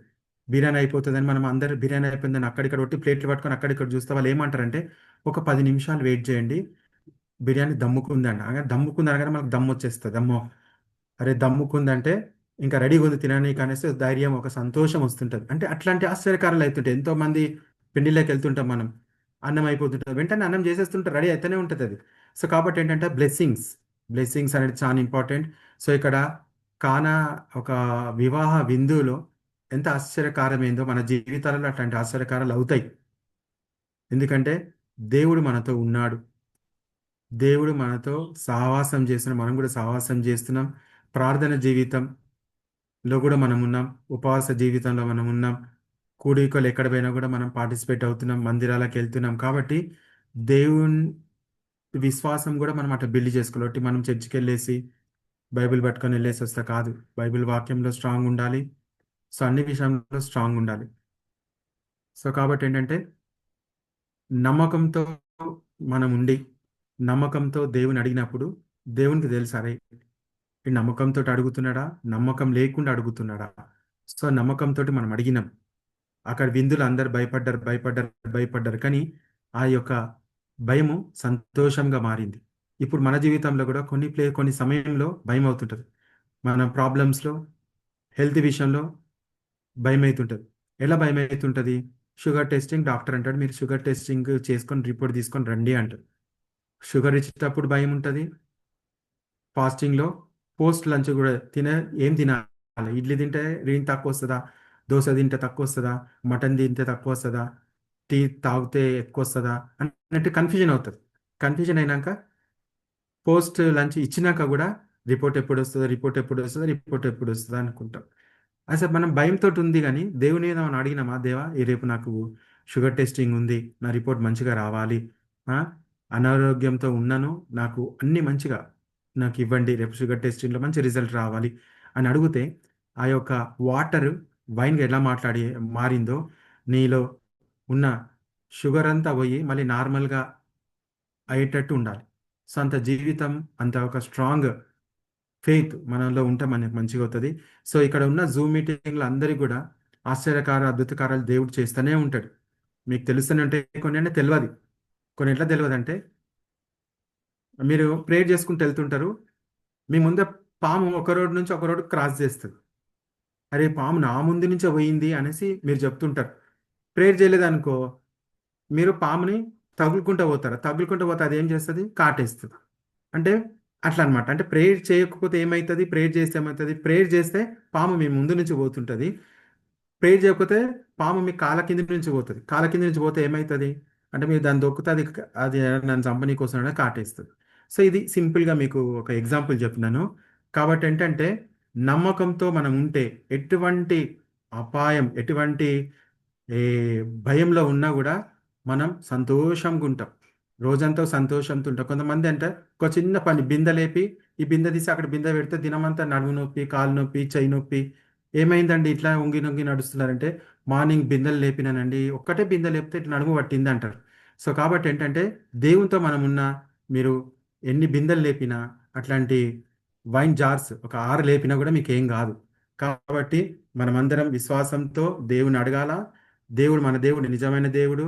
బిర్యానీ అయిపోతుందని మనం అందరు బిర్యానీ అయిపోయిందని అక్కడిక్కడ ఒట్టి ప్లేట్లు పట్టుకొని అక్కడిక్కడ చూస్తే వాళ్ళు ఏమంటారంటే ఒక 10 నిమిషాలు వెయిట్ చేయండి, బిర్యానీ దమ్ముకుందండి. అనగా దమ్ముకుంది అనగానే మనకు దమ్ము వచ్చేస్తుంది. అరే దమ్ముకుందంటే ఇంకా రెడీగా ఉంది తినడానికి అనేసి ధైర్యం, ఒక సంతోషం వస్తుంటుంది. అంటే అట్లాంటి ఆశ్చర్యకారాలు అవుతుంటాయి. ఎంతోమంది పెళ్లిలోకి వెళ్తుంటాం మనం, అన్నం అయిపోతుంటుంది, వెంటనే అన్నం చేసేస్తుంటారు, రెడీ అయితేనే ఉంటుంది అది. సో కాబట్టి ఏంటంటే బ్లెస్సింగ్స్ అనేది చాలా ఇంపార్టెంట్. సో ఇక్కడ కానా ఒక వివాహ విందులో ఎంత ఆశ్చర్యకారమైందో మన జీవితాలలో అట్లాంటి ఆశ్చర్యకారాలు అవుతాయి. ఎందుకంటే దేవుడు మనతో ఉన్నాడు, దేవుడు మనతో సహవాసం చేస్తున్నాం, మనం కూడా సహవాసం చేస్తున్నాం. ప్రార్థన జీవితంలో కూడా మనం ఉన్నాం, ఉపవాస జీవితంలో మనం ఉన్నాం, కూడికలు ఎక్కడ పోయినా కూడా మనం పార్టిసిపేట్ అవుతున్నాం, మందిరాలకు వెళ్తున్నాం. కాబట్టి దేవుని విశ్వాసం కూడా మనం అట్లా బిల్డ్ చేసుకోవాలి. ఒకటి మనం చర్చికి వెళ్ళేసి బైబిల్ పట్టుకొని వెళ్ళేసి వస్తే కాదు, బైబిల్ వాక్యంలో స్ట్రాంగ్ ఉండాలి. సో అన్ని విషయంలో స్ట్రాంగ్ ఉండాలి. సో కాబట్టి ఏంటంటే నమ్మకంతో మనం ఉండి నమ్మకంతో దేవుని అడిగినప్పుడు దేవునికి తెలుసు, అరే ఈ నమ్మకంతో అడుగుతున్నాడా, నమ్మకం లేకుండా అడుగుతున్నాడా. సో నమ్మకంతో మనం అడిగినాం. అక్కడ విందులు అందరు భయపడ్డారు. కానీ ఆ యొక్క భయము సంతోషంగా మారింది. ఇప్పుడు మన జీవితంలో కూడా కొన్ని సమయంలో భయం అవుతుంటుంది. మన ప్రాబ్లమ్స్లో, హెల్త్ విషయంలో భయం అవుతుంటుంది. ఎలా భయం అవుతుంటుంది? షుగర్ టెస్టింగ్, డాక్టర్ అంటాడు మీరు షుగర్ టెస్టింగ్ చేసుకొని రిపోర్ట్ తీసుకొని రండి అంటారు. షుగర్ ఇచ్చేటప్పుడు భయం ఉంటుంది. ఫాస్టింగ్లో పోస్ట్ లంచ్ కూడా ఏం తినాలి, ఇడ్లీ తింటే రీన్ తక్కువ వస్తుందా, దోశ తింటే తక్కువ వస్తుందా, మటన్ తింటే తక్కువ వస్తుందా, టీ తాగితే ఎక్కువ వస్తుందా అన్నట్టు కన్ఫ్యూజన్ అవుతుంది. కన్ఫ్యూజన్ అయినాక పోస్ట్ లంచ్ ఇచ్చినాక కూడా రిపోర్ట్ ఎప్పుడు వస్తుందా అనుకుంటాం. అసలు మనం భయంతో ఉంది. కానీ దేవుని మీద మనం అడిగినామా, దేవా ఈ రేపు నాకు షుగర్ టెస్టింగ్ ఉంది, నా రిపోర్ట్ మంచిగా రావాలి, అనారోగ్యంతో ఉన్నాను, నాకు అన్ని మంచిగా నాకు ఇవ్వండి, రేపు షుగర్ టెస్టింగ్లో మంచి రిజల్ట్ రావాలి అని అడిగితే ఆ యొక్క వాటర్ వైన్గా ఎలా మారిందో నీలో ఉన్న షుగర్ అంతా పోయి మళ్ళీ నార్మల్గా అయ్యేటట్టు ఉండాలి. సో అంత జీవితం, అంత ఒక స్ట్రాంగ్ ఫెయిత్ మనలో ఉంటే మనకి మంచిగా అవుతుంది. సో ఇక్కడ ఉన్న జూమ్ మీటింగ్లో అందరికీ కూడా అద్భుతకారాలు దేవుడు చేస్తూనే ఉంటాడు. మీకు తెలుస్తూనే ఉంటాయి, కొన్ని అంటే తెలియదు. కొన్ని ఎట్లా తెలియదు అంటే మీరు ప్రేయర్ చేసుకుంటూ వెళ్తుంటారు, మీ ముందే పాము ఒక రోడ్డు నుంచి ఒక రోడ్డు క్రాస్ చేస్తుంది. అరే పాము నా ముందు నుంచే పోయింది అనేసి మీరు చెప్తుంటారు. ప్రేయర్ చేయలేదనుకో, మీరు పాముని తగులుకుంటూ పోతే అది ఏం చేస్తుంది? కాటేస్తుంది. అంటే అట్లా అనమాట. అంటే ప్రేయర్ చేయకపోతే ఏమవుతుంది, ప్రేయర్ చేస్తే ఏమవుతుంది? ప్రేయర్ చేస్తే పాము మీ ముందు నుంచి పోతుంటుంది, ప్రేయర్ చేయకపోతే పాము మీ కాళ్ళ కింద నుంచి పోతుంది. కాళ్ళ కింద నుంచి పోతే ఏమవుతుంది అంటే మీరు దాన్ని దొక్కుతే అది నన్ను చంపనీ కోసం కాటేస్తుంది. సో ఇది సింపుల్గా మీకు ఒక ఎగ్జాంపుల్ చెప్పినాను. కాబట్టి ఏంటంటే నమ్మకంతో మనం ఉంటే ఎటువంటి అపాయం, ఎటువంటి ఏ భయంలో ఉన్నా కూడా మనం సంతోషంగా ఉంటాం, రోజంతా సంతోషంతో ఉంటాం. కొంతమంది అంటే ఒక చిన్న పని బిందె లేపి ఈ బిందె తీసి అక్కడ బిందె పెడితే దినమంతా నడుము నొప్పి, కాలు నొప్పి, చెయ్యి నొప్పి. ఏమైందండి ఇట్లా వంగి నడుస్తున్నారంటే మార్నింగ్ బిందెలు లేపినానండి, ఒక్కటే బిందె లేపితే ఇట్లా నడుము పట్టింది అంటారు. సో కాబట్టి ఏంటంటే దేవునితో మనం ఉన్న, మీరు ఎన్ని బిందెలు లేపినా, అట్లాంటి వైన్ జార్స్ ఒక 6 లేపినా కూడా మీకు ఏం కాదు. కాబట్టి మనమందరం విశ్వాసంతో దేవుని అడగాల. దేవుడు మన దేవుడు నిజమైన దేవుడు,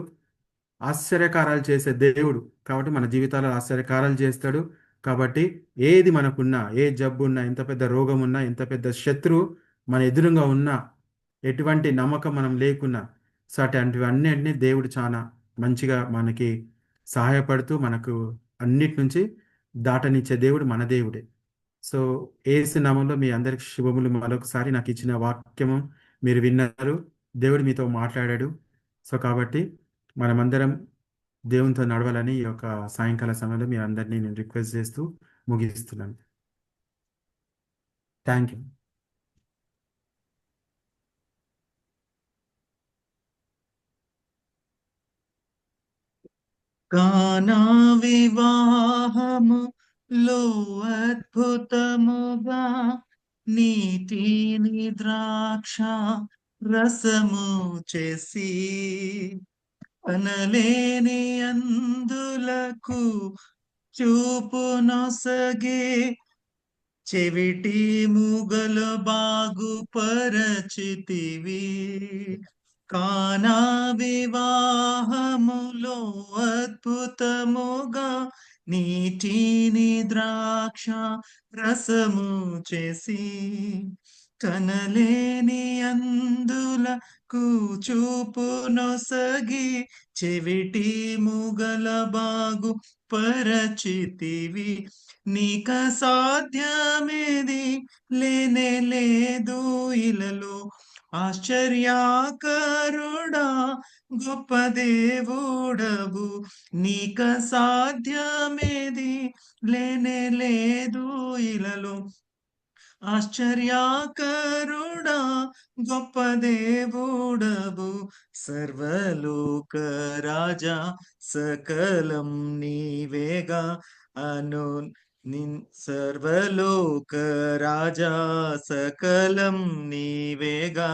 ఆశ్చర్యకారాలు చేసే దేవుడు. కాబట్టి మన జీవితాల్లో ఆశ్చర్యకారాలు చేస్తాడు. కాబట్టి ఏది మనకున్నా, ఏ జబ్బు ఉన్నా, ఎంత పెద్ద రోగం ఉన్నా, ఎంత పెద్ద శత్రువు మన ఎదురుగా ఉన్నా, ఎటువంటి నమ్మకం మనం లేకున్నా, సో అటువంటివన్నీ దేవుడు చాలా మంచిగా మనకి సహాయపడుతూ మనకు అన్నిటి నుంచి దాటనిచ్చే దేవుడు మన దేవుడే. సో యేసు నామంలో మీ అందరికి శుభములు. మరొకసారి నాకు ఇచ్చిన వాక్యము మీరు విన్నారు, దేవుడు మీతో మాట్లాడాడు. సో కాబట్టి మనమందరం దేవునితో నడవాలని ఈ యొక్క సాయంకాల సమయంలో మీ అందరినీ నేను రిక్వెస్ట్ చేస్తూ ముగిస్తున్నాను. Thank you. కానా వివాహములో అద్భుతముగా నీటిని ద్రాక్ష రసము చేసి కనలేని అందులకు చూపునొసగే చెవిటి ముగల బాగుపరచితివి. కానా వివాహములో అద్భుతముగా నీటిని ద్రాక్ష రసము చేసి కనలేని అందులకు చూపునొసగి చెవిటి ముగల బాగు పరచితివి. నీక సాధ్యమేది లేనే లేదు ఇలలో, ఆశ్చర్యాకరుడా గొప్ప దేవుడవు. నీక సాధ్యమేది లేనే లేదు ఇలలో, ఆశ్చర్యాకరుడా గొప్ప దేవుడవు. సర్వలోక రాజా సకలం నీవేగా అను సర్వలోక రాజా సకలం నీవేగా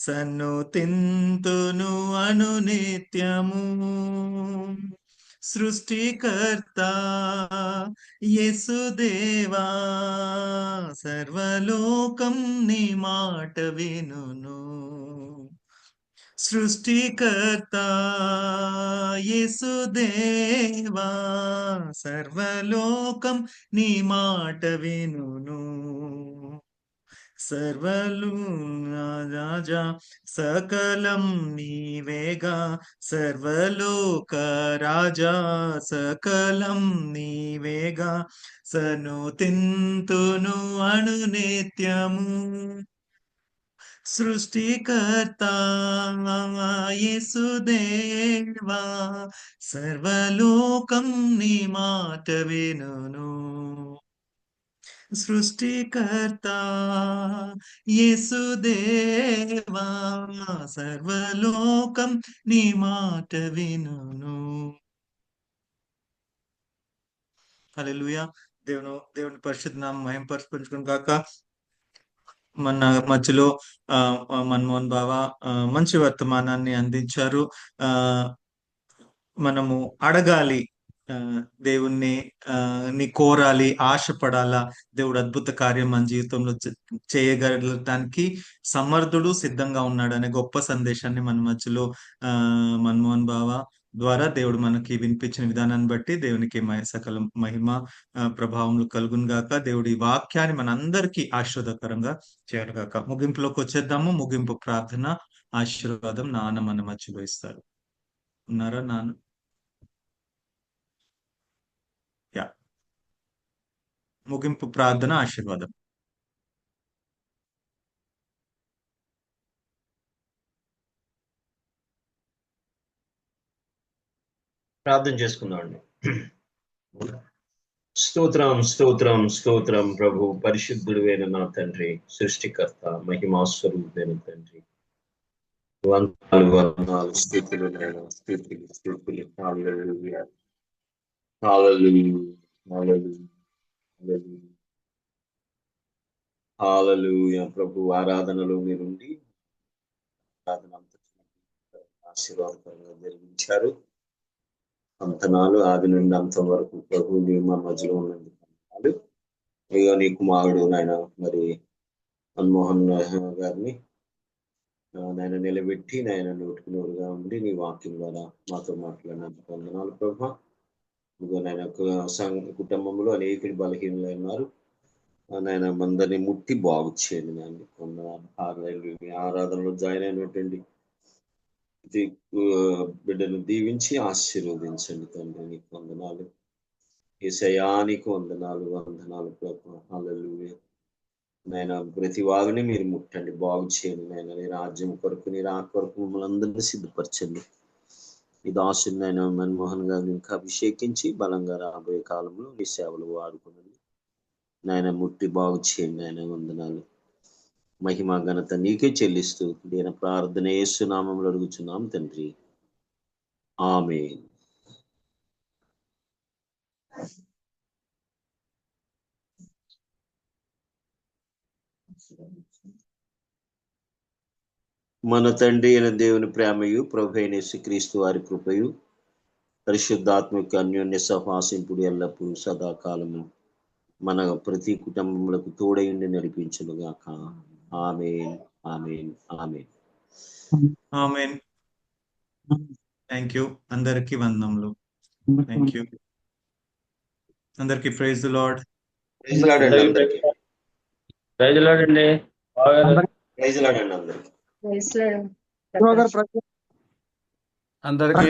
సన్నుతింతును అనునిత్యము. సృష్టికర్త యేసుదేవా సర్వలోకం నీ మాట వినును. సృష్టికర్త యేసుదేవా సర్వలోకం నీ మాట వినును. సర్వలు రాజా సకలం నీవేగా సర్వలోక రాజా సకలం నీవేగా సనుతింతును అనునిత్యము. సృష్టికర్త యేసుదేవా సర్వలోకం నీ మాట వినును. సృష్టికర్త యేసుదేవా సర్వలోకం నీ మాట వినును. హల్లెలూయా. దేవుని పరిశుద్ధ నామం మహిమపరచుకుని గాక. మన మధ్యలో మన్మోహన్ బావ మంచి వర్తమానాన్ని అందించారు. మనము అడగాలి, దేవుణ్ణి ని కోరాలి, ఆశపడాలా. దేవుడు అద్భుత కార్యం మన జీవితంలో చేయగలటానికి సమర్థుడు, సిద్ధంగా ఉన్నాడు అనే గొప్ప సందేశాన్ని మన మధ్యలో మన్మోహన్ బావ ద్వారా దేవుడు మనకి వినిపించిన విధానాన్ని బట్టి దేవునికి సకల మహిమ ప్రభావములు కలుగును గాక. దేవుడి వాక్యాన్ని మనందరికీ ఆశీర్వాదకరంగా చేయను గాక. ముగింపులోకి వచ్చేద్దాము. ముగింపు ప్రార్థన, ఆశీర్వాదం నాన్న మన మధ్యలో ఇస్తారు. ఉన్నారా నాన్న? యా, ముగింపు ప్రార్థన, ఆశీర్వాదం. ప్రార్థన చేసుకుందామండి. స్తోత్రం స్తోత్రం స్తోత్రం ప్రభు, పరిశుద్ధుడైన నా తండ్రి, సృష్టికర్త, మహిమాస్వరూపైన తండ్రి, వందనాలు వందనాలు, స్థితులు స్థితులు స్థితులు. హల్లెలూయా హల్లెలూయా హల్లెలూయా హల్లెలూయా. ప్రభు ఆరాధనలో మీరుండి ఆరాధన ఆశీర్వాదకరంగా జరిగించారు. అంతనాలు ఆది నుండి అంతం వరకు ప్రభు నీ మా మధ్యలో ఉన్నందుకు అయ్యో నీ కుమారుడు నాయన మరి మన్మోహన్ గారిని నాయన నిలబెట్టి నాయన నోటికి నోరుగా ఉండి నీ వాక్యం ద్వారా మాతో మాట్లాడినందుకు వందనాలు ప్రభు. ఇదిగో నాయన కుటుంబంలో అనేకులు బలహీనలు ఉన్నారు నాయన, మందరిని ముట్టి బాగు చేయండి నాయన. వందనాలు. ఆరాధనలో జాయిన్ అయినటువంటి బిడ్డను దీవించి ఆశీర్వదించండి తండ్రి, నీకు వందనాలు. యేసయ్యానికి వందనాలు ప్రభు. హల్లెలూయా. నాయన ప్రతి వారిని మీరు ముట్టండి, బాగు చేయండి నాయన. నీ రాజ్యం కొరకు, నీ రాక కొరకు మమ్మల్ని అందరినీ సిద్ధపరచండి. ఈ దాసుని ఆయన మన్మోహన్ గారిని ఇంకా అభిషేకించి బలంగా రాబోయే కాలంలో నీ సేవలు వాడుకునండి నాయన. ముట్టి బాగు చేయండి నాయన. వందనాలు. మహిమ ఘనత నీకే చెల్లిస్తూ నేను ప్రార్థన యేసు నామములో అడుగుచున్నాం తండ్రి. ఆమేన్. మన తండ్రి అయిన దేవుని ప్రేమయు, ప్రభు అయిన యేసుక్రీస్తు వారి కృపయు, పరిశుద్ధాత్మక అన్యోన్య సహవాసింపుడు ఎల్లప్పుడూ సదాకాలము మన ప్రతి కుటుంబములకు తోడయుండి నడిపించును గాక. Amen, amen, amen. Amen. Thank you. అందరికీ వందనములు. Thank you. అందరికీ praise the Lord. Praise Lord అండి అందరికీ. ప్రైజ్ లార్డ్ అండి. ప్రైజ్ లార్డ్ అండి అందరికీ. అందరికీ